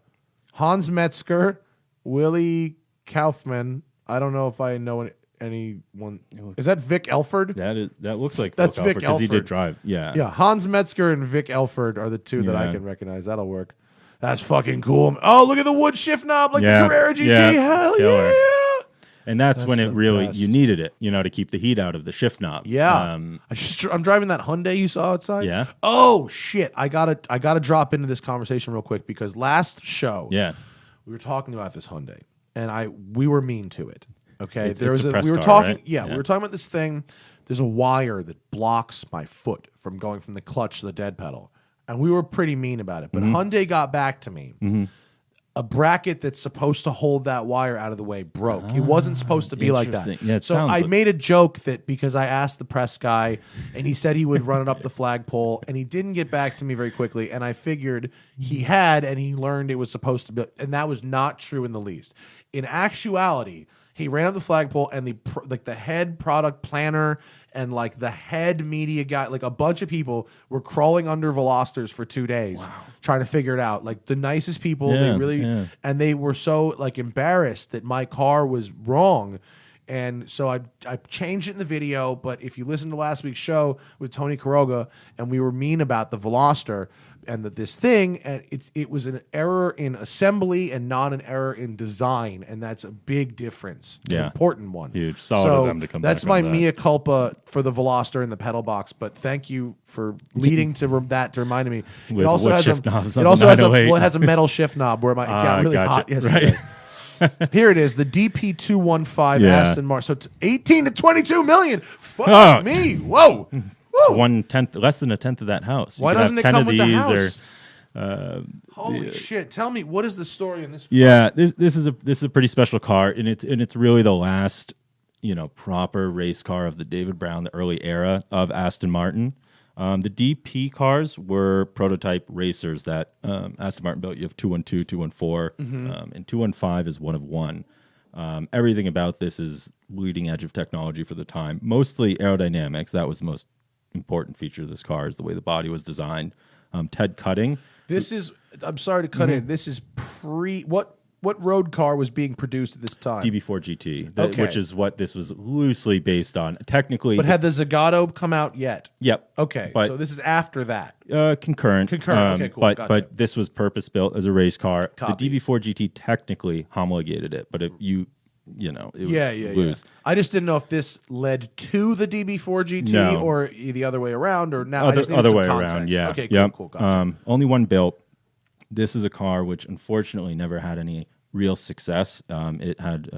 Speaker 3: Hans Metzger, Willie Kaufman. I don't know if I know anyone. Is that Vic Elford?
Speaker 2: That looks like
Speaker 3: That's
Speaker 2: Phil
Speaker 3: Vic
Speaker 2: because he
Speaker 3: Elford.
Speaker 2: did drive. Yeah.
Speaker 3: Yeah, Hans Metzger and Vic Elford are the two that I
Speaker 2: Yeah.
Speaker 3: can recognize. That'll work. That's fucking cool. Oh, look at the wood shift knob like
Speaker 2: Yeah.
Speaker 3: the Carrera GT.
Speaker 2: Yeah.
Speaker 3: Hell
Speaker 2: Killer.
Speaker 3: yeah.
Speaker 2: And that's when
Speaker 3: the
Speaker 2: it really
Speaker 3: best.
Speaker 2: you needed it, to keep the heat out of the shift knob.
Speaker 3: Yeah. I'm driving that Hyundai you saw outside.
Speaker 2: Yeah.
Speaker 3: Oh shit. I gotta drop into this conversation real quick because last show
Speaker 2: Yeah.
Speaker 3: we were talking about this Hyundai and we were mean to it. Okay.
Speaker 2: It's a press
Speaker 3: we were
Speaker 2: car,
Speaker 3: talking
Speaker 2: right?
Speaker 3: yeah, we
Speaker 2: Yeah.
Speaker 3: were talking about this thing. There's a wire that blocks my foot from going from the clutch to the dead pedal. And we were pretty mean about it. But Hyundai got back to me. a bracket that's supposed to hold that wire out of the way broke. It wasn't supposed to be like that.
Speaker 2: Interesting. Yeah, it
Speaker 3: so
Speaker 2: sounds
Speaker 3: I
Speaker 2: like-
Speaker 3: made a joke that because I asked the press guy and he said he would run it up the flagpole and he didn't get back to me very quickly. And I figured he had, and he learned it was supposed to be, and that was not true in the least. In actuality, he ran up the flagpole and the head product planner and like the head media guy, like a bunch of people were crawling under Velocitors for 2 days trying to figure it out. Like the nicest people, and they were so like embarrassed that my car was wrong. And so I changed it in the video, but if you listen to last week's show with Tony Quiroga, and we were mean about the Veloster and this thing, and it was an error in assembly and not an error in design, and that's a big difference, an important one.
Speaker 2: Huge. Solid of them to come
Speaker 3: that's
Speaker 2: back
Speaker 3: my
Speaker 2: on that.
Speaker 3: mea culpa for the Veloster and the pedal box, but thank you for leading to that to remind me.
Speaker 2: With
Speaker 3: It also
Speaker 2: wood
Speaker 3: has
Speaker 2: shift knobs
Speaker 3: it
Speaker 2: on
Speaker 3: also
Speaker 2: the
Speaker 3: has a
Speaker 2: 908.
Speaker 3: well, it has a metal shift knob where it got really
Speaker 2: gotcha.
Speaker 3: hot yesterday.
Speaker 2: Right.
Speaker 3: Here it is, the DP215
Speaker 2: Yeah.
Speaker 3: Aston Martin. So it's 18 to 22 million. Fuck
Speaker 2: Oh.
Speaker 3: me. Whoa. Woo.
Speaker 2: 1/10, less than a tenth of that house. You
Speaker 3: Why
Speaker 2: could have
Speaker 3: doesn't it
Speaker 2: 10
Speaker 3: come
Speaker 2: of
Speaker 3: with the
Speaker 2: these
Speaker 3: house?
Speaker 2: or
Speaker 3: Holy shit. Tell me, what is the story in this?
Speaker 2: Yeah, this is a pretty special car, and it's really the last proper race car of the David Brown, the early era of Aston Martin. The DP cars were prototype racers that Aston Martin built. You have 212, 214, and 215 is one of one. Everything about this is leading edge of technology for the time. Mostly aerodynamics. That was the most important feature of this car, is the way the body was designed. Ted cutting.
Speaker 3: This is, I'm sorry to cut
Speaker 2: Mm-hmm.
Speaker 3: in. This is what road car was being produced at this time?
Speaker 2: DB4 GT,
Speaker 3: Okay.
Speaker 2: which is what this was loosely based on. Technically,
Speaker 3: But had the Zagato come out yet?
Speaker 2: yep.
Speaker 3: Okay,
Speaker 2: but
Speaker 3: so this is after that.
Speaker 2: concurrent.
Speaker 3: Okay, cool.
Speaker 2: But
Speaker 3: Gotcha.
Speaker 2: this was purpose built as a race car.
Speaker 3: Copy.
Speaker 2: The DB4 GT technically homologated it, but if it was
Speaker 3: Yeah.
Speaker 2: loose.
Speaker 3: I just didn't know if this led to the DB4 GT
Speaker 2: No.
Speaker 3: or the other way around, or now I just needed
Speaker 2: Other
Speaker 3: some
Speaker 2: way
Speaker 3: context.
Speaker 2: around, yeah.
Speaker 3: Okay, cool,
Speaker 2: Yep.
Speaker 3: cool. Gotcha.
Speaker 2: Only one built. This is a car which unfortunately never had any real success. It had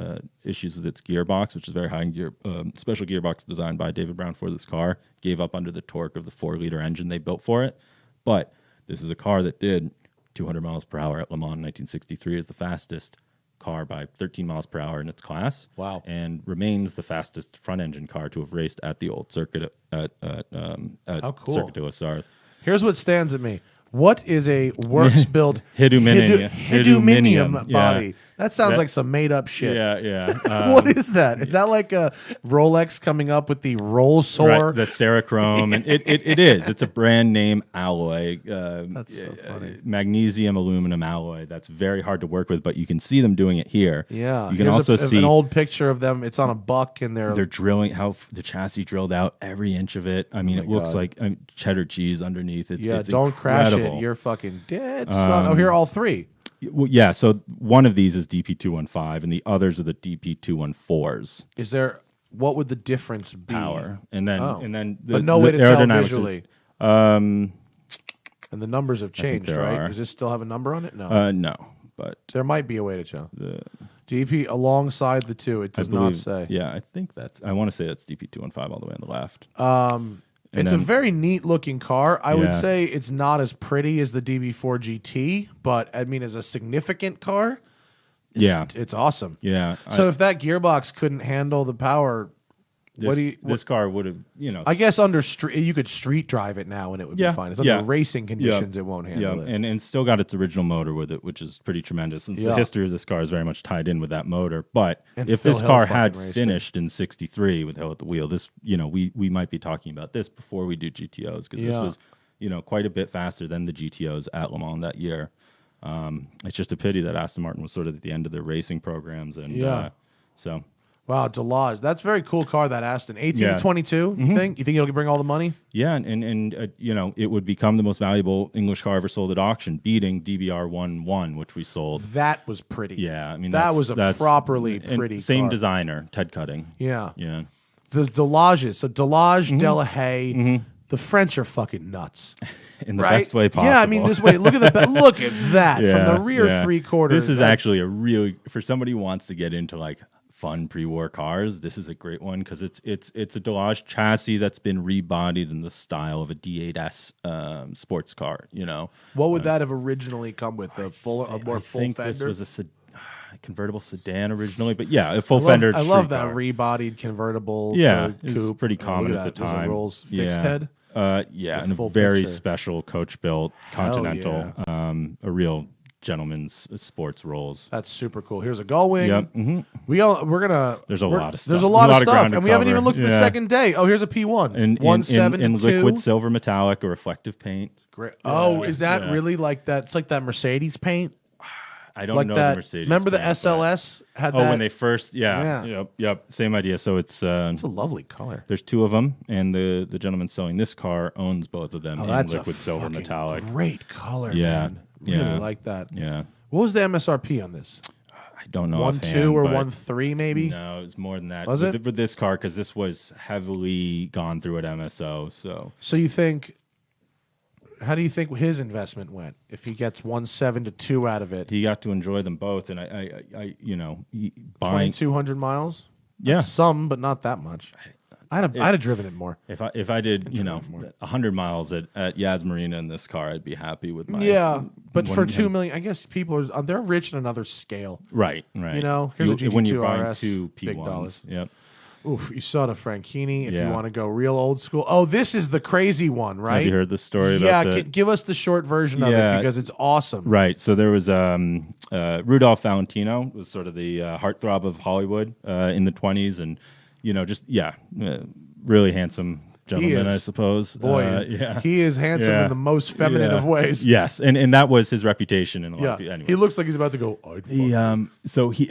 Speaker 2: issues with its gearbox, which is very high gear, special gearbox designed by David Brown for this car. Gave up under the torque of the 4-liter engine they built for it. But this is a car that did 200 miles per hour at Le Mans in 1963 as the fastest car by 13 miles per hour in its class.
Speaker 3: Wow.
Speaker 2: And remains the fastest front engine car to have raced at the old circuit at
Speaker 3: cool.
Speaker 2: Circuit du Lassar.
Speaker 3: Here's what stands at me. What is a works-built
Speaker 2: Hiduminium.
Speaker 3: hiduminium
Speaker 2: Yeah.
Speaker 3: body? That sounds like some made-up shit.
Speaker 2: Yeah.
Speaker 3: What is that? Is that like a Rolex coming up with the roll sore?
Speaker 2: Right, the Serichrome, and it is. It's a brand name alloy.
Speaker 3: That's so funny.
Speaker 2: Magnesium aluminum alloy. That's very hard to work with, but you can see them doing it here.
Speaker 3: Yeah.
Speaker 2: You can
Speaker 3: Here's
Speaker 2: also see
Speaker 3: an old picture of them. It's on a buck, and
Speaker 2: they're drilling how the chassis drilled out every inch of it. I mean, it looks
Speaker 3: God.
Speaker 2: like cheddar cheese underneath. It's
Speaker 3: don't crash
Speaker 2: incredible.
Speaker 3: it. You're fucking dead, son. Oh, here are all three.
Speaker 2: Well, yeah, so one of these is DP215, and the others are the DP214s.
Speaker 3: Is there? What would the difference be?
Speaker 2: Power, and then
Speaker 3: Oh.
Speaker 2: the,
Speaker 3: But no
Speaker 2: the
Speaker 3: way to tell
Speaker 2: aerodynamics
Speaker 3: visually.
Speaker 2: Um,
Speaker 3: And the numbers have changed,
Speaker 2: there
Speaker 3: right?
Speaker 2: are.
Speaker 3: Does this still have a number on it? No.
Speaker 2: no, but
Speaker 3: There might be a way to tell. DP alongside the two. It does
Speaker 2: I
Speaker 3: not
Speaker 2: believe,
Speaker 3: say.
Speaker 2: Yeah, I think I want to say that's DP215 all the way on the left.
Speaker 3: It's a
Speaker 2: then-
Speaker 3: very neat looking car. I would
Speaker 2: Yeah.
Speaker 3: say it's not as pretty as the DB4 GT, but I mean, as a significant car, it's awesome.
Speaker 2: Yeah.
Speaker 3: So if that gearbox couldn't handle the power,
Speaker 2: this car would have,
Speaker 3: I guess under street you could street drive it now and it would be fine. It's under racing conditions it won't handle it.
Speaker 2: and still got its original motor with it, which is pretty tremendous. And the history of this car is very much tied in with that motor. But
Speaker 3: And
Speaker 2: if
Speaker 3: Phil
Speaker 2: this
Speaker 3: Hill
Speaker 2: car
Speaker 3: fucking
Speaker 2: had
Speaker 3: raced it.
Speaker 2: finished in '63 with Hill at the wheel, this we might be talking about this before we do GTOs, because this was quite a bit faster than the GTOs at Le Mans that year. It's just a pity that Aston Martin was sort of at the end of their racing programs, and so.
Speaker 3: Wow, Delage. That's a very cool car, that Aston. 18
Speaker 2: Yeah.
Speaker 3: to 22, you think? You think it'll bring all the money?
Speaker 2: Yeah, and it would become the most valuable English car ever sold at auction, beating DBR11, which we sold.
Speaker 3: That was pretty.
Speaker 2: Yeah, I mean
Speaker 3: that was a
Speaker 2: that's
Speaker 3: properly
Speaker 2: and
Speaker 3: pretty
Speaker 2: same
Speaker 3: car.
Speaker 2: designer, Ted Cutting.
Speaker 3: Yeah.
Speaker 2: Yeah,
Speaker 3: There's Delages. So Delage,
Speaker 2: Mm-hmm.
Speaker 3: Delahaye, the French are fucking nuts.
Speaker 2: in the
Speaker 3: Right?
Speaker 2: best way possible.
Speaker 3: Yeah, I mean, this way. Look at look at that from the rear
Speaker 2: yeah.
Speaker 3: three quarters.
Speaker 2: This is
Speaker 3: That's-
Speaker 2: actually a really, for somebody who wants to get into like fun pre-war cars, this is a great one because it's a Delage chassis that's been rebodied in the style of a D8S sports car. You know,
Speaker 3: What would that have originally come with? A full
Speaker 2: I
Speaker 3: full
Speaker 2: think
Speaker 3: fender?
Speaker 2: this was a convertible sedan originally, but yeah, a full fender.
Speaker 3: I love
Speaker 2: street
Speaker 3: that
Speaker 2: car.
Speaker 3: rebodied convertal.
Speaker 2: Yeah,
Speaker 3: to
Speaker 2: it was
Speaker 3: coupe.
Speaker 2: pretty
Speaker 3: Oh,
Speaker 2: common
Speaker 3: look
Speaker 2: at
Speaker 3: at
Speaker 2: the
Speaker 3: that. There's a
Speaker 2: time.
Speaker 3: Rolls fixed head.
Speaker 2: Yeah,
Speaker 3: The
Speaker 2: and a
Speaker 3: full
Speaker 2: very
Speaker 3: picture.
Speaker 2: special coach built Continental, a real gentleman's sports Rolls.
Speaker 3: That's super cool. Here's a gull wing.
Speaker 2: Yep. hmm
Speaker 3: We're gonna.
Speaker 2: There's a lot of stuff.
Speaker 3: There's a lot of stuff,
Speaker 2: ground to
Speaker 3: and we haven't
Speaker 2: cover.
Speaker 3: even looked at the
Speaker 2: Yeah.
Speaker 3: second day. Oh, here's a P1.
Speaker 2: In
Speaker 3: 1.7
Speaker 2: in
Speaker 3: to
Speaker 2: liquid
Speaker 3: 2.
Speaker 2: silver metallic or reflective paint.
Speaker 3: Great. Oh, is that
Speaker 2: yeah.
Speaker 3: really like that? It's like that Mercedes paint.
Speaker 2: I don't
Speaker 3: Like
Speaker 2: know
Speaker 3: that.
Speaker 2: the Mercedes.
Speaker 3: Remember the
Speaker 2: paint, but-
Speaker 3: SLS had
Speaker 2: Oh,
Speaker 3: that?
Speaker 2: when they first,
Speaker 3: Yeah.
Speaker 2: Yep, same idea. So it's
Speaker 3: It's a lovely color.
Speaker 2: there's two of them, and the gentleman selling this car owns both of them
Speaker 3: Oh,
Speaker 2: in
Speaker 3: that's
Speaker 2: liquid
Speaker 3: a
Speaker 2: silver
Speaker 3: fucking
Speaker 2: metallic.
Speaker 3: great color,
Speaker 2: Yeah,
Speaker 3: man. Really
Speaker 2: yeah.
Speaker 3: like that.
Speaker 2: Yeah,
Speaker 3: What was the MSRP on this?
Speaker 2: I don't know
Speaker 3: 1.2 or
Speaker 2: offhand, but
Speaker 3: 1.3 maybe?
Speaker 2: No, it's more than that.
Speaker 3: Was
Speaker 2: with,
Speaker 3: it?
Speaker 2: with this car because this was heavily gone through at MSO. So
Speaker 3: So you think? How do you think his investment went? If he gets 1.7 to 2 out of it,
Speaker 2: he got to enjoy them both, and I buying
Speaker 3: 2,200 miles.
Speaker 2: yeah.
Speaker 3: That's some, but not that much. I'd have driven it more.
Speaker 2: If I did 100 miles at Yas Marina in this car, I'd be happy with my
Speaker 3: Yeah, but for
Speaker 2: 1
Speaker 3: $2 million, I guess people they're rich in another scale.
Speaker 2: right.
Speaker 3: You know, here's a GT2
Speaker 2: when you're buying
Speaker 3: RS,
Speaker 2: two
Speaker 3: big
Speaker 2: P1s.
Speaker 3: dollars.
Speaker 2: Yep.
Speaker 3: Oof, you saw the Franchini. If you
Speaker 2: Yeah.
Speaker 3: want to go real old school. Oh, this is the crazy one, right?
Speaker 2: Have you heard the story
Speaker 3: Yeah,
Speaker 2: about the
Speaker 3: give us the short version of
Speaker 2: Yeah.
Speaker 3: it because it's awesome.
Speaker 2: Right. So there was Rudolph Valentino was sort of the heartthrob of Hollywood in the 20s, and really handsome gentleman, I
Speaker 3: is.
Speaker 2: suppose.
Speaker 3: Boy,
Speaker 2: yeah.
Speaker 3: he is handsome
Speaker 2: Yeah.
Speaker 3: in the most feminine
Speaker 2: Yeah.
Speaker 3: of ways.
Speaker 2: Yes, and that was his reputation in a lot
Speaker 3: Yeah,
Speaker 2: of people. Anyway.
Speaker 3: he looks like he's about to go. I'd fuck
Speaker 2: So he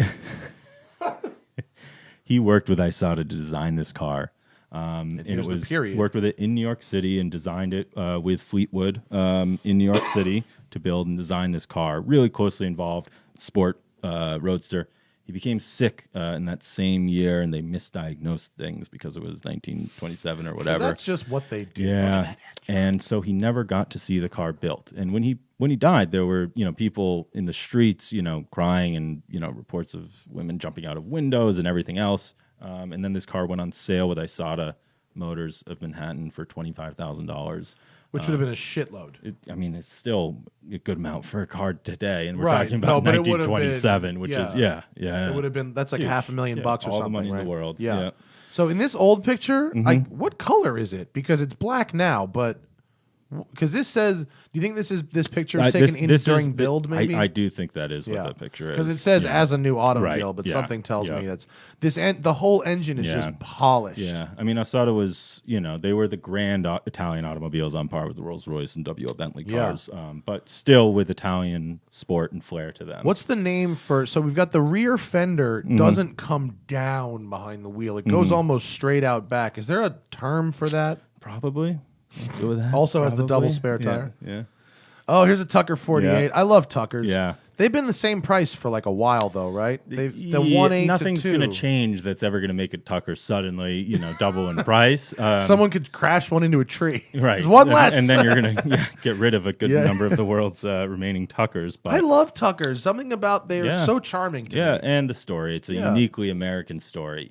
Speaker 2: he worked with Isata to design this car. And
Speaker 3: here's
Speaker 2: it
Speaker 3: the
Speaker 2: was
Speaker 3: period.
Speaker 2: worked with it in New York City and designed it with Fleetwood in New York City to build and design this car. Really closely involved, sport roadster. He became sick in that same year, and they misdiagnosed things because it was 1927 or whatever.
Speaker 3: That's just what they do.
Speaker 2: Yeah, and so he never got to see the car built. And when he died, there were people in the streets, crying, and reports of women jumping out of windows and everything else. And then this car went on sale with Isata Motors of Manhattan for $25,000.
Speaker 3: Which would have been a shitload.
Speaker 2: It's still a good amount for a car today, and we're
Speaker 3: Right.
Speaker 2: talking
Speaker 3: No,
Speaker 2: about
Speaker 3: but it would have been-
Speaker 2: 1927, which is
Speaker 3: yeah.
Speaker 2: yeah.
Speaker 3: It would have been that's like
Speaker 2: Huge.
Speaker 3: $500,000 bucks or
Speaker 2: all the
Speaker 3: something.
Speaker 2: money in
Speaker 3: right?
Speaker 2: the world.
Speaker 3: Yeah.
Speaker 2: Yeah. Mm-hmm.
Speaker 3: So in this old picture, what color is it? Because it's black now, but because this says, do you think this picture is taken during build? Maybe
Speaker 2: I do think that is what that picture is.
Speaker 3: because it says
Speaker 2: Yeah.
Speaker 3: as a new automobile,
Speaker 2: Right,
Speaker 3: but
Speaker 2: yeah,
Speaker 3: something tells
Speaker 2: yeah.
Speaker 3: me that's the whole engine is
Speaker 2: Yeah.
Speaker 3: just polished.
Speaker 2: Yeah, Asata was, they were the grand Italian automobiles on par with the Rolls Royce and WO Bentley
Speaker 3: Yeah.
Speaker 2: cars, but still with Italian sport and flair to them.
Speaker 3: What's the name for? So we've got the rear fender
Speaker 2: Mm-hmm.
Speaker 3: doesn't come down behind the wheel; it goes almost straight out back. Is there a term for that?
Speaker 2: Probably. Let's go with that.
Speaker 3: Also has the double
Speaker 2: Probably.
Speaker 3: spare
Speaker 2: Yeah,
Speaker 3: tire.
Speaker 2: Yeah.
Speaker 3: Oh, here's a Tucker 48.
Speaker 2: Yeah.
Speaker 3: I love Tuckers.
Speaker 2: Yeah.
Speaker 3: They've been the same price for like a while though, right? They've the
Speaker 2: Yeah,
Speaker 3: 1.8
Speaker 2: nothing's
Speaker 3: to 2.
Speaker 2: going to change that's ever going to make a Tucker suddenly, double in price.
Speaker 3: Someone could crash one into a tree.
Speaker 2: Right.
Speaker 3: There's one
Speaker 2: And-
Speaker 3: less.
Speaker 2: And then you're going to get rid of a good
Speaker 3: Yeah.
Speaker 2: number of the world's remaining Tuckers. But
Speaker 3: I love Tuckers. Something about they're
Speaker 2: Yeah.
Speaker 3: so charming to
Speaker 2: yeah,
Speaker 3: me.
Speaker 2: and the story. It's a
Speaker 3: Yeah.
Speaker 2: uniquely American story,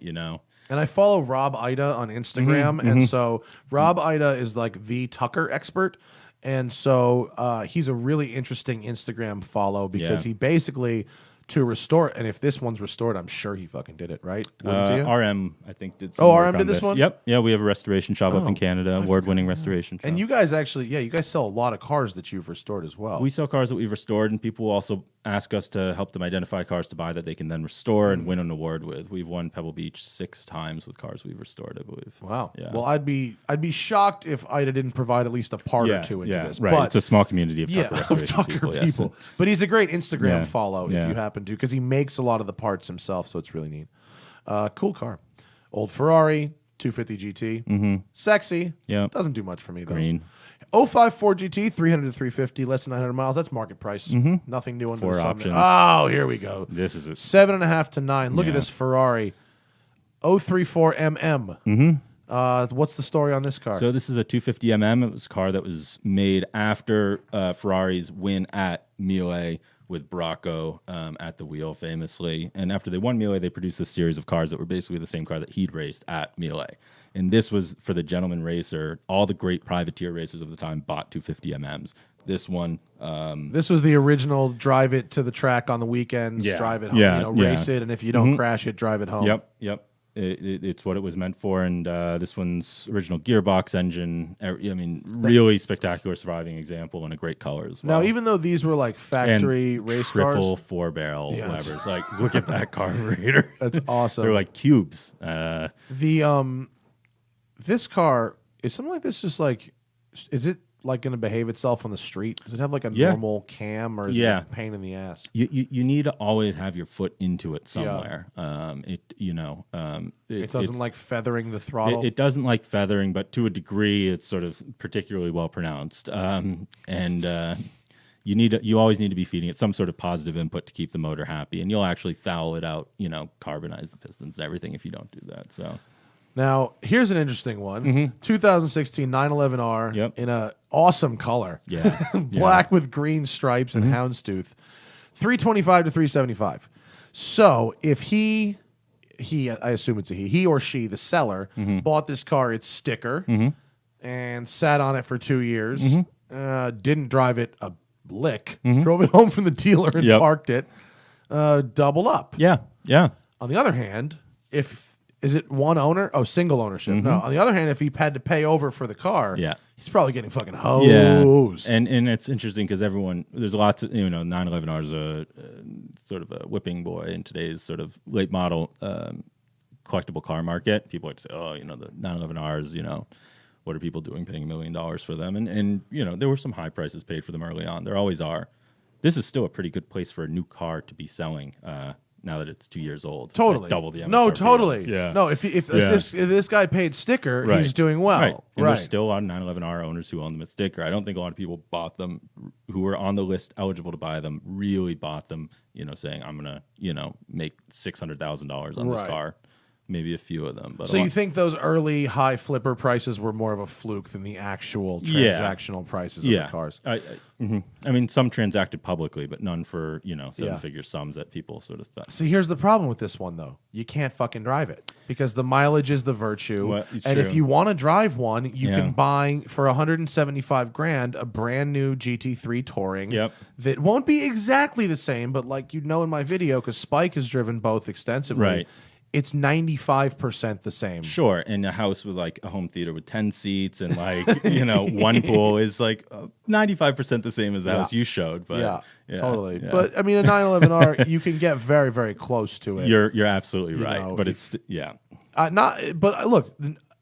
Speaker 3: And I follow Rob Ida on Instagram,
Speaker 2: Mm-hmm,
Speaker 3: and so Rob Ida is like the Tucker expert, and so he's a really interesting Instagram follow because
Speaker 2: Yeah.
Speaker 3: he basically to restore. And if this one's restored, I'm sure he fucking did it right. Wouldn't you?
Speaker 2: RM, I think, did some
Speaker 3: Oh,
Speaker 2: work
Speaker 3: RM
Speaker 2: on
Speaker 3: did this one?
Speaker 2: Yep. Yeah, we have a restoration shop up
Speaker 3: Oh,
Speaker 2: in Canada, award-winning restoration shop.
Speaker 3: And you guys actually, you guys sell a lot of cars that you've restored as well.
Speaker 2: We sell cars that we've restored, and people also ask us to help them identify cars to buy that they can then restore and win an award with. We've won Pebble Beach 6 times with cars we've restored, I believe.
Speaker 3: Wow.
Speaker 2: Yeah.
Speaker 3: Well, I'd be shocked if Ida didn't provide at least a part or two into this.
Speaker 2: Right.
Speaker 3: But
Speaker 2: It's a small community of
Speaker 3: yeah,
Speaker 2: Tucker
Speaker 3: of
Speaker 2: restoration
Speaker 3: Tucker
Speaker 2: people.
Speaker 3: people.
Speaker 2: Yes.
Speaker 3: But he's a great Instagram
Speaker 2: Yeah.
Speaker 3: follow if
Speaker 2: Yeah.
Speaker 3: you happen to, because he makes a lot of the parts himself, so it's really neat. Cool car. Old Ferrari, 250 GT. Sexy.
Speaker 2: Yeah.
Speaker 3: Doesn't do much for me, though.
Speaker 2: Green.
Speaker 3: 05 Ford GT, 300 to 350, less than 900 miles. That's market price. Nothing new under
Speaker 2: Four
Speaker 3: the sun.
Speaker 2: options.
Speaker 3: Oh, here we go.
Speaker 2: This is a
Speaker 3: 7.5 to 9. Look at
Speaker 2: Yeah.
Speaker 3: this Ferrari. 034 MM. What's the story on this car?
Speaker 2: So this is a 250 mm. It was a car that was made after Ferrari's win at Miele with Bracco at the wheel famously. And after they won Miele, they produced a series of cars that were basically the same car that he'd raced at Miele. And this was for the gentleman racer. All the great privateer racers of the time bought 250 MMs. This one,
Speaker 3: this was the original drive it to the track on the weekends, drive it home, race it, and if you don't crash it, drive it home.
Speaker 2: Yep. It's what it was meant for, and this one's original gearbox engine. I mean, really spectacular surviving example and a great color as well.
Speaker 3: Now, even though these were like factory race
Speaker 2: triple
Speaker 3: cars,
Speaker 2: 4-barrel levers, like look at that carburetor.
Speaker 3: That's awesome.
Speaker 2: They're like cubes.
Speaker 3: This car is something like this. Just like, is it like going to behave itself on the street? Does it have like a normal cam, or is it a pain in the ass?
Speaker 2: You need to always have your foot into it somewhere.
Speaker 3: It doesn't like feathering the throttle.
Speaker 2: It doesn't like feathering, but to a degree, it's sort of particularly well pronounced. You always need to be feeding it some sort of positive input to keep the motor happy, and you'll actually foul it out. Carbonize the pistons and everything if you don't do that. So.
Speaker 3: Now, here's an interesting one. 2016 911R in a awesome color.
Speaker 2: Yeah.
Speaker 3: Black with green stripes and houndstooth. 325 to 375. So, if he I assume it's a he or she, the seller, bought this car, its sticker, and sat on it for 2 years, didn't drive it a lick, drove it home from the dealer and parked it, double up.
Speaker 2: Yeah.
Speaker 3: On the other hand, is it one owner? Oh, single ownership. No. On the other hand, if he had to pay over for the car, he's probably getting fucking hosed.
Speaker 2: Yeah. And it's interesting because there's lots of, 911R is a sort of a whipping boy in today's sort of late model collectible car market. People like to say, the 911Rs, what are people doing paying $1 million for them? And there were some high prices paid for them early on. There always are. This is still a pretty good place for a new car to be selling now that it's 2 years old.
Speaker 3: Totally.
Speaker 2: Like double the MSRP.
Speaker 3: No, totally.
Speaker 2: Yeah.
Speaker 3: No, if this guy paid sticker, he's doing well.
Speaker 2: Right. And there's still a lot of 911R owners who own them at sticker. I don't think a lot of people bought them who were on the list eligible to buy them, really bought them, saying, I'm going to, make $600,000 on this car. Maybe a few of them. But
Speaker 3: so you think those early high flipper prices were more of a fluke than the actual transactional prices of the cars?
Speaker 2: I mean, some transacted publicly, but none for, seven-figure sums that people sort of thought.
Speaker 3: See, here's the problem with this one, though. You can't fucking drive it because the mileage is the virtue. And if you want to drive one, you can buy for $175,000 a brand new GT3 Touring that won't be exactly the same, but like in my video, because Spike has driven both extensively.
Speaker 2: Right.
Speaker 3: It's 95% the same.
Speaker 2: Sure, and a house with like a home theater with 10 seats and like one pool is like 95% the same as the house you showed. But
Speaker 3: totally. Yeah. But I mean, a 911R, you can get very, very close to it.
Speaker 2: You're absolutely right. But it's
Speaker 3: But look,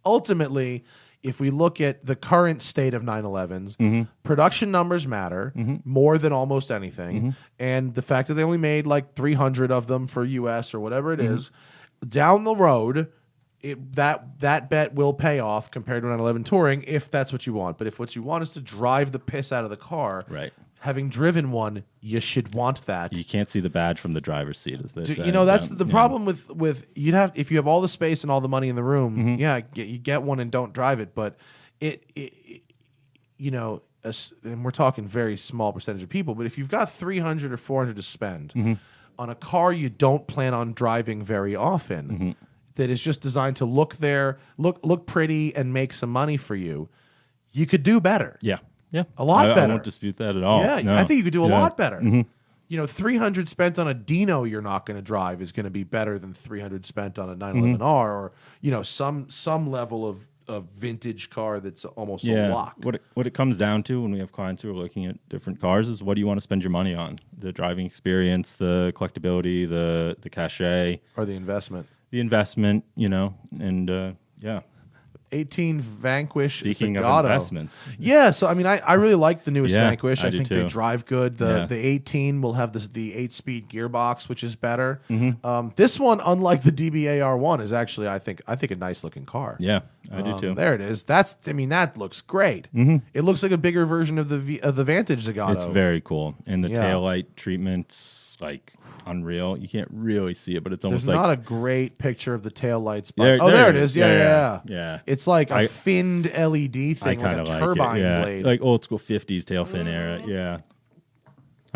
Speaker 3: ultimately, if we look at the current state of 911s, production numbers matter more than almost anything, and the fact that they only made like 300 of them for US or whatever it is. Down the road, that bet will pay off compared to an 911 Touring if that's what you want. But if what you want is to drive the piss out of the car, having driven one, you should want that.
Speaker 2: You can't see the badge from the driver's seat, as they say.
Speaker 3: That's the problem with if you have all the space and all the money in the room, you get one and don't drive it. But and we're talking very small percentage of people. But if you've got 300 or 400 to spend on a car you don't plan on driving very often, that is just designed to look pretty and make some money for you, you could do better.
Speaker 2: Yeah.
Speaker 3: A lot better.
Speaker 2: I won't dispute that at all.
Speaker 3: Yeah, no. I think you could do a lot better. 300 spent on a Dino you're not going to drive is going to be better than 300 spent on a 911R or some level of vintage car that's almost a lock.
Speaker 2: What it comes down to when we have clients who are looking at different cars is what do you want to spend your money on? The driving experience, the collectability, the cachet,
Speaker 3: or the investment.
Speaker 2: And
Speaker 3: 18 Vanquish.
Speaker 2: Speaking
Speaker 3: Zagato.
Speaker 2: Of investments.
Speaker 3: Yeah, so I mean, I really like the newest Vanquish. I think
Speaker 2: too.
Speaker 3: they drive good. The 18 will have the 8-speed gearbox, which is better. This one, unlike the DBAR1, is actually I think a nice looking car.
Speaker 2: Yeah, I do too.
Speaker 3: There it is. That looks great. It looks like a bigger version of the Vantage Zagato.
Speaker 2: It's very cool, and the taillight treatments like unreal. You can't really see it, but it's almost
Speaker 3: There's
Speaker 2: like
Speaker 3: not a great picture of the taillights.
Speaker 2: There
Speaker 3: it is. Yeah. It's like a
Speaker 2: I
Speaker 3: finned LED thing, like a turbine blade.
Speaker 2: Like old school 50s tail fin era. Yeah,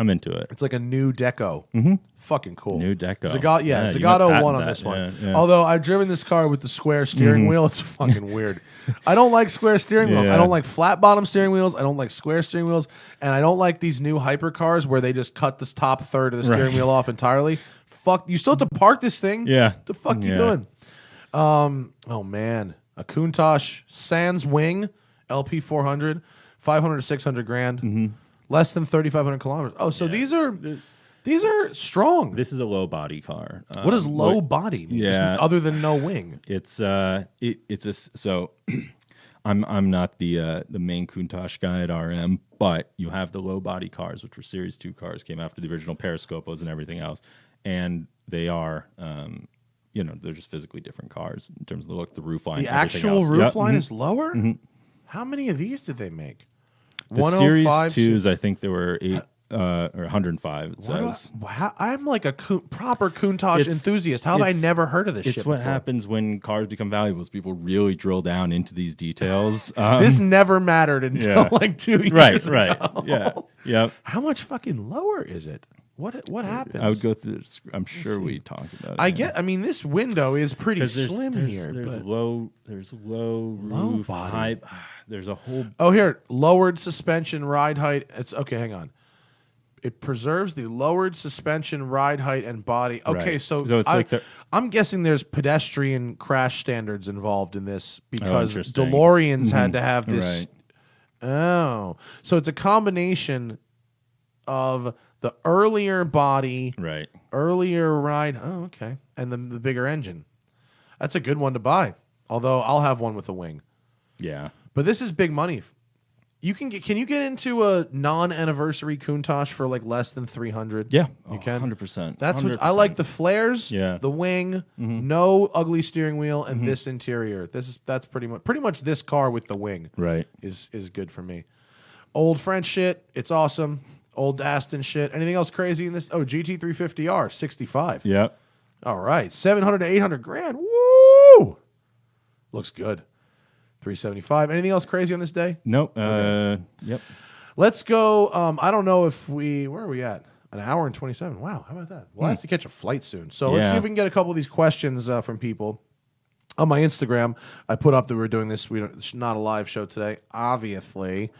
Speaker 2: I'm into it.
Speaker 3: It's like a new deco. Fucking cool.
Speaker 2: New deco.
Speaker 3: Zagato,
Speaker 2: Yeah, you might
Speaker 3: Zagato
Speaker 2: patent
Speaker 3: won on
Speaker 2: that.
Speaker 3: this one.
Speaker 2: Yeah.
Speaker 3: Although I've driven this car with the square steering wheel, it's fucking weird. I don't like square steering wheels.
Speaker 2: Yeah.
Speaker 3: I don't like flat bottom steering wheels. I don't like square steering wheels, and I don't like these new hypercars where they just cut this top third of the steering wheel off entirely. Fuck, you still have to park this thing.
Speaker 2: Yeah.
Speaker 3: The fuck you doing? Oh man, a Countach Sans Wing LP 400, 500 to 600 grand, less than 3,500 kilometers. Oh, so these are strong.
Speaker 2: This is a low body car.
Speaker 3: What does low body mean?
Speaker 2: Yeah.
Speaker 3: Just other than no wing.
Speaker 2: It's it's a so. I'm not the main Countach guy at RM, but you have the low body cars, which were Series 2 cars, came after the original Periscopos and everything else, and they are they're just physically different cars in terms of the look, the roof line.
Speaker 3: The
Speaker 2: everything
Speaker 3: actual
Speaker 2: else.
Speaker 3: roof
Speaker 2: Yep.
Speaker 3: line is lower. How many of these did they make?
Speaker 2: The Series
Speaker 3: 105.
Speaker 2: 2s, I think there were 8 or 105. It
Speaker 3: What do
Speaker 2: says.
Speaker 3: I'm like a proper Countach
Speaker 2: It's-
Speaker 3: enthusiast. How have I
Speaker 2: it's-
Speaker 3: never heard of this shit
Speaker 2: It's what
Speaker 3: before?
Speaker 2: happens when cars become valuable. Is people really drill down into these details.
Speaker 3: This never mattered until
Speaker 2: yeah.
Speaker 3: like 2 years
Speaker 2: right,
Speaker 3: ago.
Speaker 2: right, yeah, yep.
Speaker 3: How much fucking lower is it? What happens?
Speaker 2: I would go through. I'm sure we talked about it.
Speaker 3: I mean, this window is pretty
Speaker 2: 'Cause
Speaker 3: slim here.
Speaker 2: There's
Speaker 3: but-
Speaker 2: low roof,
Speaker 3: body.
Speaker 2: high. There's a whole.
Speaker 3: Oh, here, lowered suspension ride height. It's okay. Hang on. It preserves the lowered suspension ride height and body. Okay,
Speaker 2: Right.
Speaker 3: so,
Speaker 2: So it's like the-
Speaker 3: I'm guessing there's pedestrian crash standards involved in this because
Speaker 2: interesting.
Speaker 3: DeLoreans had to have this.
Speaker 2: Right.
Speaker 3: Oh, so it's a combination of the earlier body,
Speaker 2: Right.
Speaker 3: earlier ride. Oh, okay, and the bigger engine. That's a good one to buy. Although I'll have one with a wing.
Speaker 2: Yeah.
Speaker 3: But this is big money. Can you get into a non-anniversary Countach for like less than 300?
Speaker 2: Yeah.
Speaker 3: You can.
Speaker 2: 100%.
Speaker 3: That's what I like. The flares,
Speaker 2: Yeah.
Speaker 3: the wing, no ugly steering wheel, and this interior. That's pretty much this car with the wing.
Speaker 2: Right.
Speaker 3: Is good for me. Old French shit, it's awesome. Old Aston shit. Anything else crazy in this? Oh, GT350R, 65.
Speaker 2: Yep.
Speaker 3: All right, 700 to 800 grand. Woo! Looks good. 375. Anything else crazy on this day?
Speaker 2: Nope. Yep.
Speaker 3: Let's go. I don't know if where are we at? An hour and 27. Wow, how about that? We'll have to catch a flight soon. So let's see
Speaker 2: Yeah.
Speaker 3: if we can get a couple of these questions from people. On my Instagram, I put up that we're doing this. It's not a live show today, obviously.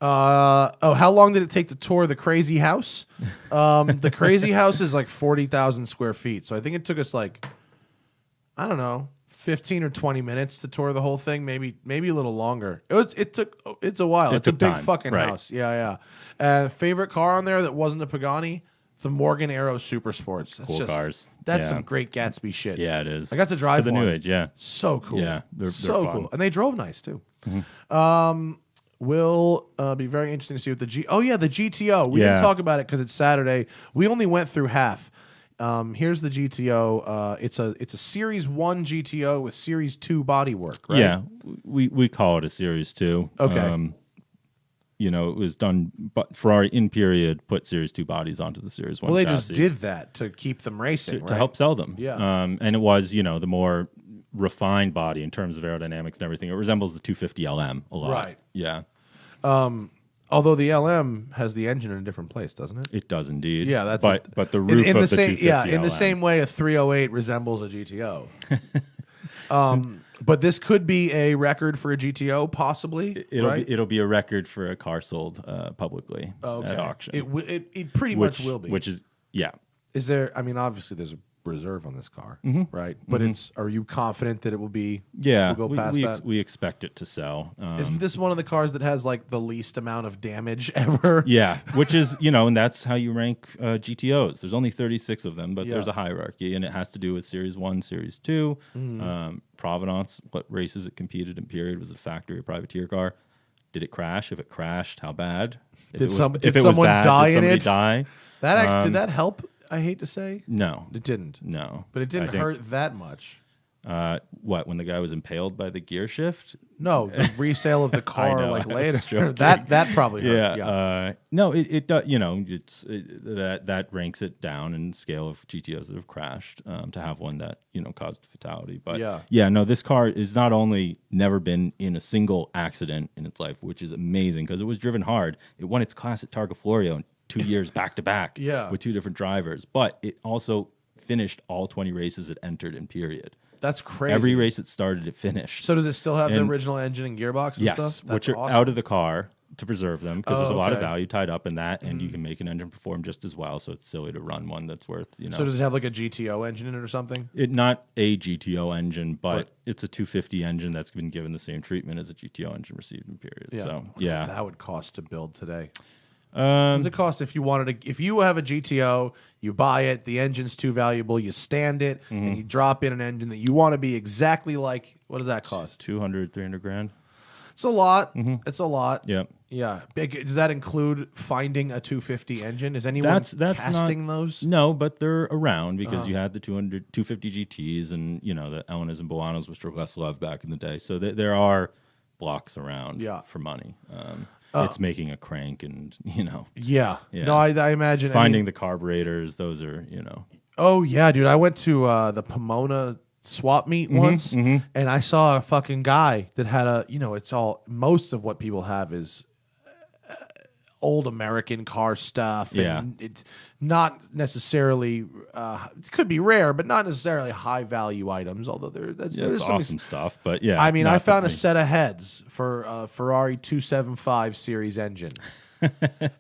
Speaker 3: How long did it take to tour the Crazy House? The Crazy House is like 40,000 square feet. So I think it took us like, I don't know, 15 or 20 minutes to tour the whole thing, maybe a little longer. It's a while. It's a
Speaker 2: took
Speaker 3: big
Speaker 2: time,
Speaker 3: fucking
Speaker 2: right.
Speaker 3: house. Yeah. Favorite car on there that wasn't a Pagani? The Morgan Aero Super Sports. That's
Speaker 2: Cool cars.
Speaker 3: That's
Speaker 2: Yeah.
Speaker 3: some great Gatsby shit.
Speaker 2: Yeah, it is.
Speaker 3: I got to drive
Speaker 2: For the
Speaker 3: one.
Speaker 2: new age. Yeah.
Speaker 3: So cool.
Speaker 2: Yeah, they're
Speaker 3: so
Speaker 2: fun.
Speaker 3: cool, and they drove nice too. Will be very interesting to see what the the GTO. We didn't
Speaker 2: Yeah.
Speaker 3: talk about it because it's Saturday. We only went through half. Here's the GTO. It's a Series 1 GTO with Series 2 bodywork, right?
Speaker 2: Yeah. We call it a Series 2.
Speaker 3: Okay.
Speaker 2: It was done, but Ferrari in period put Series 2 bodies onto the Series 1
Speaker 3: Well, they
Speaker 2: chassis
Speaker 3: just did that to keep them racing,
Speaker 2: to help sell them.
Speaker 3: Yeah.
Speaker 2: And it was, the more refined body in terms of aerodynamics and everything. It resembles the 250 LM a lot.
Speaker 3: Right.
Speaker 2: Yeah.
Speaker 3: Although the LM has the engine in a different place, doesn't it?
Speaker 2: It does indeed.
Speaker 3: Yeah, that's
Speaker 2: but the roof
Speaker 3: in
Speaker 2: of
Speaker 3: the
Speaker 2: the
Speaker 3: same
Speaker 2: 250
Speaker 3: in the
Speaker 2: LM.
Speaker 3: same way a 308 resembles a GTO. But this could be a record for a GTO, possibly. Right?
Speaker 2: It'll be a record for a car sold publicly at auction.
Speaker 3: It pretty much will be.
Speaker 2: Which is
Speaker 3: Is there? I mean, obviously, there's a reserve on this car, right? But are you confident that it will be?
Speaker 2: Yeah,
Speaker 3: will go past that.
Speaker 2: we expect it to sell.
Speaker 3: Isn't this one of the cars that has like the least amount of damage ever?
Speaker 2: Yeah, which is and that's how you rank GTOs. There's only 36 of them, but
Speaker 3: Yeah.
Speaker 2: there's a hierarchy, and it has to do with Series 1, Series 2. Provenance, what races it competed in period. Was it a factory or privateer car? Did it crash? If it crashed, how bad?
Speaker 3: Did someone die in it?
Speaker 2: Die?
Speaker 3: Did that help? I hate to say,
Speaker 2: No,
Speaker 3: it didn't.
Speaker 2: no.
Speaker 3: But it
Speaker 2: I
Speaker 3: didn't
Speaker 2: think-
Speaker 3: hurt that much.
Speaker 2: When the guy was impaled by the gear shift?
Speaker 3: No, the resale of the car
Speaker 2: know,
Speaker 3: like
Speaker 2: I was
Speaker 3: later.
Speaker 2: joking.
Speaker 3: that probably hurt.
Speaker 2: Yeah. No, it does. That ranks it down in scale of GTOs that have crashed to have one that caused fatality. But no, this car is not only never been in a single accident in its life, which is amazing because it was driven hard. It won its class at Targa Florio in 2 years back to back
Speaker 3: Yeah.
Speaker 2: with 2 different drivers. But it also finished all 20 races it entered in period.
Speaker 3: That's crazy.
Speaker 2: Every race it started, it finished.
Speaker 3: So does it still have the
Speaker 2: And-
Speaker 3: original engine and gearbox and
Speaker 2: yes,
Speaker 3: stuff? That's
Speaker 2: which are
Speaker 3: awesome.
Speaker 2: out of the car to preserve them because there's a lot of
Speaker 3: okay.
Speaker 2: value tied up in that, and you can make an engine perform just as well. So it's silly to run one that's worth,
Speaker 3: So does it have like a GTO engine in it or something?
Speaker 2: it not a GTO engine, but it's a 250 engine that's been given the same treatment as a GTO engine received in period.
Speaker 3: Yeah.
Speaker 2: So
Speaker 3: I wonder what
Speaker 2: yeah,
Speaker 3: that would cost to build today. What does it cost if you wanted to? If you have a GTO, you buy it, the engine's too valuable, you stand it, and you drop in an engine that you want to be exactly like. What does that cost?
Speaker 2: 200, 300 grand.
Speaker 3: It's a lot. It's a lot.
Speaker 2: Yep.
Speaker 3: Yeah. Big. Does that include finding a 250 engine? Is anyone
Speaker 2: That's
Speaker 3: casting
Speaker 2: not,
Speaker 3: those?
Speaker 2: No, but they're around because you had the 250 GTs and the Elenas and Bolanos, which were less loved back in the day. So there are blocks around for money. It's making a crank and
Speaker 3: Yeah.
Speaker 2: Yeah.
Speaker 3: No, I imagine
Speaker 2: finding the carburetors. Those are
Speaker 3: Oh yeah, dude! I went to the Pomona swap meet once, and I saw a fucking guy that had a. It's all most of what people have is old American car stuff.
Speaker 2: Yeah.
Speaker 3: And it's not necessarily. It could be rare, but not necessarily high value items. Although there's
Speaker 2: it's
Speaker 3: some
Speaker 2: awesome stuff. But yeah,
Speaker 3: I mean, I
Speaker 2: not
Speaker 3: found a
Speaker 2: for me.
Speaker 3: set of heads for a Ferrari 275 series engine,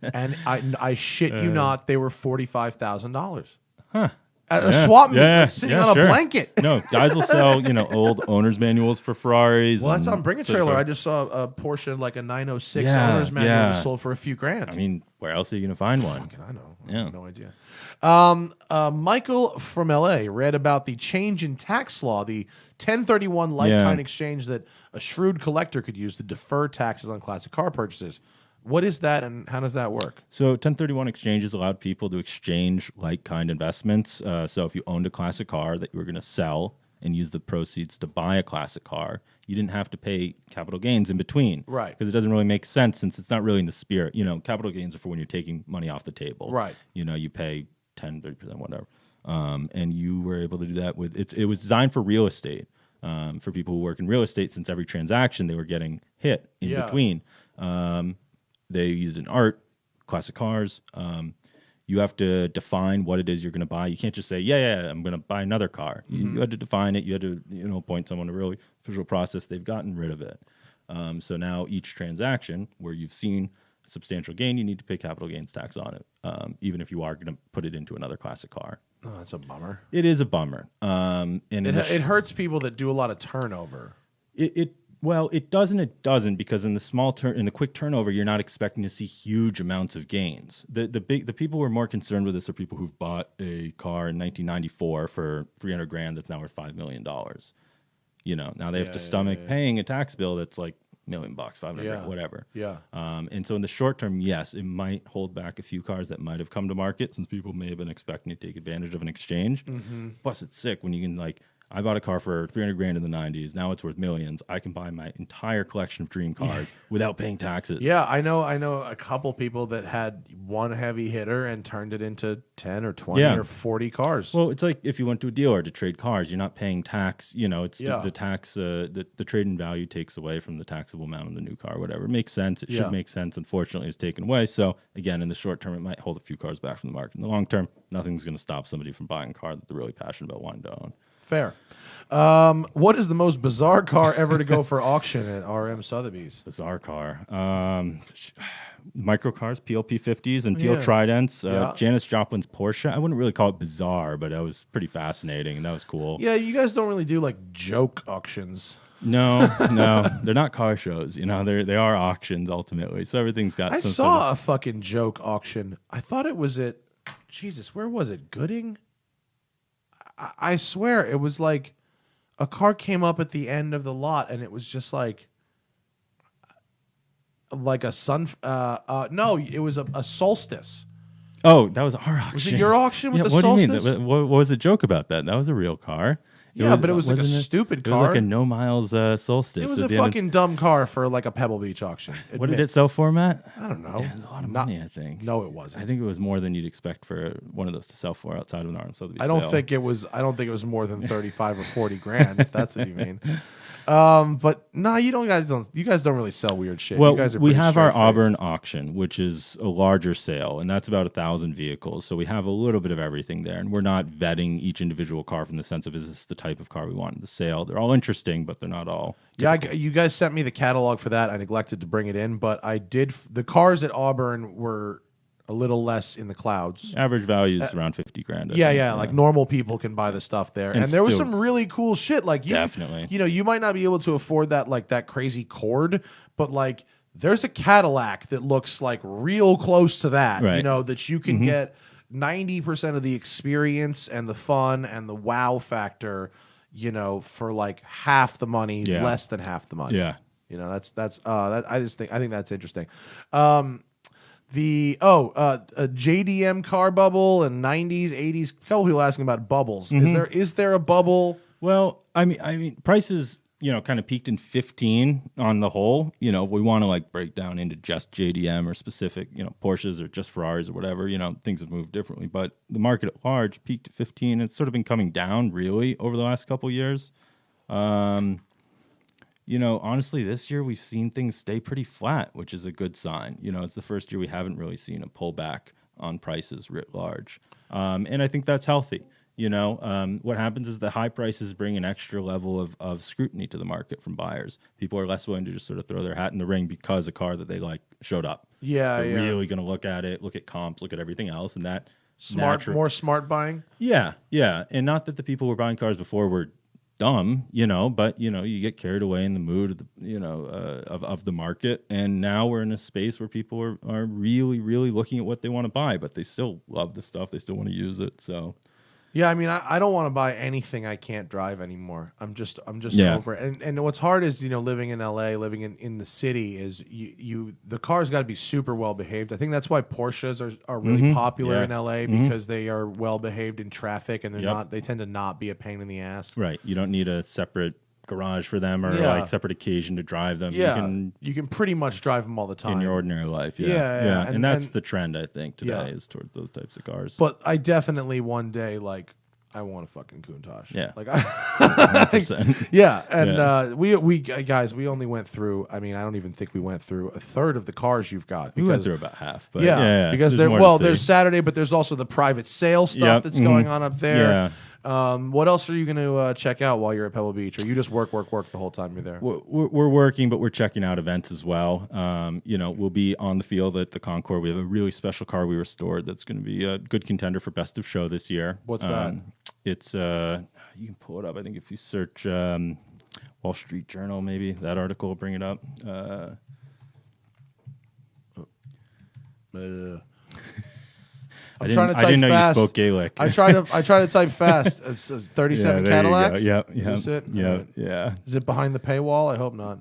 Speaker 3: and I shit you not, they were $45,000.
Speaker 2: Huh.
Speaker 3: At a swap meet,
Speaker 2: Yeah,
Speaker 3: like sitting
Speaker 2: yeah,
Speaker 3: on a
Speaker 2: sure.
Speaker 3: blanket.
Speaker 2: No, guys will sell old owner's manuals for Ferraris.
Speaker 3: Well, that's
Speaker 2: and
Speaker 3: on Bring a
Speaker 2: such
Speaker 3: Trailer.
Speaker 2: a-
Speaker 3: I just saw a Porsche, like a 906
Speaker 2: Yeah,
Speaker 3: owner's manual
Speaker 2: yeah.
Speaker 3: was sold for a few grand.
Speaker 2: I mean, where else are you gonna find one?
Speaker 3: Fucking, I know. I
Speaker 2: Yeah.
Speaker 3: have no idea. Michael from LA read about the change in tax law, the 1031 like-kind exchange that a shrewd collector could use to defer taxes on classic car purchases. What is that, and how does that work?
Speaker 2: So 1031 exchanges allowed people to exchange like-kind investments. So if you owned a classic car that you were going to sell and use the proceeds to buy a classic car, you didn't have to pay capital gains in between.
Speaker 3: Right.
Speaker 2: Because it doesn't really make sense since it's not really in the spirit. Capital gains are for when you're taking money off the table.
Speaker 3: Right.
Speaker 2: You pay 10, 30%, whatever. And you were able to do that with it was designed for real estate. For people who work in real estate, since every transaction they were getting hit in between. They used it in art, classic cars. You have to define what it is you're going to buy. You can't just say, yeah, I'm going to buy another car. You had to define it. You had to, appoint someone to really official process. They've gotten rid of it. So now each transaction where you've seen a substantial gain, you need to pay capital gains tax on it, even if you are going to put it into another classic car.
Speaker 3: Oh, that's a bummer.
Speaker 2: It is a bummer. And
Speaker 3: It hurts people that do a lot of turnover.
Speaker 2: Well, it doesn't because in the quick turnover, you're not expecting to see huge amounts of gains. The people who are more concerned with this are people who've bought a car in 1994 for 300 grand that's now worth $5 million. Now they have to stomach paying a tax bill that's like $1 million, 500 grand, whatever.
Speaker 3: Yeah.
Speaker 2: And so in the short term, yes, it might hold back a few cars that might have come to market since people may have been expecting to take advantage of an exchange. Plus, it's sick when you can I bought a car for 300 grand in the 90s. Now it's worth millions. I can buy my entire collection of dream cars without paying taxes.
Speaker 3: Yeah, I know a couple people that had one heavy hitter and turned it into 10 or 20 or 40 cars.
Speaker 2: Well, it's like if you went to a dealer to trade cars, you're not paying tax. It's the tax, the trade-in value takes away from the taxable amount of the new car, whatever. It makes sense. It should make sense. Unfortunately, it's taken away. So again, in the short term, it might hold a few cars back from the market. In the long term, nothing's going to stop somebody from buying a car that they're really passionate about wanting to own.
Speaker 3: Fair. What is the most bizarre car ever to go for auction at RM Sotheby's?
Speaker 2: Bizarre car. Microcars, PLP 50s, and Teal Tridents. Janis Joplin's Porsche. I wouldn't really call it bizarre, but that was pretty fascinating, and that was cool.
Speaker 3: Yeah, you guys don't really do joke auctions.
Speaker 2: No, they're not car shows. They are auctions ultimately. So everything's got.
Speaker 3: I saw a fucking joke auction. I thought it was at, Jesus, where was it? Gooding? I swear it was like a car came up at the end of the lot and it was just like a sun. No, it was a solstice.
Speaker 2: Oh, that was our auction.
Speaker 3: Was it your auction with the
Speaker 2: what
Speaker 3: solstice?
Speaker 2: do you mean? What was the joke about that? That was a real car.
Speaker 3: Yeah, but it was like a stupid
Speaker 2: It was
Speaker 3: car.
Speaker 2: like a no miles Solstice.
Speaker 3: It was
Speaker 2: at
Speaker 3: a
Speaker 2: the end of-
Speaker 3: fucking dumb car for like a Pebble Beach auction.
Speaker 2: What did it sell for, Matt?
Speaker 3: I don't know.
Speaker 2: Yeah, it was a lot of money, I think.
Speaker 3: No, it wasn't.
Speaker 2: I think it was more than you'd expect for one of those to sell for outside of an arm Sothebys
Speaker 3: I don't
Speaker 2: sale.
Speaker 3: think it was. I don't think it was more than 35 or 40 grand. If that's what you mean. But no, you guys don't really sell weird shit.
Speaker 2: Well,
Speaker 3: you guys are
Speaker 2: we
Speaker 3: pretty
Speaker 2: have our
Speaker 3: straight-faced.
Speaker 2: Auburn auction, which is a larger sale, and that's about 1,000 vehicles. So we have a little bit of everything there, and we're not vetting each individual car from the sense of is this the type of car we want in the sale. They're all interesting, but they're not all.
Speaker 3: Yeah, you guys sent me the catalog for that. I neglected to bring it in, but I did. The cars at Auburn were a little less in the clouds.
Speaker 2: Average value is around 50 grand. I
Speaker 3: Yeah,
Speaker 2: think.
Speaker 3: yeah, like normal people can buy the stuff there, and there was
Speaker 2: still-
Speaker 3: some really cool shit. Like
Speaker 2: Definitely.
Speaker 3: you might not be able to afford that crazy Cord, but like there's a Cadillac that looks like real close to that.
Speaker 2: Right.
Speaker 3: That you can get 90% of the experience and the fun and the wow factor. For like half the money,
Speaker 2: Yeah.
Speaker 3: less than half the money.
Speaker 2: Yeah.
Speaker 3: I think that's interesting. A JDM car bubble and 90s, 80s. A couple people asking about bubbles. Is there a bubble?
Speaker 2: Well, I mean, prices, kind of peaked in 15 on the whole. We want to like break down into just JDM or specific, Porsches or just Ferraris or whatever. Things have moved differently, but the market at large peaked at 15. It's sort of been coming down really over the last couple of years. Honestly, this year we've seen things stay pretty flat, which is a good sign. It's the first year we haven't really seen a pullback on prices writ large. And I think that's healthy. What happens is the high prices bring an extra level of scrutiny to the market from buyers. People are less willing to just sort of throw their hat in the ring because a car that they like showed up.
Speaker 3: Yeah,
Speaker 2: They're really going to look at it, look at comps, look at everything else, and that
Speaker 3: More smart buying.
Speaker 2: Yeah, yeah, and not that the people who were buying cars before were dumb, but you get carried away in the mood of the of the market, and now we're in a space where people are really really looking at what they want to buy, but they still love the stuff, they still want to use it. So
Speaker 3: yeah, I mean, I don't want to buy anything I can't drive anymore. I'm just
Speaker 2: Yeah.
Speaker 3: over it. And what's hard is living in LA, living in the city is the car's got to be super well behaved. I think that's why Porsches are really popular
Speaker 2: Yeah.
Speaker 3: in LA because they are well behaved in traffic and
Speaker 2: Yep.
Speaker 3: they tend to not be a pain in the ass.
Speaker 2: right, you don't need a separate garage for them or
Speaker 3: Yeah.
Speaker 2: like separate occasion to drive them.
Speaker 3: Yeah,
Speaker 2: You
Speaker 3: you can pretty much drive them all the
Speaker 2: can
Speaker 3: time.
Speaker 2: in your ordinary life. Yeah,
Speaker 3: Yeah.
Speaker 2: and that's
Speaker 3: And-
Speaker 2: the trend I think today
Speaker 3: Yeah.
Speaker 2: is towards those types of cars.
Speaker 3: But I definitely one day I want a fucking Countach.
Speaker 2: Yeah.
Speaker 3: 100%. Yeah, and
Speaker 2: Yeah.
Speaker 3: we guys, we only went through. I mean, I don't even think we went through a third of the cars you've got.
Speaker 2: we went through about half, but
Speaker 3: yeah, because
Speaker 2: there's more to
Speaker 3: there's
Speaker 2: see.
Speaker 3: Saturday, but there's also the private sale stuff
Speaker 2: Yep,
Speaker 3: that's going on up there.
Speaker 2: Yeah.
Speaker 3: What else are you going to check out while you're at Pebble Beach, or you just work the whole time you're there?
Speaker 2: We're working, but we're checking out events as well. We'll be on the field at the Concours. We have a really special car we restored that's going to be a good contender for Best of Show this year.
Speaker 3: What's that?
Speaker 2: It's you can pull it up. I think if you search Wall Street Journal, maybe that article will bring it up.
Speaker 3: I'm
Speaker 2: I
Speaker 3: trying to type
Speaker 2: didn't know
Speaker 3: fast.
Speaker 2: you spoke Gaelic.
Speaker 3: I try to type fast. It's a 37
Speaker 2: there you
Speaker 3: Cadillac.
Speaker 2: go. Yep.
Speaker 3: Is this it?
Speaker 2: Yeah.
Speaker 3: Alright.
Speaker 2: Yeah.
Speaker 3: Is it behind the paywall? I hope not.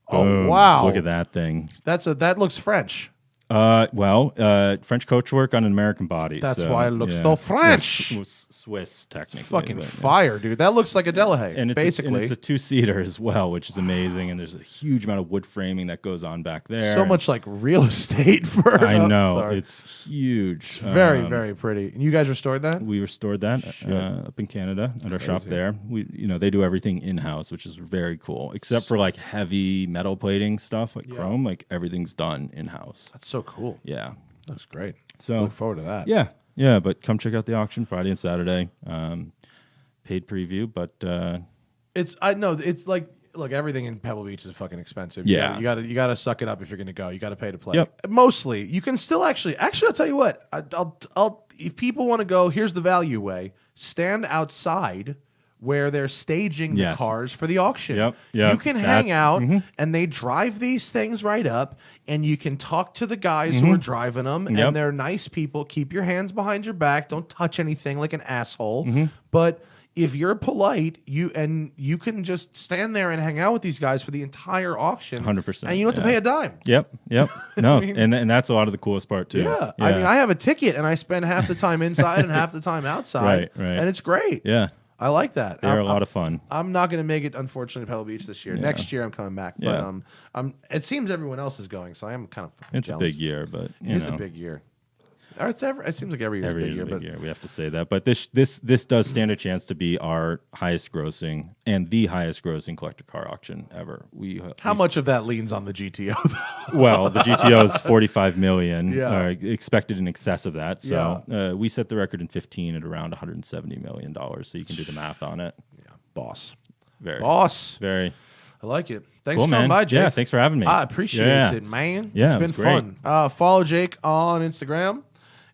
Speaker 3: Oh
Speaker 2: Boom.
Speaker 3: wow!
Speaker 2: Look at that thing.
Speaker 3: That looks French.
Speaker 2: French coachwork on an American body.
Speaker 3: That's
Speaker 2: so,
Speaker 3: why it looks
Speaker 2: yeah.
Speaker 3: so French.
Speaker 2: It was Swiss, technically.
Speaker 3: Fucking
Speaker 2: but, yeah.
Speaker 3: fire, dude. That looks like a Delahaye,
Speaker 2: And it's
Speaker 3: basically.
Speaker 2: it's a two-seater as well, which is amazing. And there's a huge amount of wood framing that goes on back there.
Speaker 3: so much like real estate for.
Speaker 2: I know.
Speaker 3: Sorry.
Speaker 2: It's huge.
Speaker 3: It's very, very pretty. And you guys restored that?
Speaker 2: We restored that up in Canada at our shop there. They do everything in-house, which is very cool. Except for like heavy metal plating stuff like chrome, like everything's done in-house.
Speaker 3: That's so cool.
Speaker 2: Yeah.
Speaker 3: That's great.
Speaker 2: So
Speaker 3: Look forward to that.
Speaker 2: Yeah, but come check out the auction Friday and Saturday. Paid preview, but
Speaker 3: It's like look, everything in Pebble Beach is fucking expensive.
Speaker 2: Yeah.
Speaker 3: You gotta suck it up if you're gonna go. You gotta pay to play.
Speaker 2: Yep.
Speaker 3: Mostly, you can still actually I'll tell you what. I'll if people want to go, here's the value way. Stand outside where they're staging the
Speaker 2: Yes.
Speaker 3: cars for the auction.
Speaker 2: Yep.
Speaker 3: You can hang out and they drive these things right up, and you can talk to the guys who are driving them,
Speaker 2: Yep.
Speaker 3: and they're nice people. Keep your hands behind your back. Don't touch anything like an asshole. But if you're polite, you can just stand there and hang out with these guys for the entire auction.
Speaker 2: 100%,
Speaker 3: And you don't have to pay a dime.
Speaker 2: Yep. No,
Speaker 3: mean-
Speaker 2: and that's a lot of the coolest part too.
Speaker 3: Yeah. I mean, I have a ticket and I spend half the time inside and half the time outside.
Speaker 2: Right.
Speaker 3: And it's great.
Speaker 2: Yeah.
Speaker 3: I like that.
Speaker 2: They're a lot of fun.
Speaker 3: I'm not going to make it, unfortunately, to Pebble Beach this year.
Speaker 2: Yeah.
Speaker 3: Next year, I'm coming back.
Speaker 2: Yeah.
Speaker 3: But it seems everyone else is going, so I am kind of
Speaker 2: It's
Speaker 3: jealous.
Speaker 2: a big year, but
Speaker 3: It's a big year. Or it seems like every year is a big year. But
Speaker 2: year. We have to say that. But this does stand a chance to be our highest grossing and the highest grossing collector car auction ever.
Speaker 3: How much of that leans on the GTO?
Speaker 2: Well, the GTO is 45 million.
Speaker 3: Yeah.
Speaker 2: Expected in excess of that. So we set the record in 15 at around 170 million dollars. So you can do the math on it.
Speaker 3: Yeah, boss.
Speaker 2: Very
Speaker 3: Boss.
Speaker 2: Very.
Speaker 3: I like it. Thanks
Speaker 2: Cool,
Speaker 3: for coming
Speaker 2: man.
Speaker 3: by, Jake.
Speaker 2: Yeah, thanks for having me.
Speaker 3: I appreciate it, man.
Speaker 2: Yeah,
Speaker 3: it's
Speaker 2: it
Speaker 3: been
Speaker 2: was great.
Speaker 3: fun. Follow Jake on Instagram.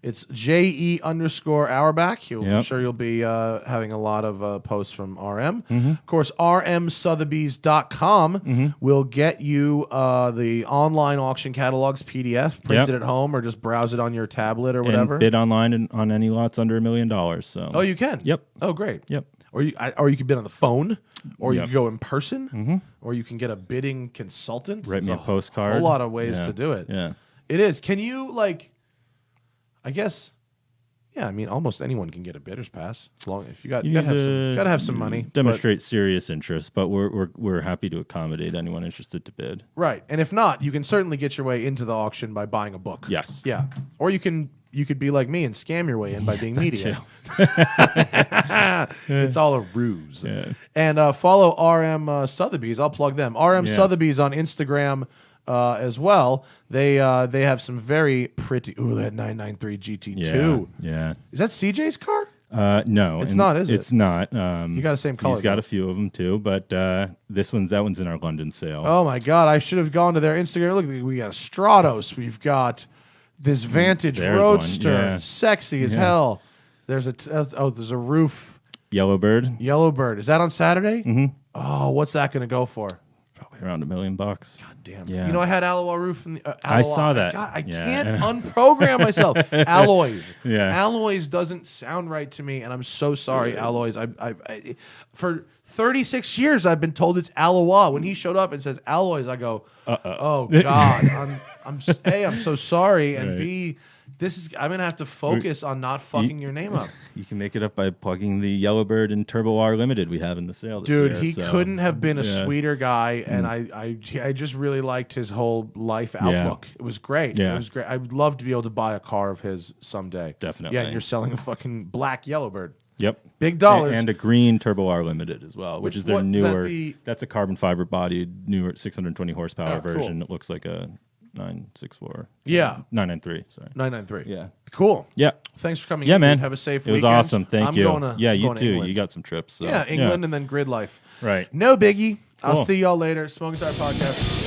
Speaker 3: It's JE_Auerbach. I'm sure you'll be having a lot of posts from RM. Of course, rmsotheby's.com will get you the online auction catalogs PDF, print it at home, or just browse it on your tablet or whatever.
Speaker 2: And bid online on any lots under $1 million. So.
Speaker 3: Oh, you can?
Speaker 2: Yep.
Speaker 3: Oh, great.
Speaker 2: Yep.
Speaker 3: Or you can bid on the phone, or you can go in person, or you can get a bidding consultant.
Speaker 2: Write me a postcard.
Speaker 3: A whole lot of ways to do it.
Speaker 2: Yeah.
Speaker 3: It is. Can you, I guess, yeah, I mean, almost anyone can get a bidder's pass. As long if you gotta have some money.
Speaker 2: Demonstrate serious interest, but we're happy to accommodate anyone interested to bid.
Speaker 3: Right. And if not, you can certainly get your way into the auction by buying a book.
Speaker 2: Yes.
Speaker 3: Yeah. Or you could be like me and scam your way in by being media. It's all a ruse.
Speaker 2: Yeah.
Speaker 3: And follow RM Sotheby's. I'll plug them. RM Sotheby's on Instagram as well. They have some very pretty. Ooh, that 993 GT2.
Speaker 2: Yeah.
Speaker 3: Is that CJ's car?
Speaker 2: No,
Speaker 3: It's not, is it?
Speaker 2: It's not.
Speaker 3: You got the same color.
Speaker 2: He's got
Speaker 3: though.
Speaker 2: a few of them too, but that one's in our London sale.
Speaker 3: Oh my God! I should have gone to their Instagram. Look, we got a Stratos. We've got this Vantage
Speaker 2: There's
Speaker 3: Roadster,
Speaker 2: one, yeah.
Speaker 3: sexy as hell. There's there's a roof.
Speaker 2: Yellowbird,
Speaker 3: Yellowbird. Is that on Saturday? Mm-hmm. Oh, what's that going to go for?
Speaker 2: probably around $1 million.
Speaker 3: God damn.
Speaker 2: Yeah.
Speaker 3: You know, I had Alloy roof. In the,
Speaker 2: I saw that.
Speaker 3: God, I
Speaker 2: Yeah.
Speaker 3: can't unprogram myself. Alloys.
Speaker 2: Yeah.
Speaker 3: Alloys doesn't sound right to me, and I'm so sorry, Alloys. I for 36 years I've been told it's Alloy. When he showed up and says Alloys, I go, oh God, I'm so sorry, and
Speaker 2: Right.
Speaker 3: B, I'm gonna have to focus on not fucking your name up.
Speaker 2: You can make it up by plugging the Yellowbird and Turbo R Limited we have in the sale this
Speaker 3: Dude,
Speaker 2: year,
Speaker 3: he
Speaker 2: so,
Speaker 3: couldn't have been a
Speaker 2: yeah.
Speaker 3: sweeter guy, and I just really liked his whole life outlook. It was great.
Speaker 2: Yeah.
Speaker 3: It was great. I would love to be able to buy a car of his someday.
Speaker 2: Definitely.
Speaker 3: Yeah, and you're selling a fucking black Yellowbird.
Speaker 2: Yep.
Speaker 3: Big dollars.
Speaker 2: And a green Turbo R Limited as well, which is their
Speaker 3: what- is that
Speaker 2: newer.
Speaker 3: the-
Speaker 2: That's a carbon fiber bodied, newer 620 horsepower
Speaker 3: Oh, cool.
Speaker 2: version. It looks like a 964.
Speaker 3: Yeah.
Speaker 2: 993. Sorry.
Speaker 3: 993.
Speaker 2: Yeah.
Speaker 3: Cool.
Speaker 2: Yeah.
Speaker 3: Thanks for coming
Speaker 2: Yeah,
Speaker 3: in.
Speaker 2: man.
Speaker 3: Dude. Have a safe
Speaker 2: It was
Speaker 3: weekend.
Speaker 2: awesome. Thank
Speaker 3: I'm
Speaker 2: you.
Speaker 3: Going to,
Speaker 2: yeah,
Speaker 3: I'm
Speaker 2: you
Speaker 3: going to
Speaker 2: too.
Speaker 3: England.
Speaker 2: You got some trips. So.
Speaker 3: Yeah, England and then grid life.
Speaker 2: Right.
Speaker 3: No biggie. I'll
Speaker 2: Cool.
Speaker 3: see y'all later. Smoking Tire Podcast.